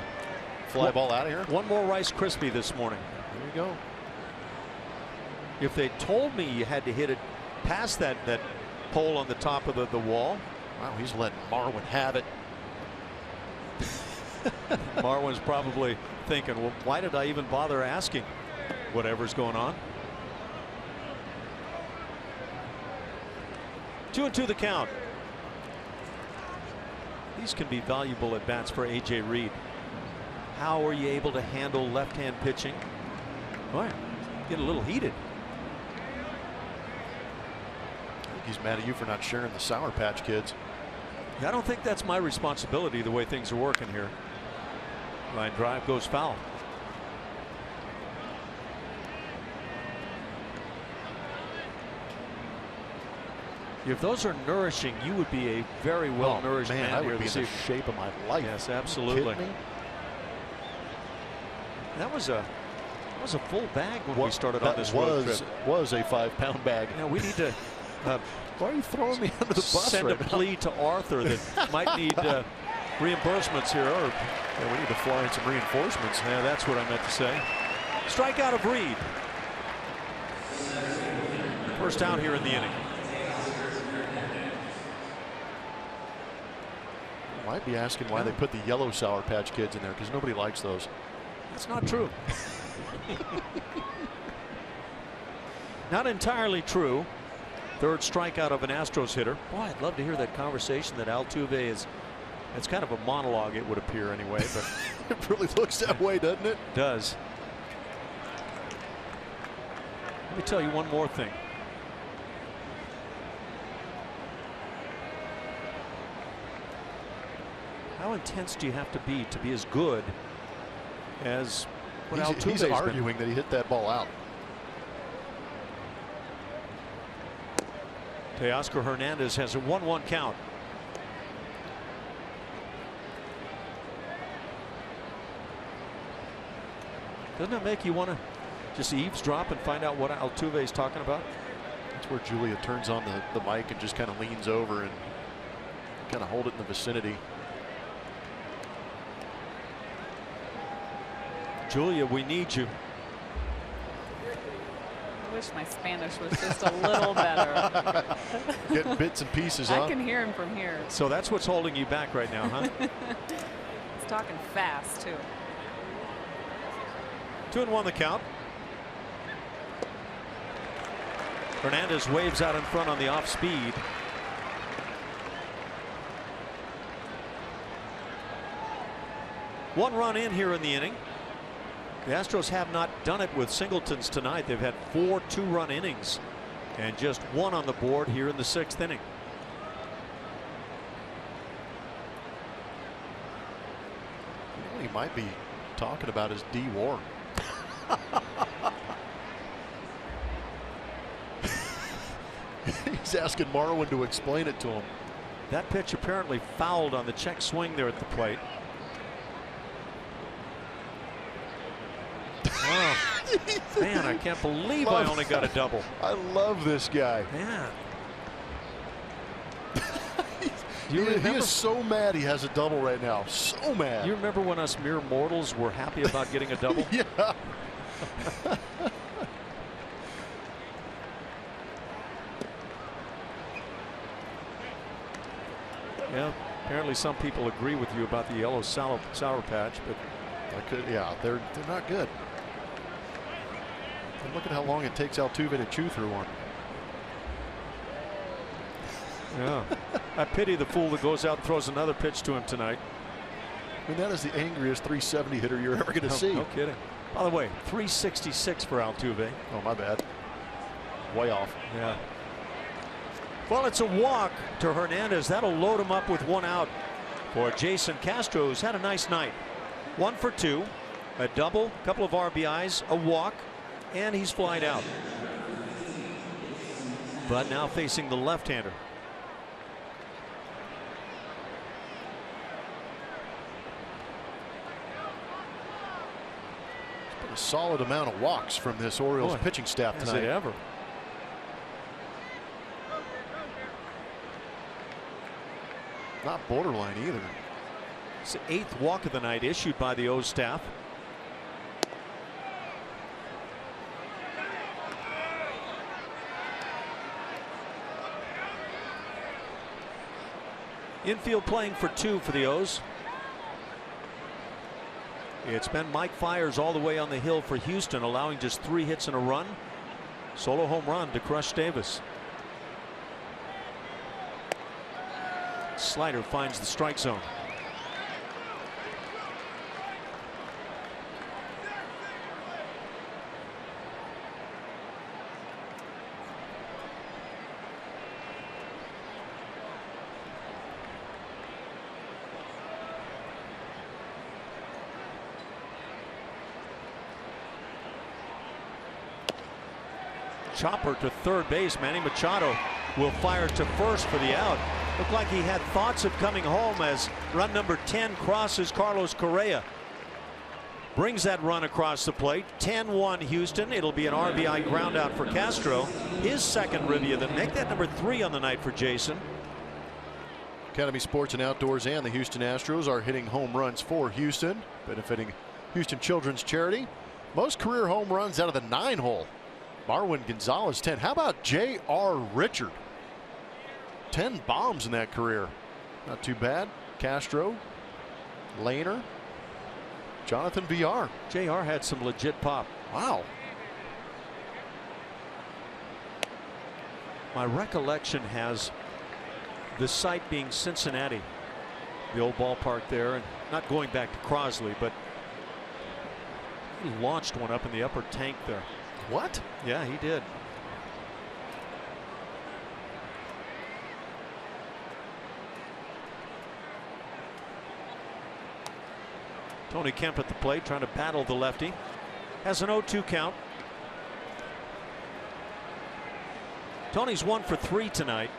S2: fly ball out of here.
S1: One more Rice Krispie this morning.
S2: There you go.
S1: If they told me you had to hit it past that pole on the top of the wall.
S2: Wow, he's letting Marwin have it.
S1: Marwin's probably thinking, well, why did I even bother asking whatever's going on? 2-2 the count. These can be valuable at bats for A.J. Reed. How are you able to handle left-hand pitching? Boy, get a little heated.
S2: I think he's mad at you for not sharing the Sour Patch Kids.
S1: I don't think that's my responsibility the way things are working here. Line drive goes foul. If those are nourishing, you would be a very well nourished man.
S2: I would be in the shape of my life.
S1: Yes, absolutely.
S2: Me?
S1: That was a full bag when we started on this road trip.
S2: Was a 5-pound bag.
S1: Yeah, we need to.
S2: Why are you throwing me under the bus?
S1: Send
S2: right
S1: a plea to Arthur that might need reimbursements here. Or
S2: yeah, we need to fly in some reinforcements.
S1: Yeah, that's what I meant to say. Strikeout of Reed. First out here in the inning.
S2: Might be asking why they put the yellow Sour Patch Kids in there, because nobody likes those.
S1: That's not true. Not entirely true. Third strikeout of an Astros hitter. Boy, I'd love to hear that conversation that Altuve is. It's kind of a monologue, it would appear anyway, but
S2: it really looks that way, doesn't it?
S1: Does. Let me tell you one more thing. How intense do you have to be as good as what Altuve's
S2: He's arguing that he hit that ball out.
S1: Teoscar Hernandez has a 1-1 count. Doesn't it make you want to just eavesdrop and find out what Altuve is talking about?
S2: That's where Julia turns on the mic and just kind of leans over and kind of hold it in the vicinity.
S1: Julia, we need you.
S3: I wish my Spanish was just a little better.
S2: Getting bits and pieces.
S3: I can hear him from here.
S1: So that's what's holding you back right now, huh?
S3: He's talking fast too.
S1: 2-1 the count. Hernandez waves out in front on the off speed. One run in here in the inning. The Astros have not done it with singletons tonight. They've had 4 2-run innings and just 1 on the board here in the 6th inning.
S2: What he might be talking about is D. War. He's asking Marwin to explain it to him.
S1: That pitch apparently fouled on the check swing there at the plate. Oh, man, I can't believe I only got a double.
S2: I love this guy.
S1: Man.
S2: He is so mad he has a double right now. So mad.
S1: You remember when us mere mortals were happy about getting a double?
S2: Yeah.
S1: Yeah, apparently some people agree with you about the yellow sour patch, but
S2: yeah, they're not good. And look at how long it takes Altuve to chew through one.
S1: Yeah. I pity the fool that goes out and throws another pitch to him tonight.
S2: I mean, that is the angriest 370 hitter you're ever going to see.
S1: No kidding. By the way, 366 for Altuve.
S2: Oh, my bad. Way off.
S1: Yeah. Well, it's a walk to Hernandez. That'll load him up with one out for Jason Castro, who's had a nice night. 1 for 2, a double, a couple of RBIs, a walk, and he's flied out. But now facing the left-hander.
S2: A solid amount of walks from this Orioles pitching staff tonight.
S1: Has it ever?
S2: Not borderline either.
S1: It's the 8th walk of the night issued by the O's staff. Infield playing for 2 for the O's. It's been Mike Fiers all the way on the hill for Houston, allowing just 3 hits and a run. Solo home run to Crush Davis. Slider finds the strike zone. Chopper to third base. Manny Machado will fire to first for the out. Looked like he had thoughts of coming home as run number 10 crosses Carlos Correa. Brings that run across the plate. 10-1 Houston. It'll be an RBI ground out for Castro. His second ribby of the night. That number 3 on the night for Jason.
S2: Academy Sports and Outdoors and the Houston Astros are hitting home runs for Houston, benefiting Houston Children's Charity. Most career home runs out of the 9-hole. Marwin Gonzalez 10. How about J.R. Richard? 10 bombs in that career. Not too bad. Castro, Lehner, Jonathan Villar.
S1: JR had some legit pop.
S2: Wow.
S1: My recollection has the site being Cincinnati, the old ballpark there, and not going back to Crosley, but he launched one up in the upper tank there.
S2: What?
S1: Yeah, he did. Tony Kemp at the plate trying to battle the lefty. Has an 0-2 count. Tony's 1 for 3 tonight.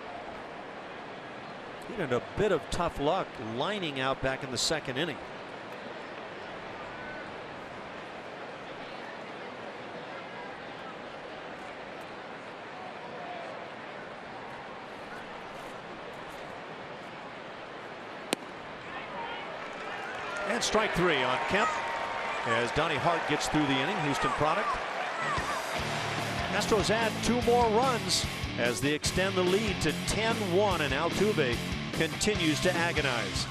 S1: He had a bit of tough luck lining out back in the second inning. And strike 3 on Kemp as Donnie Hart gets through the inning. Houston product. Astros add 2 more runs as they extend the lead to 10-1, and Altuve continues to agonize.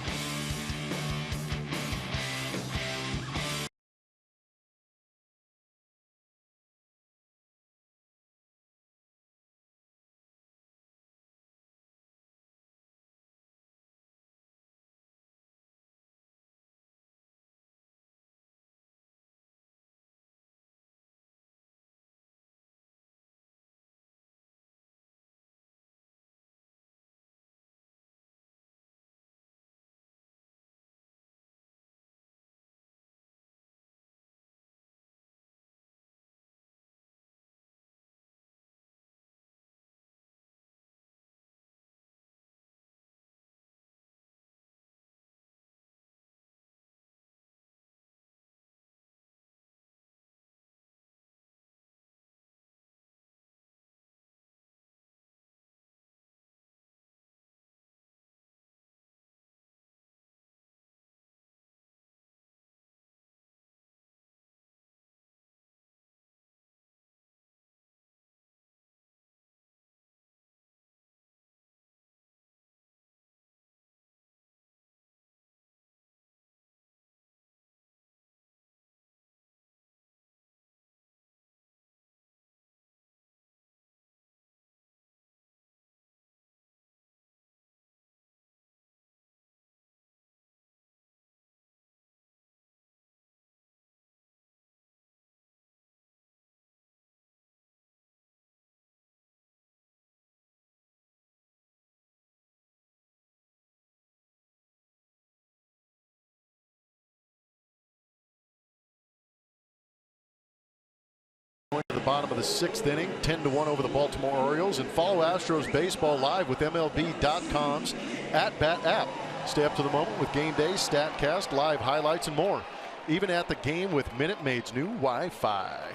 S2: to the bottom of the 6th inning, 10-1 over the Baltimore Orioles. And follow Astros baseball live with MLB.com's @Bat app. Stay up to the moment with game day, StatCast, live highlights, and more. Even at the game with Minute Maid's new Wi-Fi.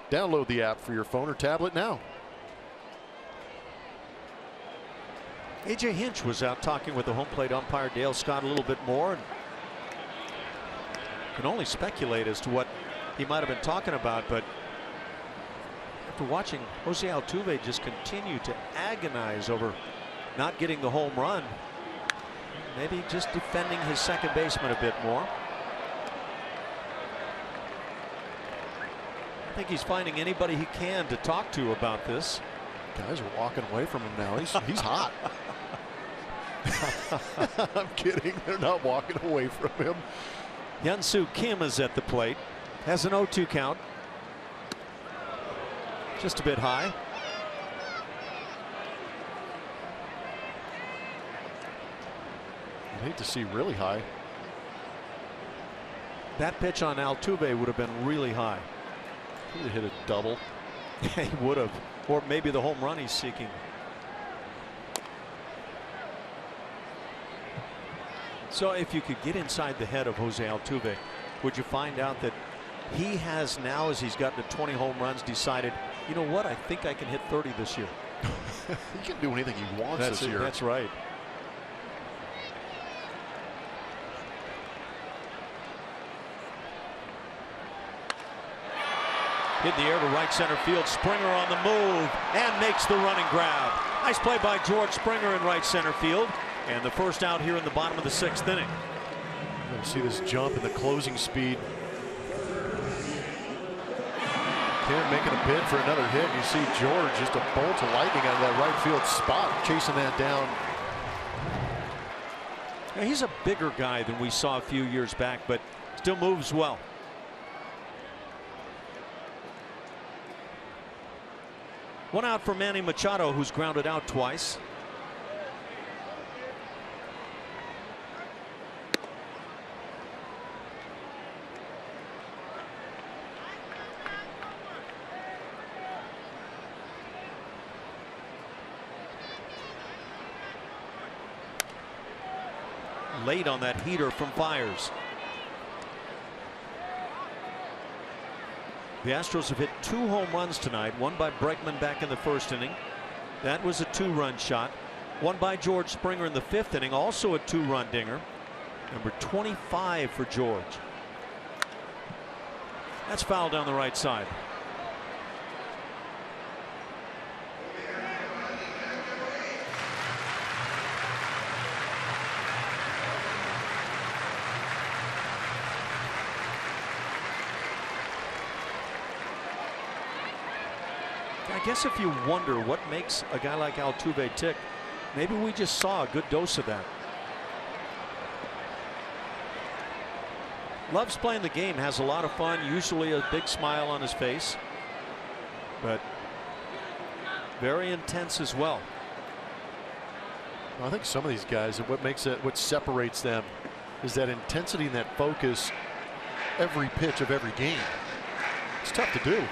S2: Download the app for your phone or tablet now.
S1: A.J. Hinch was out talking with the home plate umpire Dale Scott a little bit more. And can only speculate as to what he might have been talking about, but after watching Jose Altuve just continue to agonize over not getting the home run, maybe just defending his second baseman a bit more. I think he's finding anybody he can to talk to about this.
S2: Guys are walking away from him now. He's hot. I'm kidding. They're not walking away from him.
S1: Hyun-Soo Kim is at the plate. Has an 0-2 count. Just a bit high.
S2: I'd hate to see really high.
S1: That pitch on Altuve would have been really high.
S2: He would have hit a double.
S1: He would have. Or maybe the home run he's seeking. So if you could get inside the head of Jose Altuve, would you find out that he has now, as he's gotten to 20 home runs, decided, you know what, I think I can hit 30 this year.
S2: He can do anything he wants this year.
S1: That's right. Hit in the air to right center field. Springer on the move and makes the running grab. Nice play by George Springer in right center field. And the first out here in the bottom of the 6th inning.
S2: You see this jump in the closing speed. Kim making a bid for another hit. You see George just a bolt of lightning out of that right field spot, chasing that down.
S1: Now, he's a bigger guy than we saw a few years back, but still moves well. One out for Manny Machado, who's grounded out twice. Late on that heater from Fiers. The Astros have hit 2 home runs tonight. One by Bregman back in the 1st inning. That was a 2-run shot. One by George Springer in the 5th inning, also a 2-run dinger. Number 25 for George. That's foul down the right side. I guess if you wonder what makes a guy like Altuve tick, maybe we just saw a good dose of that. Loves playing the game, has a lot of fun, usually a big smile on his face, but very intense as well.
S2: I think some of these guys, what separates them is that intensity and that focus every pitch of every game. It's tough to do.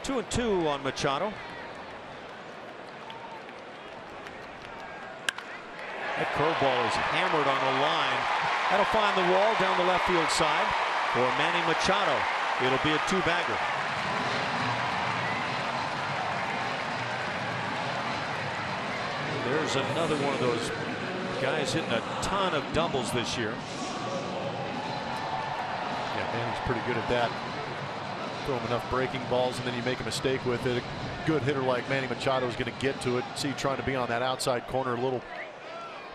S2: Two and 2 on Machado. That curveball is hammered on the line. That'll find the wall down the left field side for Manny Machado. It'll be a 2-bagger. There's another one of those guys hitting a ton of doubles this year. Yeah, Manny's pretty good at that. Throw him enough breaking balls and then you make a mistake with it. A good hitter like Manny Machado is going to get to it. See, trying to be on that outside corner a little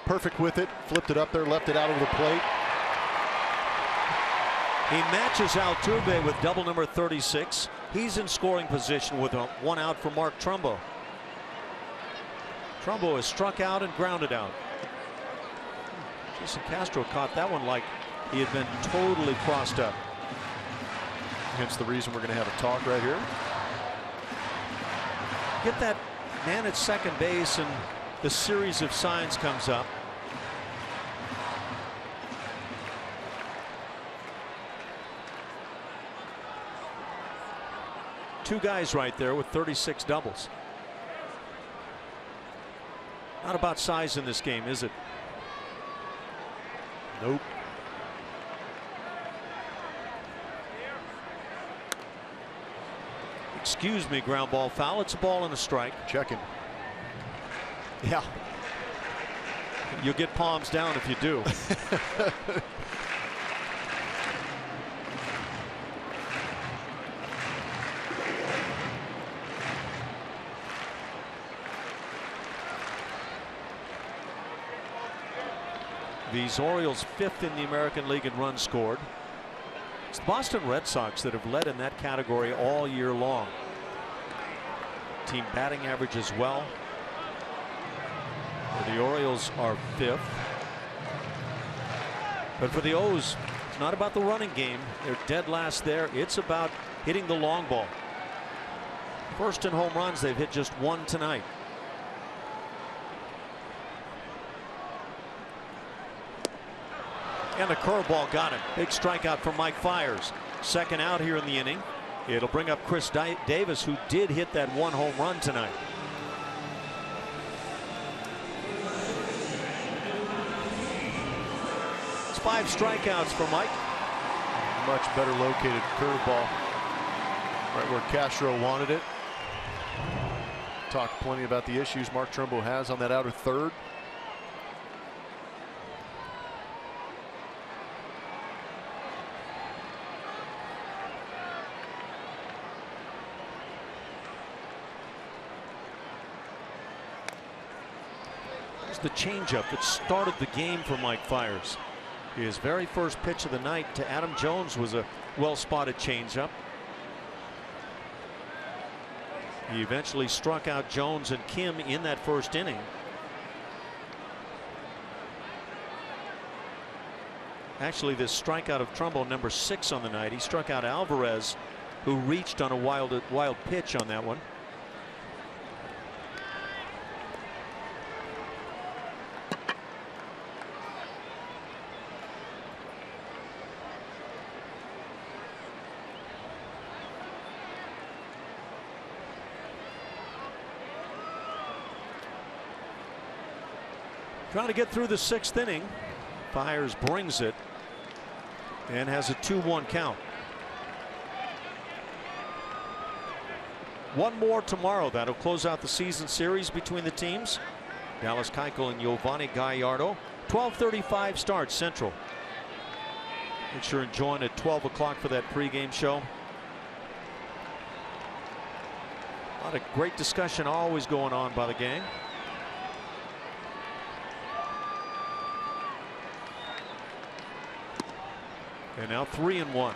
S2: perfect with it. Flipped it up there, left it out over the plate.
S1: He matches Altuve with double number 36. He's in scoring position with one out for Mark Trumbo. Trumbo is struck out and grounded out. Jason Castro caught that one like he had been totally crossed up.
S2: Hence the reason we're going to have a talk right here.
S1: Get that man at second base and the series of signs comes up. Two guys right there with 36 doubles. Not about size in this game, is it?
S2: Nope.
S1: Excuse me, ground ball foul. It's a ball and a strike.
S2: Checking.
S1: Yeah. You'll get palms down if you do. These Orioles 5th in the American League in runs scored. It's the Boston Red Sox that have led in that category all year long. Team batting average as well. The Orioles are 5th. But for the O's, it's not about the running game. They're dead last there. It's about hitting the long ball. First in home runs, they've hit just one tonight. And the curveball got him. Big strikeout from Mike Fiers. Second out here in the inning. It'll bring up Chris Davis, who did hit that one home run tonight. It's 5 strikeouts for Mike.
S2: Much better located curveball. Right where Castro wanted it. Talked plenty about the issues Mark Trumbo has on that outer third.
S1: The changeup that started the game for Mike Fiers. His very first pitch of the night to Adam Jones was a well spotted changeup. He eventually struck out Jones and Kim in that first inning. Actually, this strikeout of Trumbo, number 6 on the night. He struck out Alvarez, who reached on a wild pitch on that one. Trying to get through the 6th inning. Fiers brings it and has a 2-1 count. One more tomorrow. That'll close out the season series between the teams. Dallas Keuchel and Giovanni Gallardo. 12:35 start Central. Make sure and join at 12 o'clock for that pregame show. A lot of great discussion always going on by the gang. And now 3-1.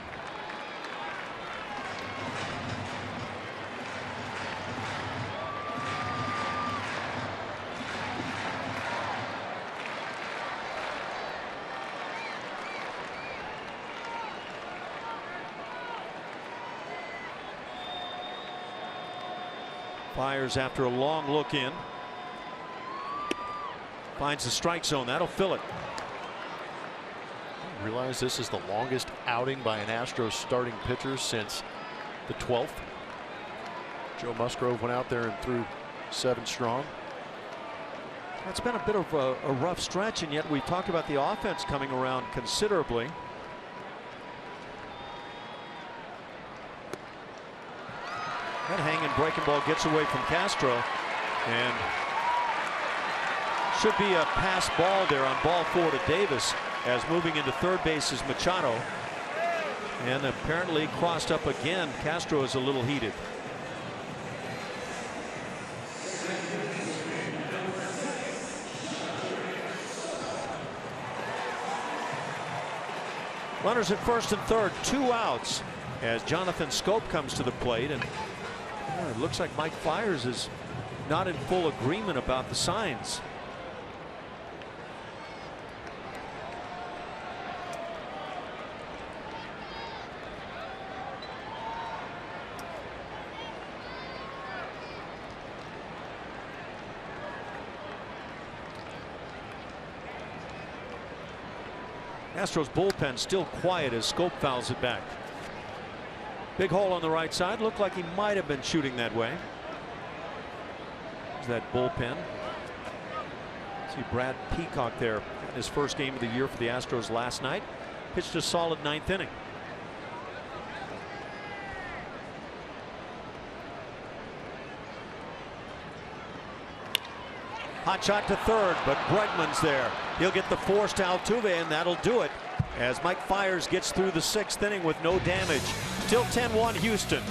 S1: Fiers after a long look in. Finds the strike zone. That'll fill it.
S2: Realize this is the longest outing by an Astros starting pitcher since the 12th. Joe Musgrove went out there and threw 7 strong.
S1: It's been a bit of a rough stretch, and yet we talked about the offense coming around considerably. That hanging breaking ball gets away from Castro, and should be a pass ball there on ball 4 to Davis, as moving into third base is Machado, and apparently crossed up again. Castro is a little heated. Runners at first and third, 2 outs as Jonathan Schoop comes to the plate, and it looks like Mike Fiers is not in full agreement about the signs. Astros bullpen still quiet as Schoop fouls it back. Big hole on the right side. Looked like he might have been shooting that way. There's that bullpen. See Brad Peacock there in his first game of the year for the Astros last night. Pitched a solid 9th inning. Hot shot to third, but Bregman's there. He'll get the force to Altuve, and that'll do it as Mike Fiers gets through the 6th inning with no damage. Still 10-1 Houston.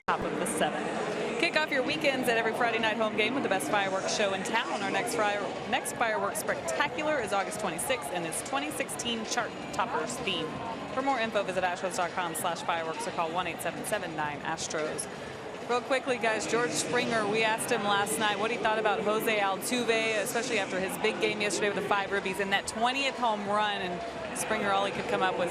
S3: Top of the 7th. Kick off your weekends at every Friday night home game with the best fireworks show in town. Our next fireworks spectacular is August 26th and is 2016 Chart Toppers theme. For more info, visit astros.com/fireworks or call 1-877-9-ASTROS. Real quickly, guys, George Springer, we asked him last night what he thought about Jose Altuve, especially after his big game yesterday with the 5 ribbies and that 20th home run. And Springer, all he could come up with,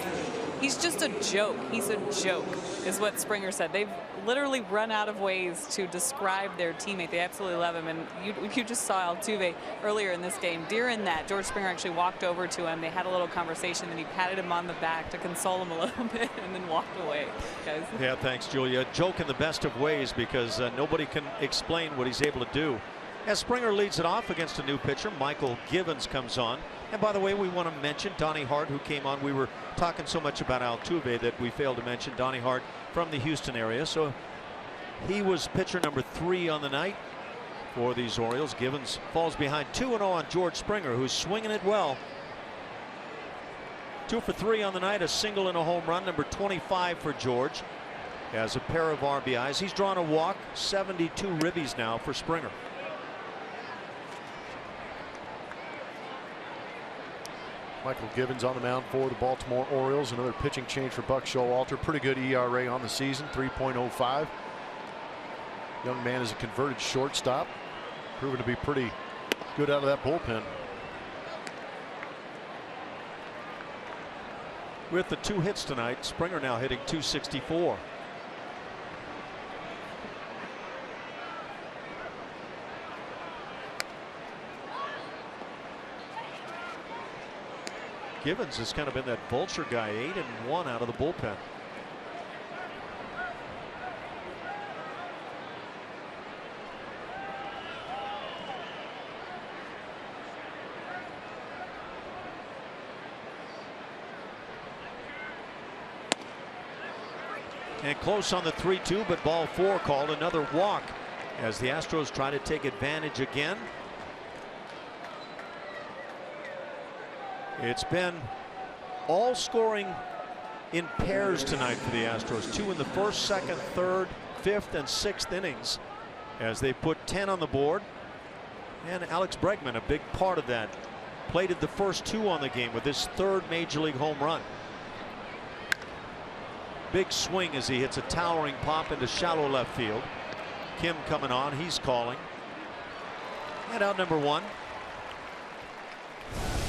S3: he's just a joke. He's a joke, is what Springer said. They've literally run out of ways to describe their teammate. They absolutely love him. And you just saw Altuve earlier in this game. During that, George Springer actually walked over to him. They had a little conversation, and he patted him on the back to console him a little bit and then walked away. Guys.
S1: Yeah, thanks, Julia. A joke in the best of ways because nobody can explain what he's able to do. As Springer leads it off against a new pitcher, Michael Givens comes on. And by the way, we want to mention Donnie Hart, who came on. We were talking so much about Altuve that we failed to mention Donnie Hart from the Houston area. So he was pitcher number 3 on the night for these Orioles. Givens falls behind 2-0 on George Springer, who's swinging it well. 2 for 3 on the night, a single and a home run. Number 25 for George. Has a pair of RBIs. He's drawn a walk. 72 ribbies now for Springer.
S2: Michael Givens on the mound for the Baltimore Orioles. Another pitching change for Buck Showalter. Pretty good ERA on the season, 3.05. Young man is a converted shortstop, proven to be pretty good out of that bullpen.
S1: With the 2 hits tonight, Springer now hitting .264. Givens has kind of been that vulture guy, 8-1 out of the bullpen. And close on the 3-2, but ball 4 called. Another walk as the Astros try to take advantage again. It's been all scoring in pairs tonight for the Astros. 2 in the 1st, 2nd, 3rd, 5th, and 6th innings as they put 10 on the board. And Alex Bregman, a big part of that, plated the first 2 on the game with his 3rd major league home run. big swing as he hits a towering pop into shallow left field. Kim coming on, he's calling. And out number 1.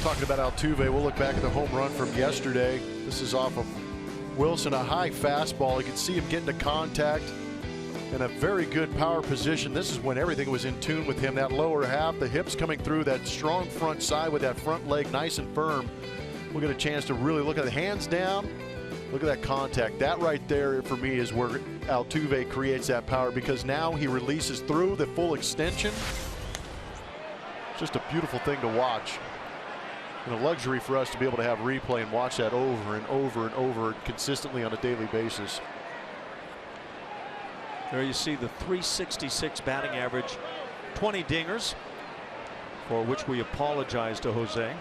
S2: Talking about Altuve, we'll look back at the home run from yesterday. This is off of Wilson, a high fastball. You can see him getting to contact in a very good power position. This is when everything was in tune with him. That lower half, the hips coming through, that strong front side with that front leg nice and firm. We'll get a chance to really look at the hands down. Look at that contact. That right there for me is where Altuve creates that power, because now he releases through the full extension. Just a beautiful thing to watch. And a luxury for us to be able to have replay and watch that over and over and over consistently on a daily basis.
S1: There you see the .366 batting average, 20 dingers, for which we apologize to Jose.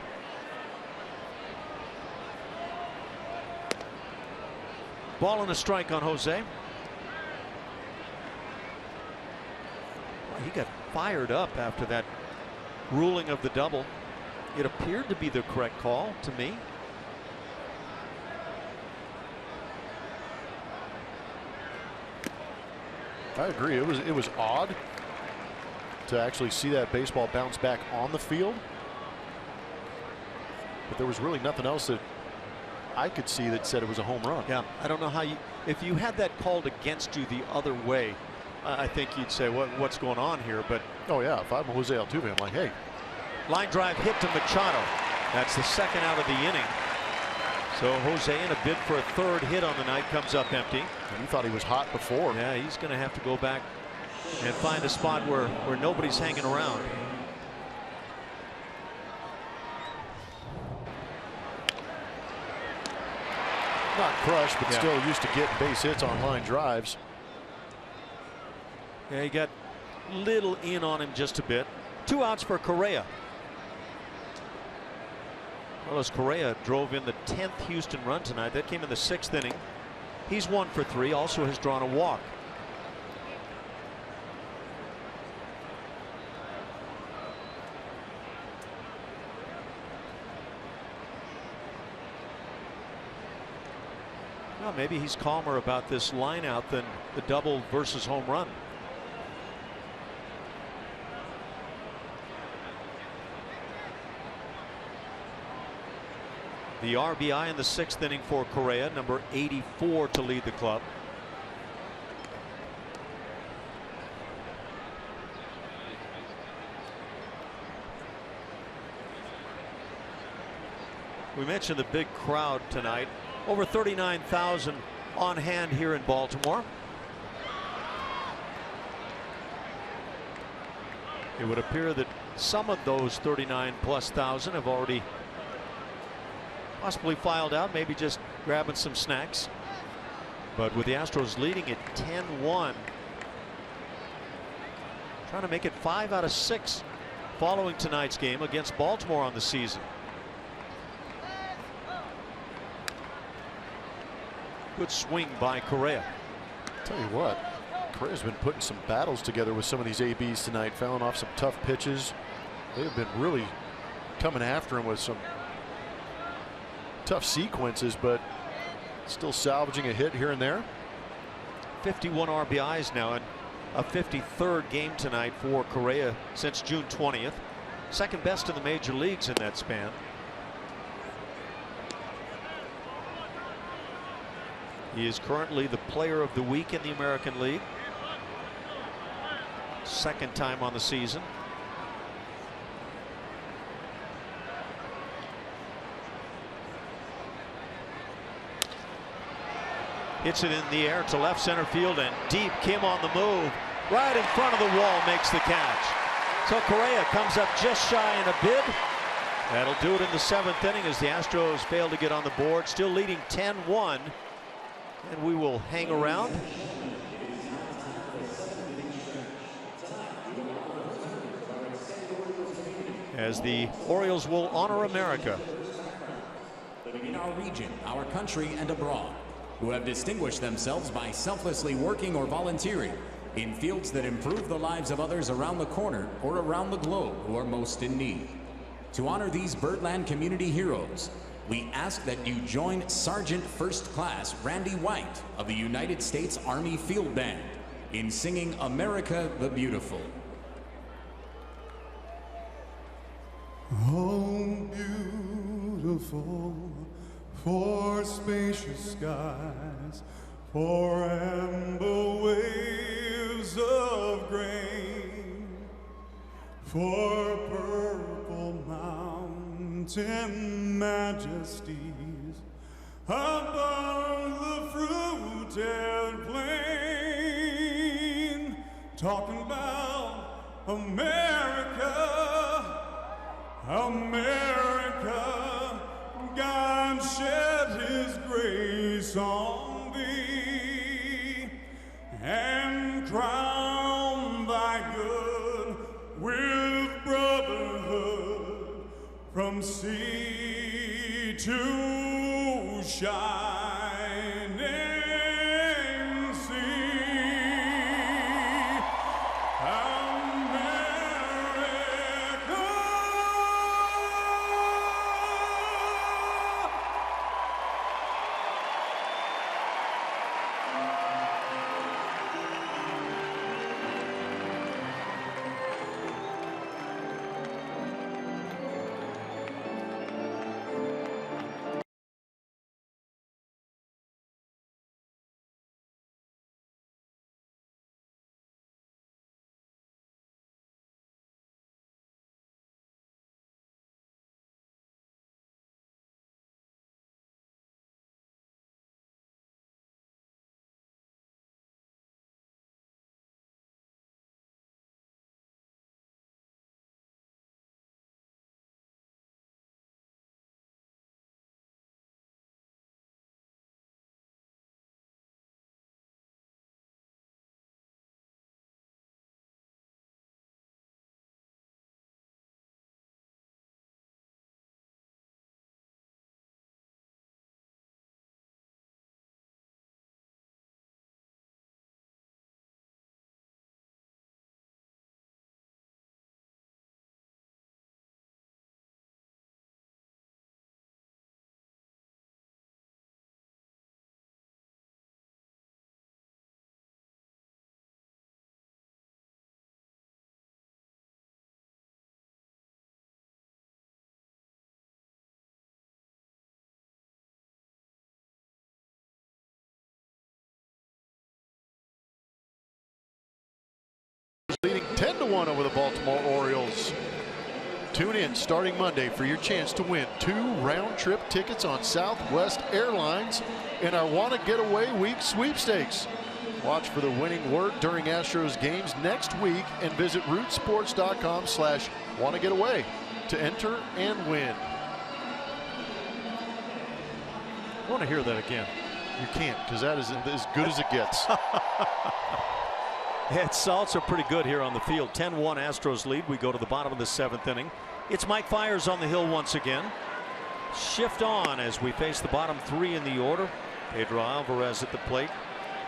S1: Ball and a strike on Jose. He got fired up after that ruling of the double. It appeared to be the correct call to me.
S2: I agree. It was odd to actually see that baseball bounce back on the field, but there was really nothing else that I could see that said it was a home run.
S1: Yeah, I don't know how you, if you had that called against you the other way, I think you'd say, what's going on here? But
S2: oh yeah, if I'm Jose Altuve, I'm like, hey.
S1: Line drive hit to Machado. That's the second out of the inning. So Jose, in a bid for a 3rd hit on the night, comes up empty.
S2: And he thought he was hot before.
S1: Yeah, he's going to have to go back and find a spot where nobody's hanging around.
S2: Not crushed, but still used to getting base hits on line drives.
S1: Yeah, he got little in on him just a bit. 2 outs for Correa. Well, as Correa drove in the 10th Houston run tonight, that came in the 6th inning. He's 1 for 3, also has drawn a walk. Well, maybe he's calmer about this line out than the double versus home run. The RBI in the 6th inning for Correa, number 84 to lead the club. We mentioned the big crowd tonight. Over 39,000 on hand here in Baltimore. It would appear that some of those 39,000+ have already possibly filed out, maybe just grabbing some snacks. But with the Astros leading at 10-1, trying to make it 5 out of 6 following tonight's game against Baltimore on the season. Good swing by Correa.
S2: Tell you what, Correa's been putting some battles together with some of these ABs tonight, fouling off some tough pitches. They have been really coming after him with some tough sequences, but still salvaging a hit here and there.
S1: 51 RBIs now, and a 53rd game tonight for Correa since June 20th. Second best in the major leagues in that span. He is currently the player of the week in the American League. Second time on the season. Hits it in the air to left center field and deep. Kim on the move. Right in front of the wall, makes the catch. So Correa comes up just shy in a bid. That'll do it in the 7th inning as the Astros fail to get on the board. Still leading 10-1. And we will hang around. As the Orioles will honor America.
S4: In our region, our country, and abroad, who have distinguished themselves by selflessly working or volunteering in fields that improve the lives of others around the corner or around the globe who are most in need. To honor these Birdland community heroes, we ask that you join Sergeant First Class Randy White of the United States Army Field Band in singing America the Beautiful.
S5: Oh, beautiful, for spacious skies, for amber waves of grain, for purple mountain majesties above the fruited plain. Talking about America, America, God shed his grace on thee and crown thy good with brotherhood from sea to shining sea.
S2: Leading 10-1 over the Baltimore Orioles. Tune in starting Monday for your chance to win 2 round-trip tickets on Southwest Airlines in our Wanna Get Away Week sweepstakes. Watch for the winning word during Astros games next week and visit rootsports.com/wannagetaway to enter and win.
S1: I want to hear that again.
S2: You can't, because that is as good as it gets.
S1: Head salts are pretty good here on the field. 10-1 Astros lead. We go to the bottom of the 7th inning. It's Mike Fiers on the hill once again. Shift on as we face the bottom 3 in the order. Pedro Alvarez at the plate.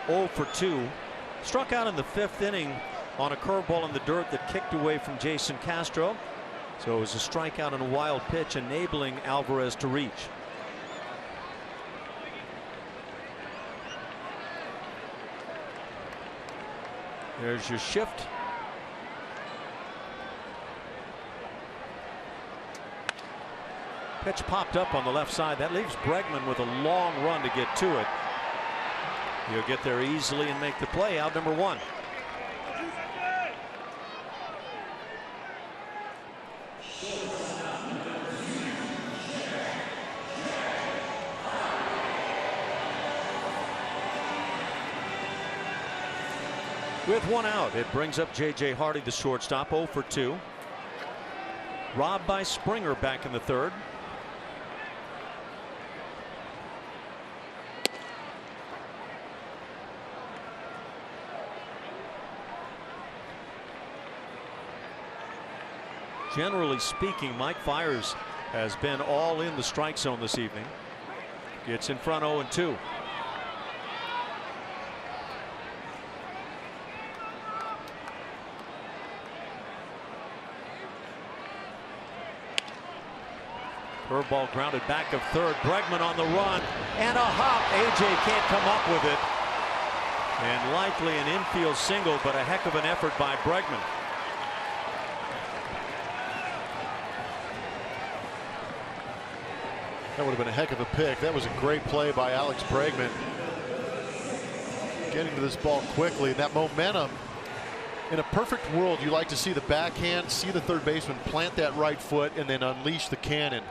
S1: 0 for 2. Struck out in the 5th inning on a curveball in the dirt that kicked away from Jason Castro. So it was a strikeout and a wild pitch, enabling Alvarez to reach. There's your shift. Pitch popped up on the left side. That leaves Bregman with a long run to get to it. He'll get there easily and make the play. Out number 1. With 1 out, it brings up J.J. Hardy, the shortstop, 0 for 2. Robbed by Springer back in the 3rd. Generally speaking, Mike Fiers has been all in the strike zone this evening. Gets in front 0-2. Curveball grounded back to third. Bregman on the run and a hop. AJ can't come up with it. And likely an infield single, but a heck of an effort by Bregman.
S2: That would have been a heck of a pick. That was a great play by Alex Bregman. Getting to this ball quickly. That momentum. In a perfect world, you like to see the backhand, see the third baseman plant that right foot, and then unleash the cannon.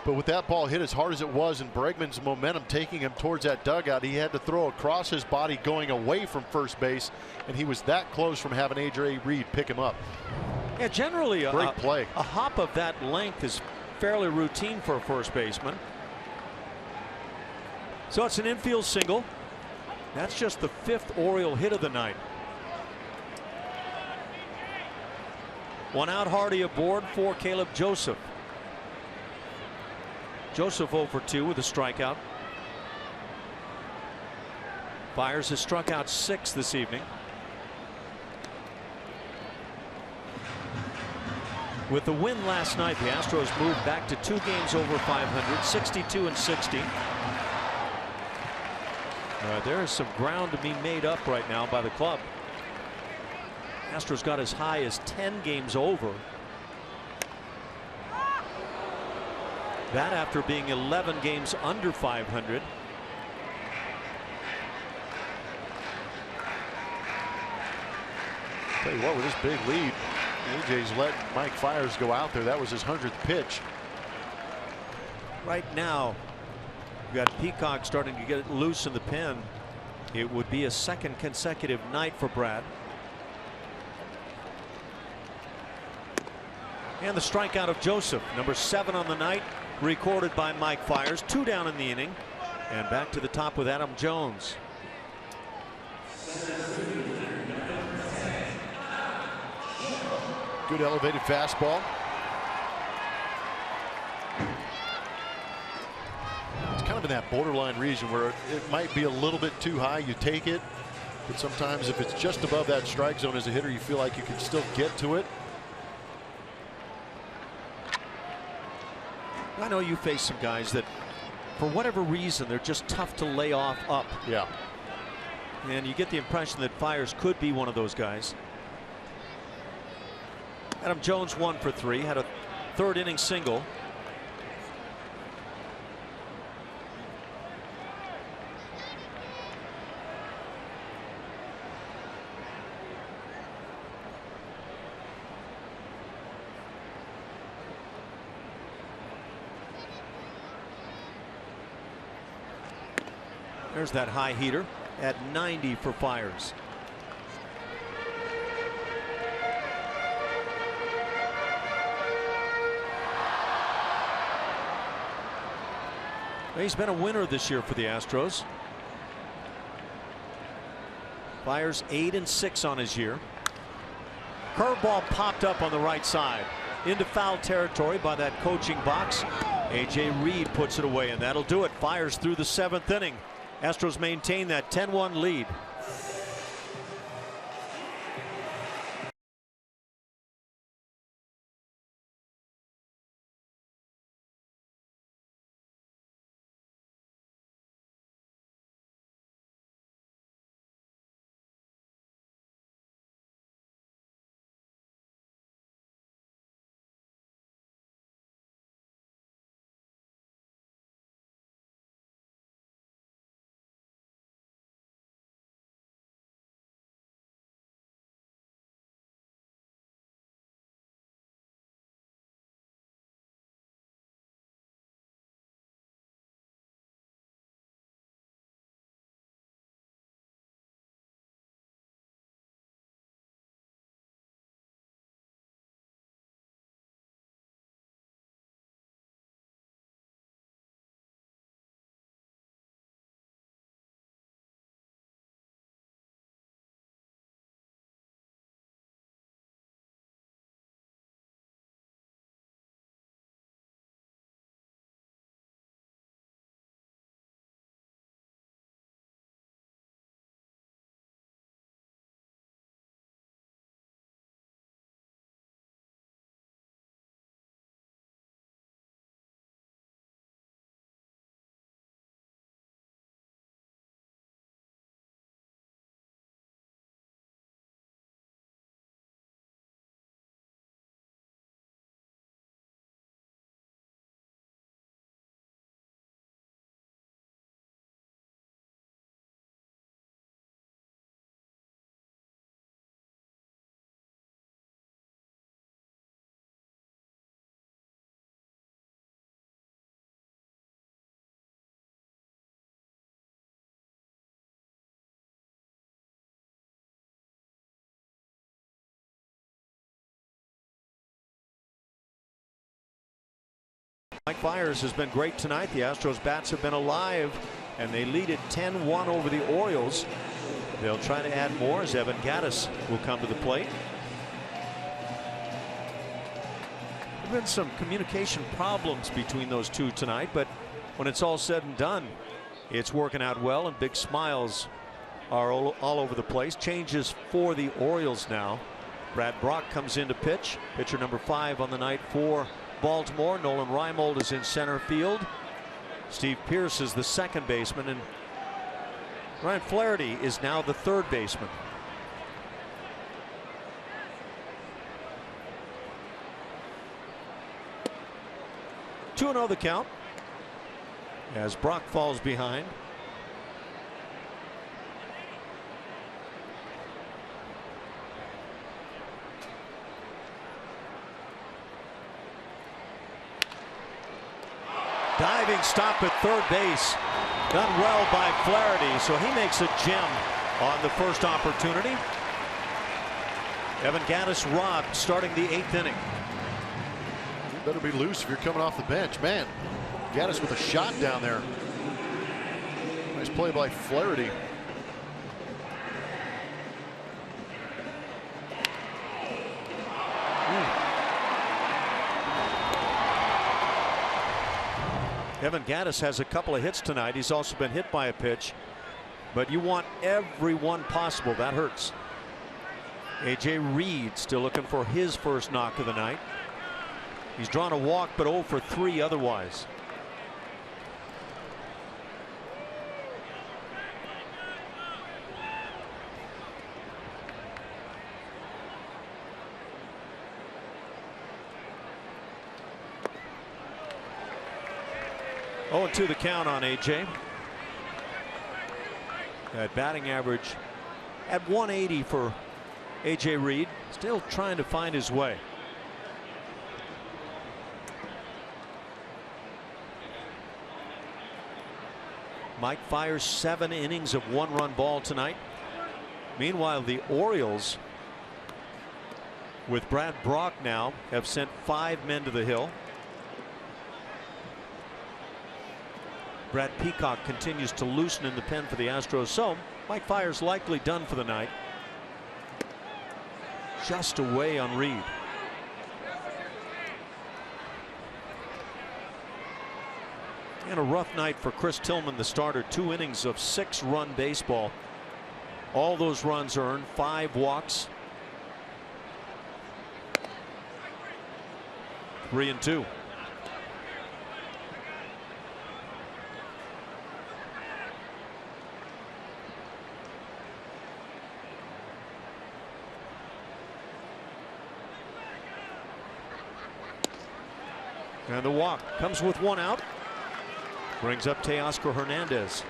S2: But with that ball hit as hard as it was, and Bregman's momentum taking him towards that dugout, he had to throw across his body going away from first base, and he was that close from having AJ Reed pick him up.
S1: Yeah, generally
S2: great play.
S1: A hop of that length is fairly routine for a first baseman. So it's an infield single. That's just the 5th Oriole hit of the night. One out, Hardy aboard for Caleb Joseph. Joseph 0 for 2 with a strikeout. Fiers has struck out 6 this evening. With the win last night, the Astros moved back to 2 games over 500, 62 and 60. There is some ground to be made up right now by the club. Astros got as high as 10 games over. That after being 11 games under 500.
S2: Tell you what, with this big lead, AJ's letting Mike Fiers go out there. That was his 100th pitch.
S1: Right now, you got Peacock starting to get loose in the pen. It would be a 2nd consecutive night for Brad. And the strikeout of Joseph, number 7 on the night, recorded by Mike Fiers. 2 down in the inning, and back to the top with Adam Jones.
S2: Good elevated fastball. It's kind of in that borderline region where it might be a little bit too high. You take it, but sometimes if it's just above that strike zone as a hitter, you feel like you can still get to it.
S1: I know you face some guys that, for whatever reason, they're just tough to lay off up.
S2: Yeah.
S1: And you get the impression that Fiers could be one of those guys. Adam Jones 1 for 3, had a 3rd inning single. There's that high heater at 90 for Fiers. He's been a winner this year for the Astros. Fiers 8 and 6 on his year. Curveball popped up on the right side into foul territory by that coaching box. AJ Reed puts it away, and that'll do it. Fiers through the 7th inning. Astros maintain that 10-1 lead. Mike Fiers has been great tonight. The Astros bats have been alive, and they lead it 10-1 over the Orioles. They'll try to add more as Evan Gattis will come to the plate. There have been some communication problems between those two tonight, but when it's all said and done, it's working out well, and big smiles are all over the place. Changes for the Orioles now. Brad Brock comes in to pitch. Pitcher number 5 on the night for Baltimore. Nolan Reimold is in center field. Steve Pearce is the second baseman, and Ryan Flaherty is now the third baseman. 2-0 the count as Brock falls behind. Diving stop at third base. Done well by Flaherty, so he makes a gem on the first opportunity. Evan Gattis robbed starting the 8th inning.
S2: You better be loose if you're coming off the bench. Man, Gattis with a shot down there. Nice play by Flaherty.
S1: Evan Gattis has a couple of hits tonight. He's also been hit by a pitch, but you want every one possible. That hurts. A.J. Reed still looking for his first knock of the night. He's drawn a walk, but 0 for 3 otherwise. Oh, 2 the count on A.J. That batting average at 180 for A.J. Reed. Still trying to find his way. Mike Fiers 7 innings of 1-run ball tonight. Meanwhile, the Orioles, with Brad Brock now, have sent 5 men to the hill. Brad Peacock continues to loosen in the pen for the Astros, so Mike Fiers likely done for the night. Just away on Reed. And a rough night for Chris Tillman, the starter. 2 innings of 6-run baseball. All those runs earned, 5 walks. 3-2. And the walk comes with 1 out. Brings up Teoscar Hernandez.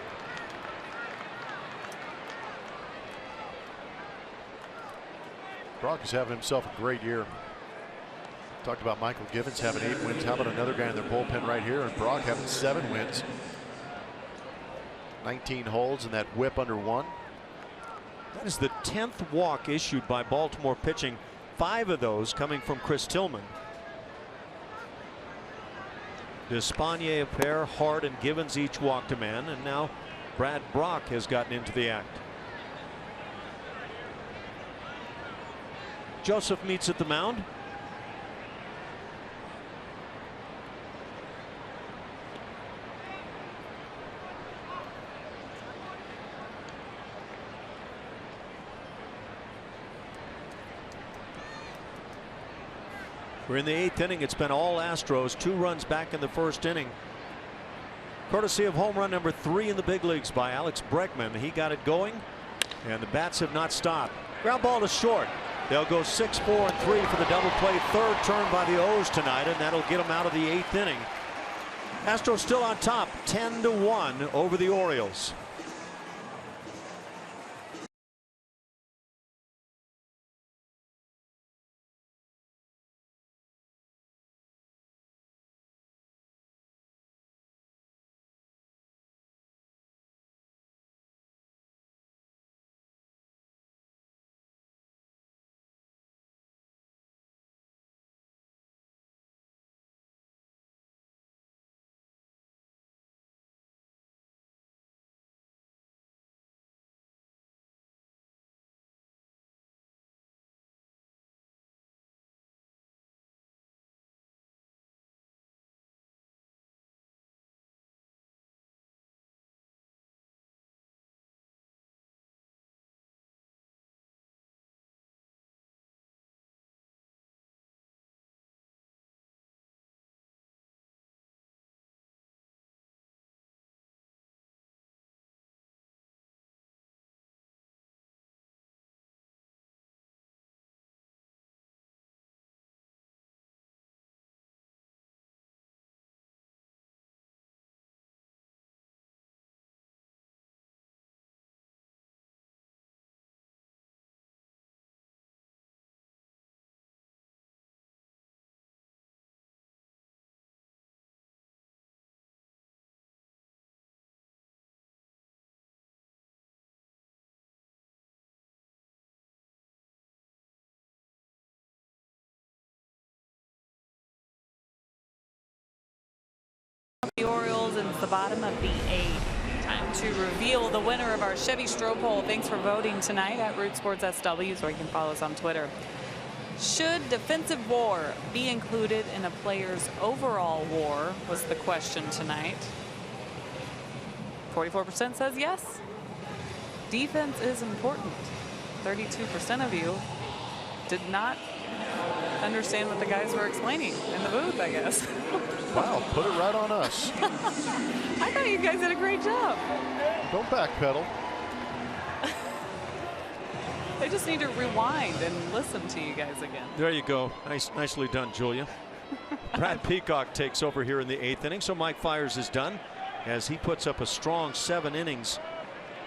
S2: Brock is having himself a great year. Talked about Michael Givens having 8 wins. How about another guy in their bullpen right here? And Brock having 7 wins. 19 holds and that whip under 1.
S1: That is the 10th walk issued by Baltimore pitching. 5 of those coming from Chris Tillman. Despaigne a pair, Hart and Givens each walked a man, and now Brad Brock has gotten into the act. Joseph meets at the mound. We're in the 8th inning. It's been all Astros. 2 runs back in the first inning. Courtesy of home run number 3 in the big leagues by Alex Bregman. He got it going, and the bats have not stopped. Ground ball to short. They'll go 6, 4, and 3 for the double play. 3rd turn by the O's tonight, and that'll get them out of the 8th inning. Astros still on top, 10-1 over the Orioles.
S3: the Orioles, and it's the bottom of the 8th. Time to reveal the winner of our Chevy Stroh poll. Thanks for voting tonight at Root Sports SW, or you can follow us on Twitter. Should defensive WAR be included in a player's overall WAR was the question tonight. 44% says yes. Defense is important. 32% of you did not understand what the guys were explaining in the booth, I guess.
S2: Wow, put it right on us.
S3: I thought you guys did a great job.
S2: Don't backpedal.
S3: They just need to rewind and listen to you guys again.
S1: There you go. Nicely done, Julia. Brad Peacock takes over here in the 8th inning. So Mike Fiers is done as he puts up a strong 7 innings.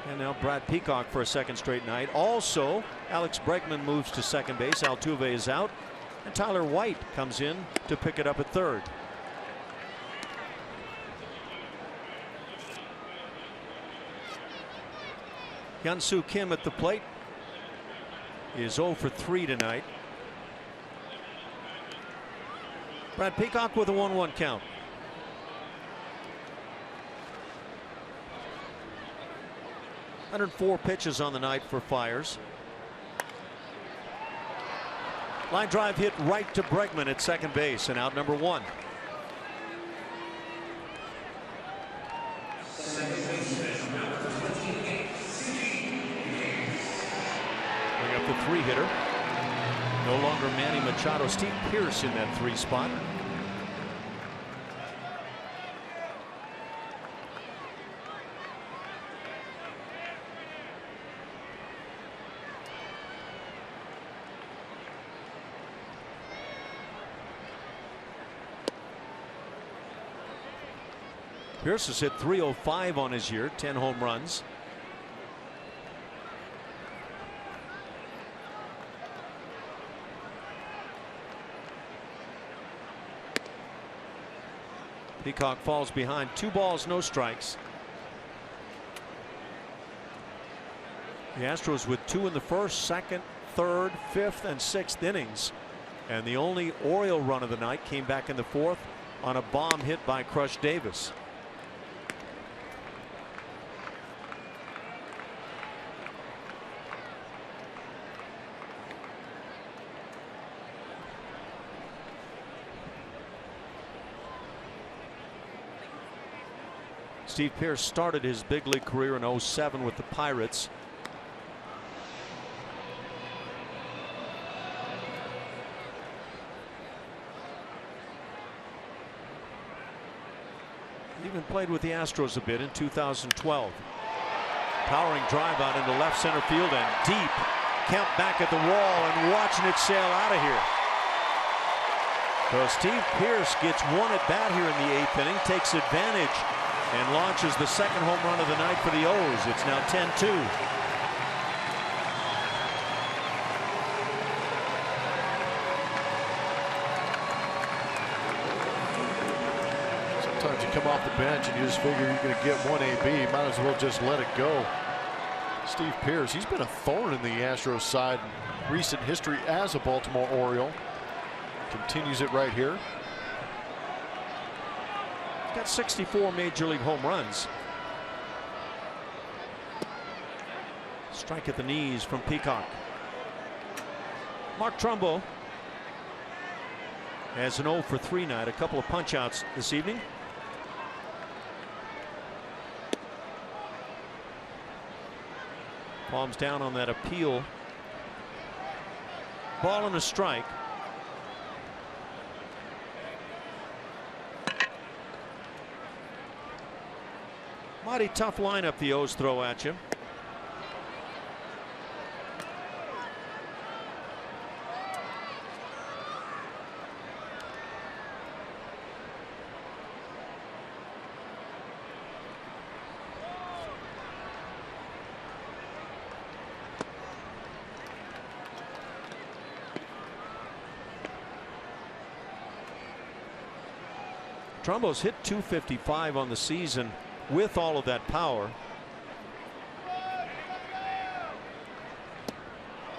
S1: And now Brad Peacock for a second straight night. Also, Alex Bregman moves to second base. Altuve is out. And Tyler White comes in to pick it up at third. Hyun-Soo Kim at the plate is 0 for 3 tonight. Brad Peacock with a 1-1 count. .104 pitches on the night for Fiers. Line drive hit right to Bregman at second base, and out number 1. Bring up the 3-hitter. No longer Manny Machado. Steve Pearce in that 3 spot. Pearce has hit .305 on his year, 10 home runs. Peacock falls behind, 2 balls, no strikes. The Astros with 2 in the 1st, 2nd, 3rd, 5th, and 6th innings. And the only Oriole run of the night came back in the 4th on a bomb hit by Crush Davis. Steve Pearce started his big league career in '07 with the Pirates. Even played with the Astros a bit in 2012. Powering drive out into left center field and deep. Kemp back at the wall and watching it sail out of here. So Steve Pearce gets 1 at bat here in the 8th inning, takes advantage and launches the 2nd home run of the night for the O's. It's now 10-2.
S2: Sometimes you come off the bench and you just figure you're going to get 1 AB. Might as well just let it go. Steve Pearce, he's been a thorn in the Astros side in recent history as a Baltimore Oriole. Continues it right here.
S1: Got 64 major league home runs. Strike at the knees from Peacock. Mark Trumbo has an 0 for 3 night. A couple of punch outs this evening. Palms down on that appeal. Ball and a strike. Mighty tough lineup the O's throw at you. Trumbo's hit .255 on the season with all of that power.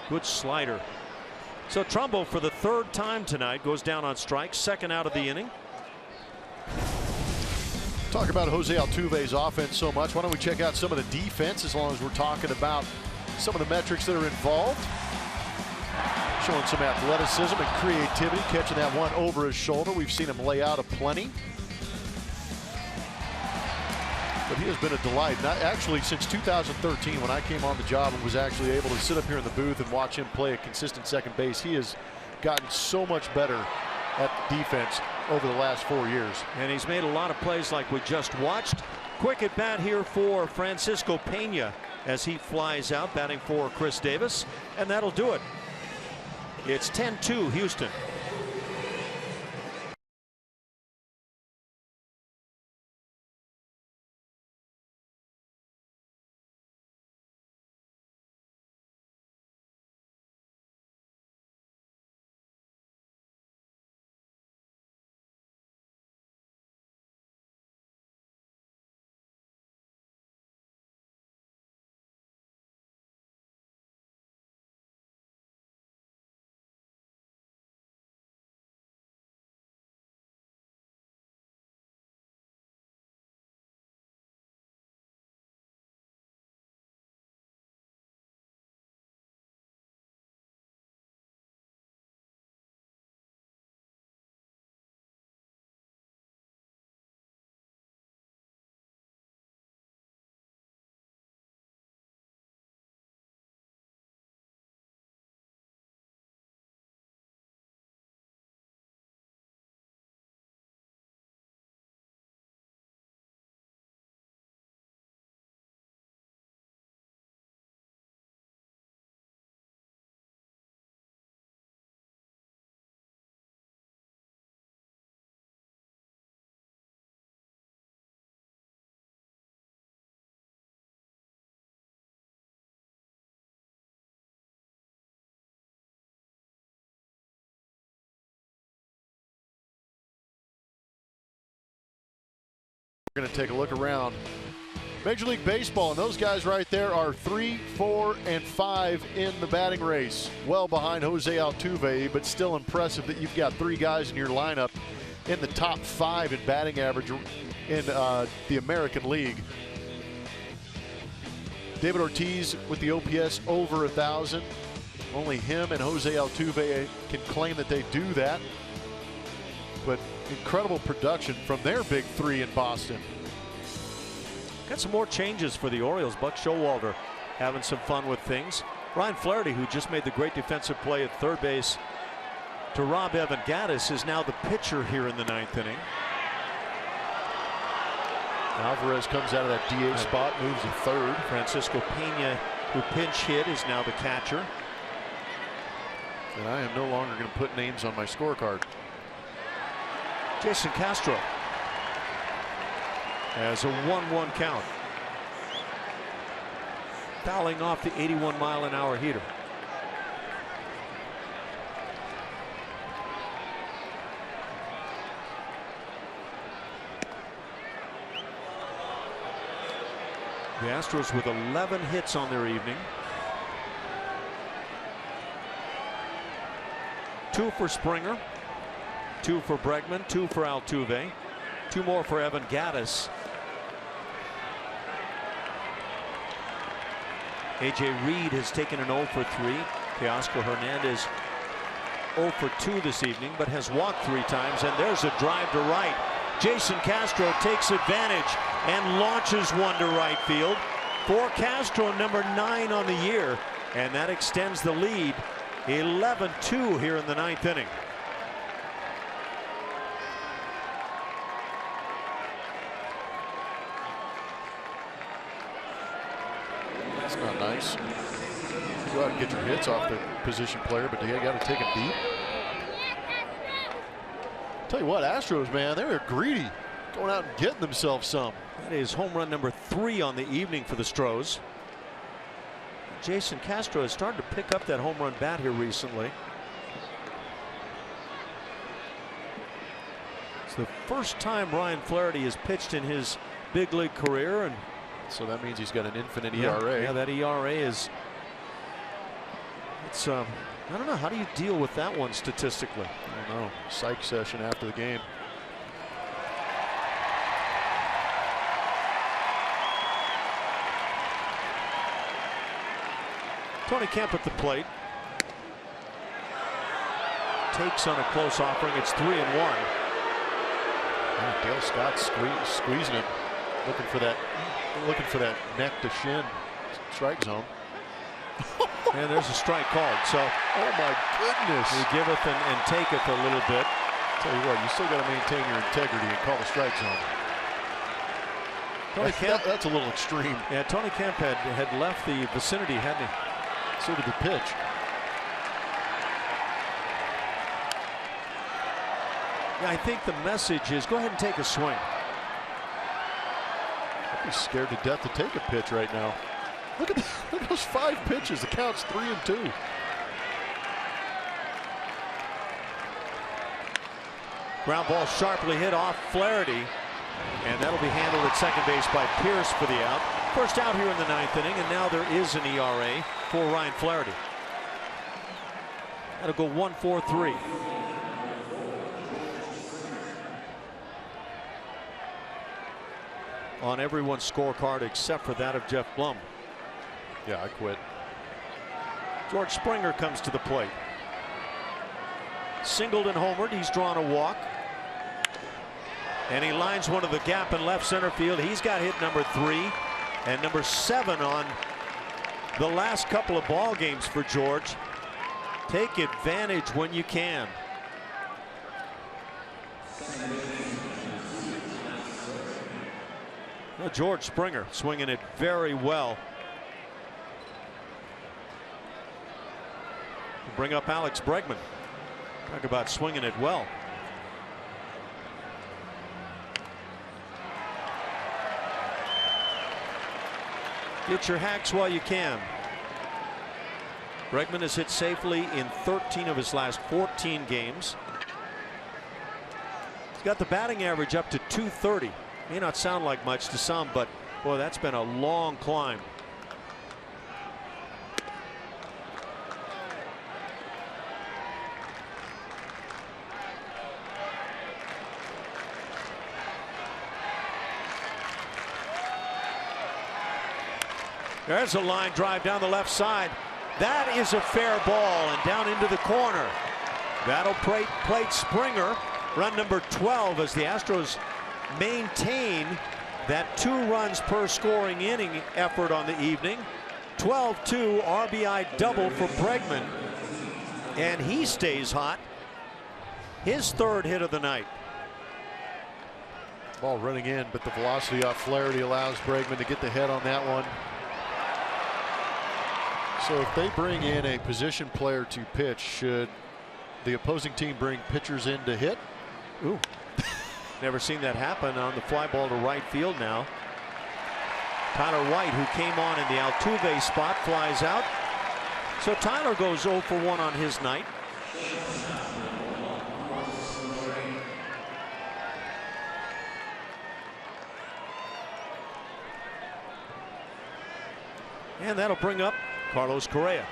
S1: Good slider. So Trumbo for the 3rd time tonight goes down on strikes, 2nd out of the inning.
S2: Talk about Jose Altuve's offense so much. Why don't we check out some of the defense as long as we're talking about some of the metrics that are involved. Showing some athleticism and creativity, catching that one over his shoulder. We've seen him lay out a plenty. But he has been a delight. Not actually since 2013 when I came on the job and was actually able to sit up here in the booth and watch him play a consistent second base. He has gotten so much better at defense over the last 4 years.
S1: And he's made a lot of plays like we just watched. Quick at bat here for Francisco Pena as he flies out, batting for Chris Davis. And that'll do it. It's 10-2 Houston.
S2: We're going to take a look around Major League Baseball, and those guys right there are 3, 4, and 5 in the batting race. Well behind Jose Altuve, but still impressive that you've got 3 guys in your lineup in the top 5 in batting average in the American League. David Ortiz with the OPS over 1,000. Only him and Jose Altuve can claim that they do that. But incredible production from their big 3 in Boston.
S1: Got some more changes for the Orioles. Buck Showalter having some fun with things. Ryan Flaherty, who just made the great defensive play at third base to rob Evan Gattis, is now the pitcher here in the 9th inning.
S2: Alvarez comes out of that DH spot, moves to third.
S1: Francisco Pena, who pinch hit, is now the catcher.
S2: And I am no longer going to put names on my scorecard.
S1: Jason Castro has a 1-1 count. Fouling off the 81-mile-an-hour heater. The Astros with 11 hits on their evening. 2 for Springer, 2 for Bregman, 2 for Altuve, 2 more for Evan Gattis. A.J. Reed has taken an 0 for 3. Teoscar Hernandez 0 for 2 this evening, but has walked 3 times, and there's a drive to right. Jason Castro takes advantage and launches one to right field for Castro, number 9 on the year, and that extends the lead 11-2 here in the 9th inning.
S2: That's not nice. Go out and get your hits off the position player, but you got to take them deep. Tell you what, Astros, man, they're greedy, going out and getting themselves some.
S1: That is home run number 3 on the evening for the Stros. Jason Castro has started to pick up that home run bat here recently. It's the first time Ryan Flaherty has pitched in his big league career, and
S2: so that means he's got an infinite ERA.
S1: Yeah, that ERA is. It's I don't know, how do you deal with that one statistically?
S2: I don't know. Psych session after the game.
S1: Tony Kemp at the plate. Takes on a close offering. It's 3-1.
S2: Dale Scott squeezing it, looking for that neck to shin strike zone.
S1: And there's a strike called. So,
S2: oh my goodness!
S1: He giveth and taketh a little bit.
S2: Tell you what, you still got to maintain your integrity and call the strike zone.
S1: Tony Kemp,
S2: that's a little extreme.
S1: Yeah, Tony Kemp had left the vicinity, hadn't he?
S2: So did the pitch.
S1: Yeah, I think the message is go ahead and take a swing.
S2: I'd be scared to death to take a pitch right now. Look at those 5 pitches. The count's 3-2.
S1: Ground ball sharply hit off Flaherty. And that'll be handled at second base by Pierce for the out. First out here in the 9th inning, and now there is an ERA for Ryan Flaherty. That'll go 1-4-3. On everyone's scorecard except for that of Jeff Blum.
S2: Yeah, I quit.
S1: George Springer comes to the plate. Singled and homered. He's drawn a walk. And he lines one of the gap in left center field. He's got hit number 3 and number 7 on the last couple of ball games for George. Take advantage when you can. Well, George Springer swinging it very well. Bring up Alex Bregman. Talk about swinging it well. Get your hacks while you can. Bregman has hit safely in 13 of his last 14 games. He's got the batting average up to .230. May not sound like much to some, but boy, that's been a long climb. There's a line drive down the left side. That is a fair ball and down into the corner. That'll plate Springer. Run number 12 as the Astros maintain that 2 runs per scoring inning effort on the evening. 12-2 RBI double for Bregman. And he stays hot. His 3rd hit of the night.
S2: Ball running in, but the velocity off Flaherty allows Bregman to get the head on that one. So if they bring in a position player to pitch, should the opposing team bring pitchers in to hit?
S1: Ooh. Never seen that happen on the fly ball to right field now. Tyler White, who came on in the Altuve spot, flies out. So Tyler goes 0 for 1 on his night. And that'll bring up Carlos Correa.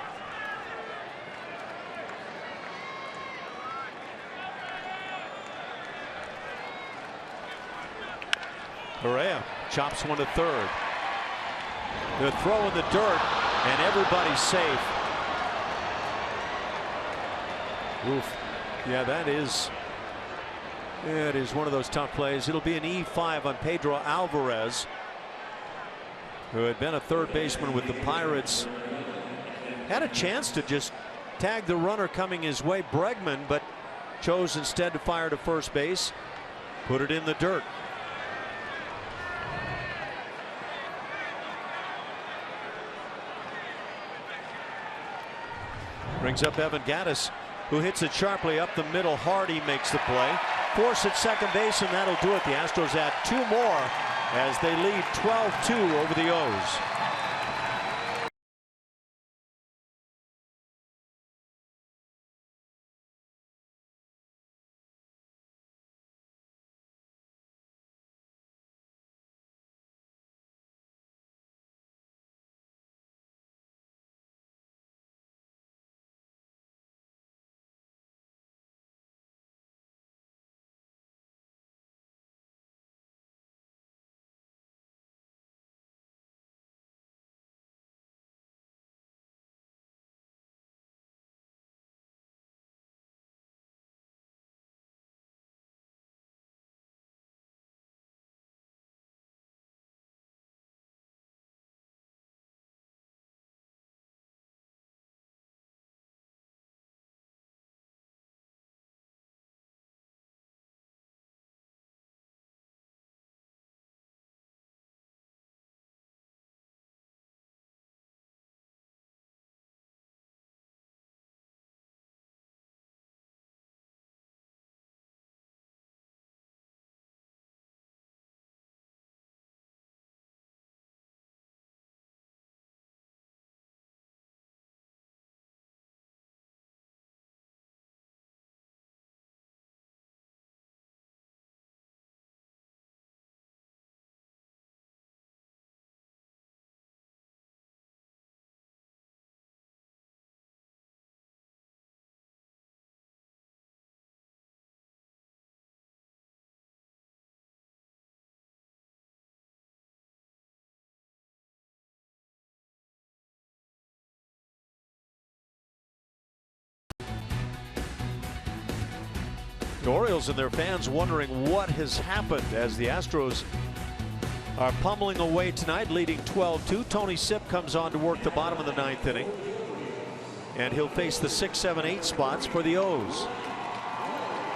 S1: Correa chops one to third. The throw in the dirt, and everybody's safe. Oof. Yeah, that is. It is one of those tough plays. It'll be an E5 on Pedro Alvarez, who had been a third baseman with the Pirates. Had a chance to just tag the runner coming his way, Bregman, but chose instead to fire to first base, put it in the dirt. Brings up Evan Gattis, who hits it sharply up the middle. Hardy makes the play. Force at second base, and that'll do it. The Astros add 2 more as they lead 12-2 over the O's. The Orioles and their fans wondering what has happened as the Astros are pummeling away tonight, leading 12-2. Tony Sipp comes on to work the bottom of the 9th inning, and he'll face the 6, 7, 8 spots for the O's.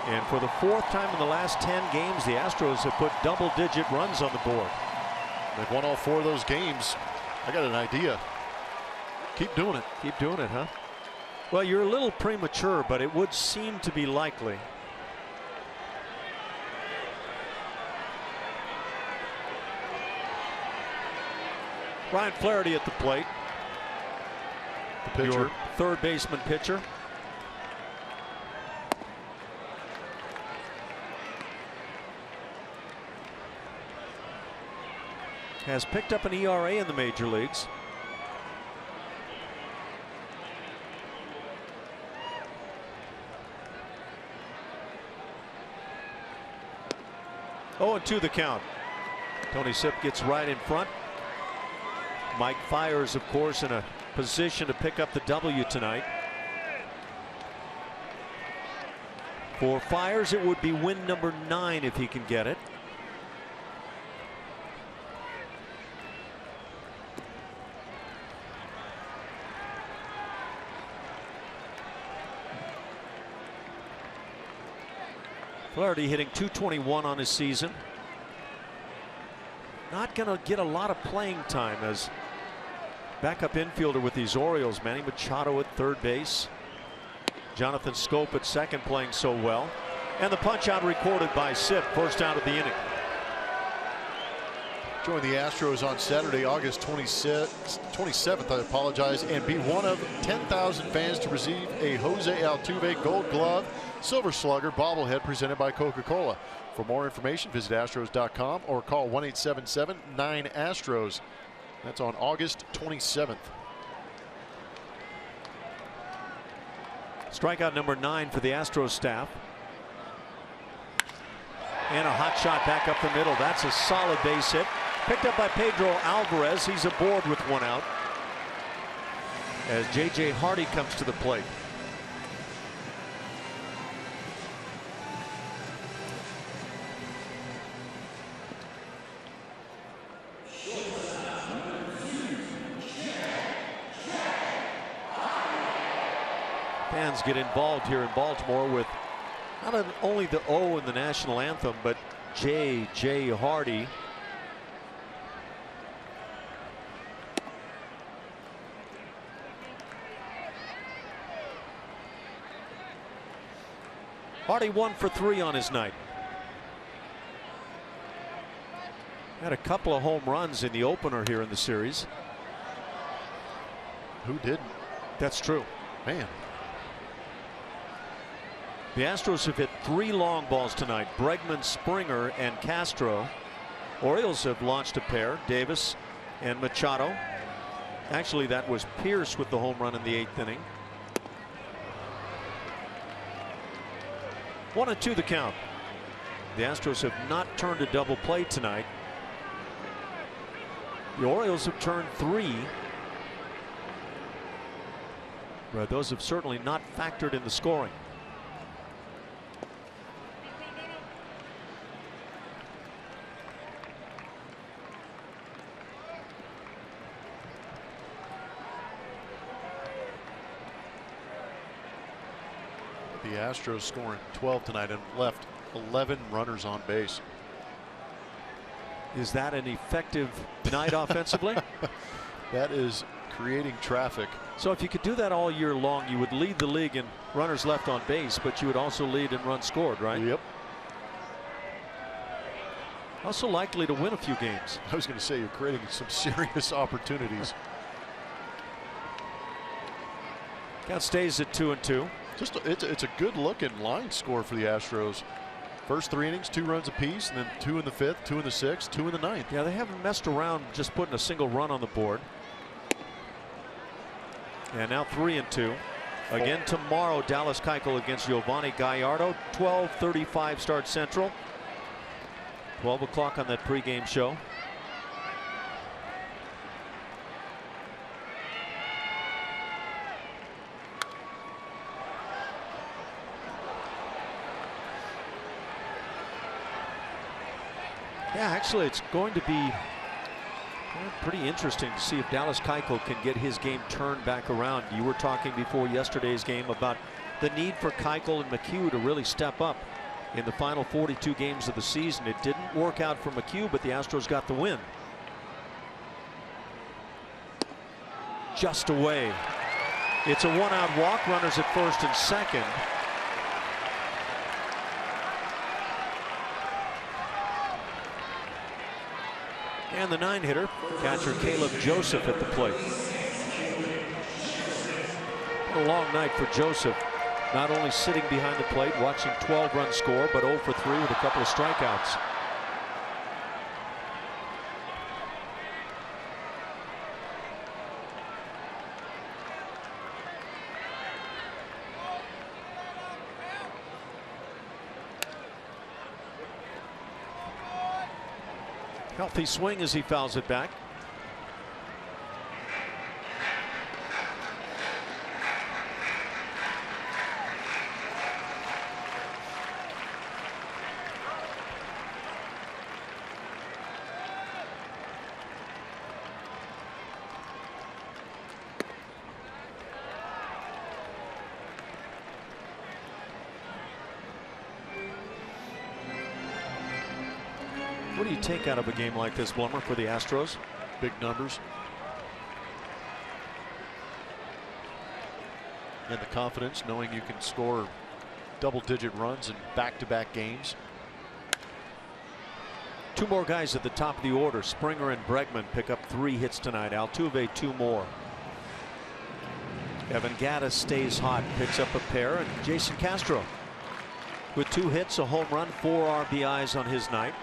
S1: And for the 4th time in the last 10 games, the Astros have put double-digit runs on the board.
S2: They've won all 4 of those games. I got an idea. Keep doing it.
S1: Keep doing it, huh? Well, you're a little premature, but it would seem to be likely. Ryan Flaherty at the plate.
S2: The pitcher.
S1: Your third baseman pitcher. Has picked up an ERA in the major leagues. Oh, and 2 the count. Tony Sipp gets right in front. Mike Fiers, of course, in a position to pick up the W tonight. For Fiers, it would be win number 9 if he can get it. Flaherty hitting .221 on his season. Not going to get a lot of playing time as backup infielder with these Orioles. Manny Machado at third base. Jonathan Schoop at second, playing so well. And the punch out recorded by Sipp, first out of the inning.
S2: Join the Astros on Saturday, August 27th, I apologize, and be one of 10,000 fans to receive a Jose Altuve Gold Glove Silver Slugger bobblehead presented by Coca-Cola. For more information, visit Astros.com or call 1-877-9-ASTROS. That's on August 27th.
S1: Strikeout number 9 for the Astros staff. And a hot shot back up the middle. That's a solid base hit. Picked up by Pedro Alvarez. He's aboard with 1 out as J.J. Hardy comes to the plate. Fans get involved here in Baltimore with not only the O in the national anthem, but J.J. Hardy. Hardy 1 for 3 on his night. Had a couple of home runs in the opener here in the series.
S2: Who didn't?
S1: That's true.
S2: Man.
S1: The Astros have hit 3 long balls tonight. Bregman, Springer, and Castro. Orioles have launched a pair, Davis and Machado. Actually, that was Pierce with the home run in the 8th inning. 1-2 the count. The Astros have not turned a double play tonight. The Orioles have turned 3. But those have certainly not factored in the scoring.
S2: The Astros scoring 12 tonight and left 11 runners on base.
S1: Is that an effective night offensively?
S2: That is creating traffic.
S1: So if you could do that all year long, you would lead the league in runners left on base, but you would also lead in runs scored, right?
S2: Yep.
S1: Also likely to win a few games.
S2: I was going to say you're creating some serious opportunities.
S1: Count stays at 2-2.
S2: Just it's a good looking line score for the Astros. First 3 innings, 2 runs apiece, and then 2 in the 5th, 2 in the 6th, 2 in the 9th.
S1: Yeah, they haven't messed around just putting a single run on the board. And now 3-2. Again tomorrow, Dallas Keuchel against Giovanni Gallardo. 12:35 start Central. 12 o'clock on that pregame show. Yeah, actually, it's going to be pretty interesting to see if Dallas Keuchel can get his game turned back around. You were talking before yesterday's game about the need for Keuchel and McHugh to really step up in the final 42 games of the season. It didn't work out for McHugh, but the Astros got the win. Just away. It's a one-out walk. Runners at first and second. And the 9-hitter, catcher Caleb Joseph at the plate. A long night for Joseph. Not only sitting behind the plate, watching 12 runs score, but 0 for 3 with a couple of strikeouts. Healthy swing as he fouls it back. What do you take out of a game like this, Blummer, for the Astros?
S2: Big numbers. And the confidence knowing you can score double-digit runs in back-to-back games.
S1: Two more guys at the top of the order. Springer and Bregman pick up 3 hits tonight. Altuve 2 more. Evan Gattis stays hot, picks up a pair, and Jason Castro with 2 hits, a home run, 4 RBIs on his night.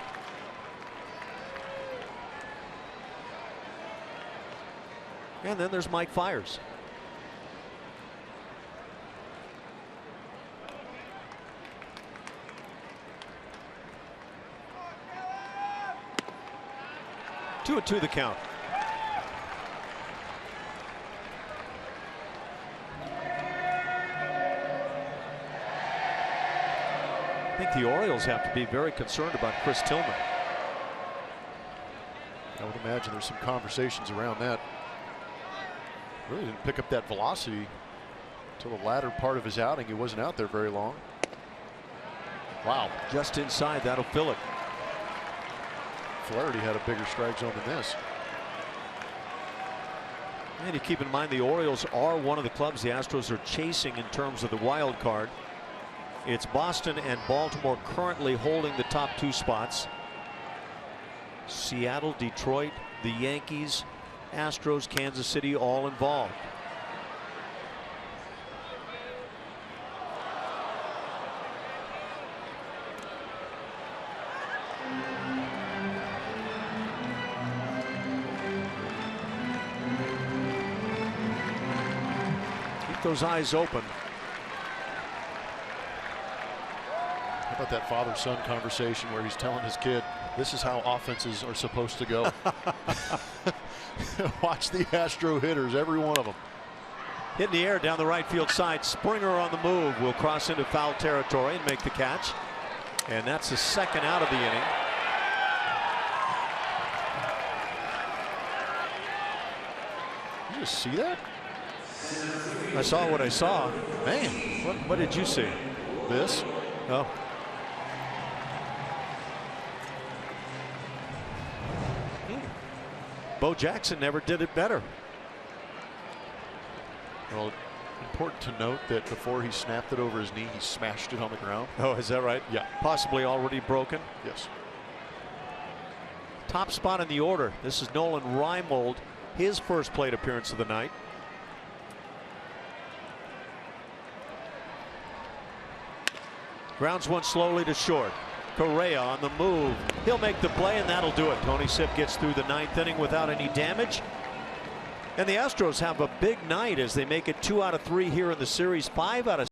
S1: And then there's Mike Fiers. Two and 2 the count. I think the Orioles have to be very concerned about Chris Tillman.
S2: I would imagine there's some conversations around that. Really didn't pick up that velocity until the latter part of his outing. He wasn't out there very long. Wow.
S1: Just inside, that'll fill it.
S2: Flaherty had a bigger strike zone than this.
S1: And you keep in mind the Orioles are one of the clubs the Astros are chasing in terms of the wild card. It's Boston and Baltimore currently holding the top 2 spots. Seattle, Detroit, the Yankees, Astros, Kansas City all involved. Keep those eyes open.
S2: How about that father-son conversation where he's telling his kid, this is how offenses are supposed to go. Watch the Astro hitters, every one of them.
S1: Hit in the air down the right field side. Springer on the move will cross into foul territory and make the catch. And that's the 2nd out of the inning.
S2: Did you just see that?
S1: I saw what I saw.
S2: Man,
S1: What did you see?
S2: this.
S1: Oh. Bo Jackson never did it better.
S2: Well, important to note that before he snapped it over his knee, he smashed it on the ground.
S1: Oh, is that right?
S2: Yeah.
S1: Possibly already broken.
S2: Yes.
S1: Top spot in the order. This is Nolan Reimold, his first plate appearance of the night. Grounds one slowly to short. Correa on the move. He'll make the play, and that'll do it. Tony Sipp gets through the 9th inning without any damage. And the Astros have a big night as they make it 2 out of 3 here in the series, 5 out of